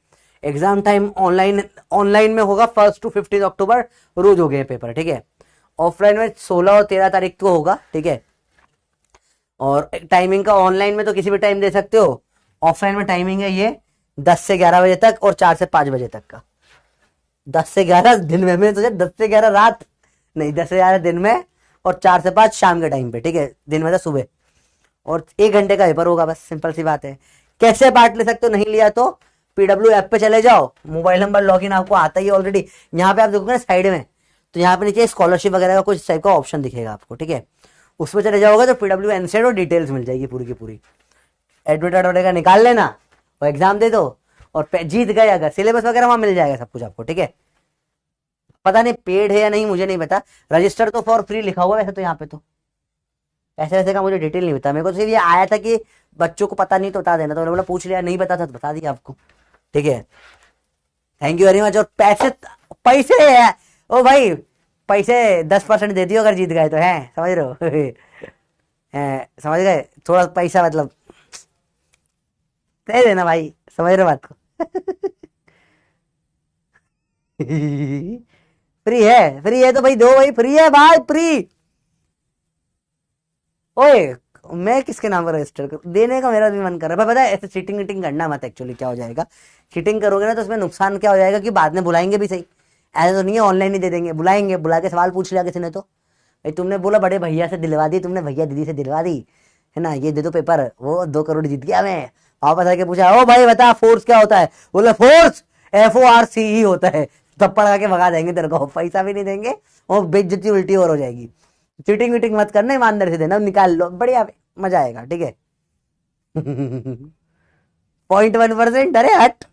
एग्जाम टाइम ऑनलाइन में होगा 1 to 15 अक्टूबर, रोज हो गए पेपर, ठीक है। ऑफलाइन में 16 और 13 तारीख को होगा, ठीक है। और टाइमिंग का ऑनलाइन में तो किसी भी टाइम दे सकते हो, ऑफलाइन में टाइमिंग है ये 10 से 11 बजे तक और 4 से 5 बजे तक का। 10 से 11 दिन में, मैंने सोचा 10 से 11 रात, नहीं 10 से 11 दिन में, और 4 से 5 शाम के टाइम पे, ठीक है। दिन में तो सुबह, और 1 घंटे का पेपर होगा, बस सिंपल सी बात है। कैसे पार्ट ले सकते हो? नहीं लिया तो PW ऐप पे चले जाओ, मोबाइल नंबर लॉगिन आपको आता ही ऑलरेडी। यहाँ पे आप देखोगे ना साइड में, तो यहाँ पे नीचे स्कॉलरशिप वगैरह का कुछ टाइप का ऑप्शन दिखेगा आपको, ठीक है। उस पर चले जाओगे तो PW एनसेट और डिटेल्स मिल जाएगी पूरी की पूरी। एडमिट का निकाल लेना, वो एग्जाम दे दो और जीत गए अगर, सिलेबस वगैरह वहां मिल जाएगा सब कुछ आपको, ठीक है। पता नहीं पेड है या नहीं, मुझे नहीं पता। रजिस्टर तो फॉर फ्री लिखा हुआ है वैसे तो यहाँ पे, तो ऐसे वैसे का मुझे डिटेल नहीं पता। मेरे को सिर्फ ये आया था कि बच्चों को पता नहीं तो बता देना, तो मैंने बोला पूछ लिया, नहीं पता था तो बता दिया आपको, ठीक है। Thank you very much. और पैसे पैसे है ओ भाई, पैसे 10% दे दियो अगर जीत गए तो, है समझ रहे हो समझ गए, थोड़ा पैसा मतलब दे देना भाई, समझ रहे हो बात को फ्री है तो भाई दो भाई, फ्री है भाई फ्री। ओए मैं किसके नाम पर रजिस्टर कर, देने का मेरा भी मन कर रहा है, पर पता है ऐसे चीटिंग वीटिंग करना मत। एक्चुअली क्या हो जाएगा, चीटिंग करोगे ना तो उसमें नुकसान क्या हो जाएगा कि बाद में बुलाएंगे भी सही। ऐसा तो नहीं है ऑनलाइन ही दे देंगे, बुलाएंगे, बुला के सवाल पूछ लिया किसी ने तो, भाई तुमने बोला बड़े भैया से दिलवा दी, तुमने भैया दीदी से दिलवा दी है ना, ये दे दो पेपर, वो 2 करोड़ जीत गया मैं। वापस आके पूछा ओ भाई बता फोर्स क्या होता है, बोले फोर्स FORCE ही होता है, थप्पड़ खा के भगा देंगे तेरे को, पैसा भी नहीं देंगे और बेइज्जती उल्टी और हो जाएगी। चीटिंग वीटिंग मत करना, ईमानदारी से देना, निकाल लो, बढ़िया मजा आएगा, ठीक है 0.1%, अरे हट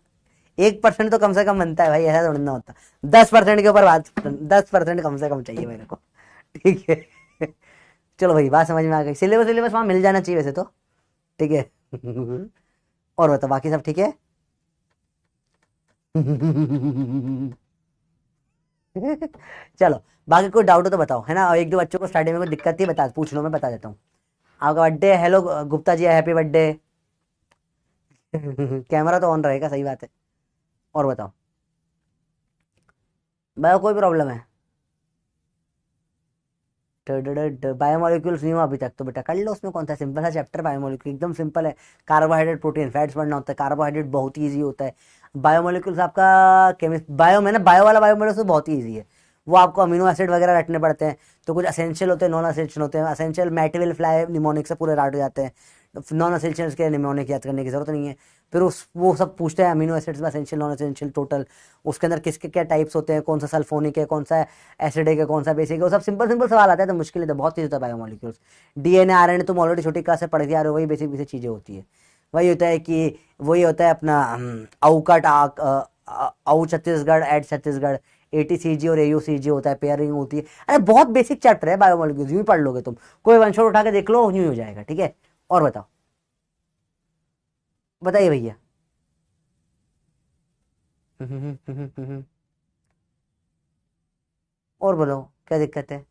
1% तो कम से कम बनता है भाई, ऐसा थोड़ा ना होता। 10% के ऊपर बात, 10% कम से कम चाहिए मेरे को, ठीक है चलो भाई बात समझ में आ गई। सिलेबस वहां मिल जाना चाहिए वैसे तो, ठीक है और बताओ बाकी सब ठीक है चलो बाकी कोई डाउट हो तो बताओ, है ना। और एक दो बच्चों को स्टार्टिंग में कोई दिक्कत थी, बता पूछ लो, मैं बता देता हूँ। आपका birthday, hello Gupta ji happy birthday camera तो ऑन रहेगा, सही बात है। और बताओ भाई कोई प्रॉब्लम है, बायोमोलिक्यूल्स नहीं हुआ अभी तक तो बेटा कर लो, उसमें कौन सा सिंपल सा चैप्टर, बायोमोलिक्यूल एकदम सिंपल है। कार्बोहाइड्रेट प्रोटीन फैट्स पढ़ना होता है, कार्बोहाइड्रेट बहुत ईजी होता है। बायोमोलिक्यूल्स आपका केमिस्ट बायो में ना, बायो वाला बायोमोलिक्यूल्स बहुत ईजी है, वो आपको अमीनो एसिड वगैरह रटने पड़ते हैं, तो कुछ असेंशियल होते हैं, नॉन असेंशियल होते हैं। असेंशियल मैटिविल फ्लाई निमोनिक से पूरे राट हो जाते हैं, नॉन असेंशियल के निमोनिक याद करने की जरूरत नहीं है। फिर उस वो सब पूछते हैं अमीनो एसिड्स में असेंशियल नॉन असेंशियल टोटल, उसके अंदर किसके क्या टाइप्स होते हैं, कौन सा सल्फोनिक है, कौन सा एसिडिक है, कौन सा बेसिक है, वो सब सिंपल सिंपल सवाल आता है, तो मुश्किल है तो बहुत चीज़ होता है बायोमोलिक्यूल्स। DNA RNA तुम ऑलरेडी छोटी क्लास से पढ़ के आ रहे हो, वही बेसिक बेसिक चीज़ें होती है। वही होता है कि वही होता है अपना आउ का टाक, आउ छत्तीसगढ़ एट छत्तीसगढ़, ATCG और AUCG होता है, पेयरिंग होती है। अरे बहुत बेसिक चैप्टर है बायोमोलिक्यूल्स, यूं ही पढ़ लोगे तुम, कोई वन शॉट उठा के देख लो यूं हो जाएगा, ठीक है। और बताओ बताइए भैया और बोलो क्या दिक्कत है।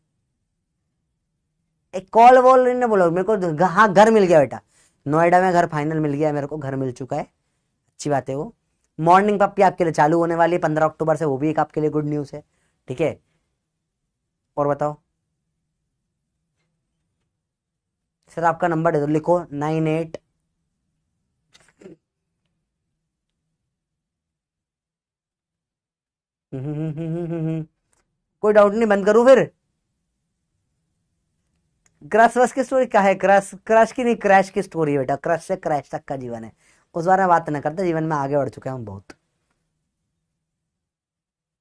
एक कॉल वॉल ने बोलो मेरे को, हाँ घर मिल गया बेटा, नोएडा में घर फाइनल मिल गया है मेरे को, घर मिल चुका है, अच्छी बात है वो। मॉर्निंग पप्पी आपके लिए चालू होने वाली है 15 अक्टूबर से, वो भी एक आपके लिए गुड न्यूज़ है, ठीक है। और बताओ सर आपका नंबर दे दो, लिखो 98 कोई डाउट नहीं, बंद करूं फिर। क्रश वश की स्टोरी क्या है, क्रश क्रश की नहीं क्रैश की स्टोरी है बेटा, क्रश से क्रैश तक का जीवन है, उस बारे में बात नहीं करते, जीवन में आगे बढ़ चुके हैं हम बहुत।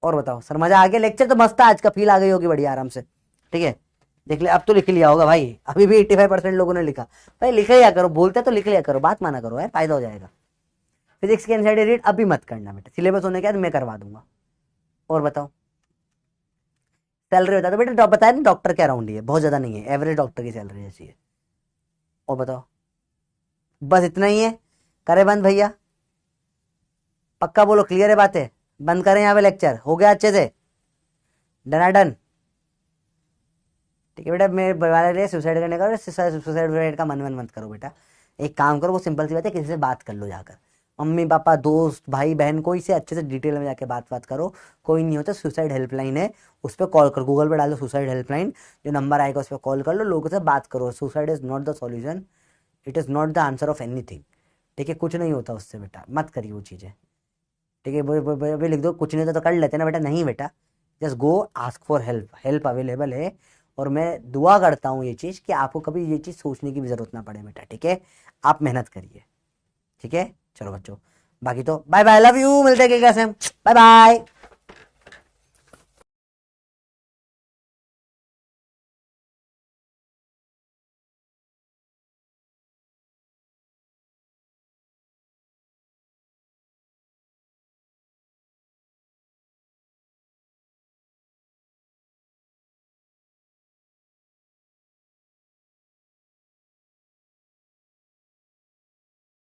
और बताओ सर मजा आ गया, लेक्चर तो मस्त था आज का, फील आ गई होगी बढ़िया आराम से, ठीक है। देख ले अब तो लिख लिया होगा भाई, अभी भी 85% लोगों ने लिखा। भाई लिख लिया करो, बोलते तो लिख लिया करो, बात माना करो यार, फायदा हो जाएगा। फिजिक्स के एनसीईआरटी रीड अभी मत करना बेटा, सिलेबस होने के बाद मैं करवा दूंगा। और बताओ सैलरी बता दो बेटा, बताया ना डॉक्टर के अराउंड ही है, बहुत ज्यादा नहीं है, एवरेज डॉक्टर की सैलरी ऐसी है। और बताओ बस इतना ही है, करे बंद भैया, पक्का बोलो क्लियर है बातें, बंद करें यहाँ पे लेक्चर, हो गया अच्छे से, डन। ठीक है बेटा, मेरे वाले सुसाइड करने का, सुसाइड का मन मत करो बेटा, एक काम करो, वो सिंपल सी बात है, किसी से बात कर लो जाकर, मम्मी पापा दोस्त भाई बहन कोई से अच्छे से डिटेल में जाके बात करो। कोई नहीं होता, सुसाइड हेल्पलाइन है, उस पर कॉल करो, गूगल पे डालो सुसाइड हेल्पलाइन, जो नंबर आएगा उस पर कॉल कर लो, लोगों से बात करो। Suicide is not the solution, it is not the answer of anything, ठीक है, कुछ नहीं होता उससे बेटा, मत करिए वो चीज़ें, ठीक है। अभी लिख दो कुछ नहीं होता तो कर लेते ना बेटा, नहीं बेटा, just go ask for help, help available है। और मैं दुआ करता हूँ ये चीज़ कि आपको कभी ये चीज़ सोचने की भी जरूरत ना पड़े बेटा, ठीक है, आप मेहनत करिए, ठीक है। चलो बच्चों, बाकी तो बाय बाय, लव यू, मिलते हैं क्लास में, बाय बाय।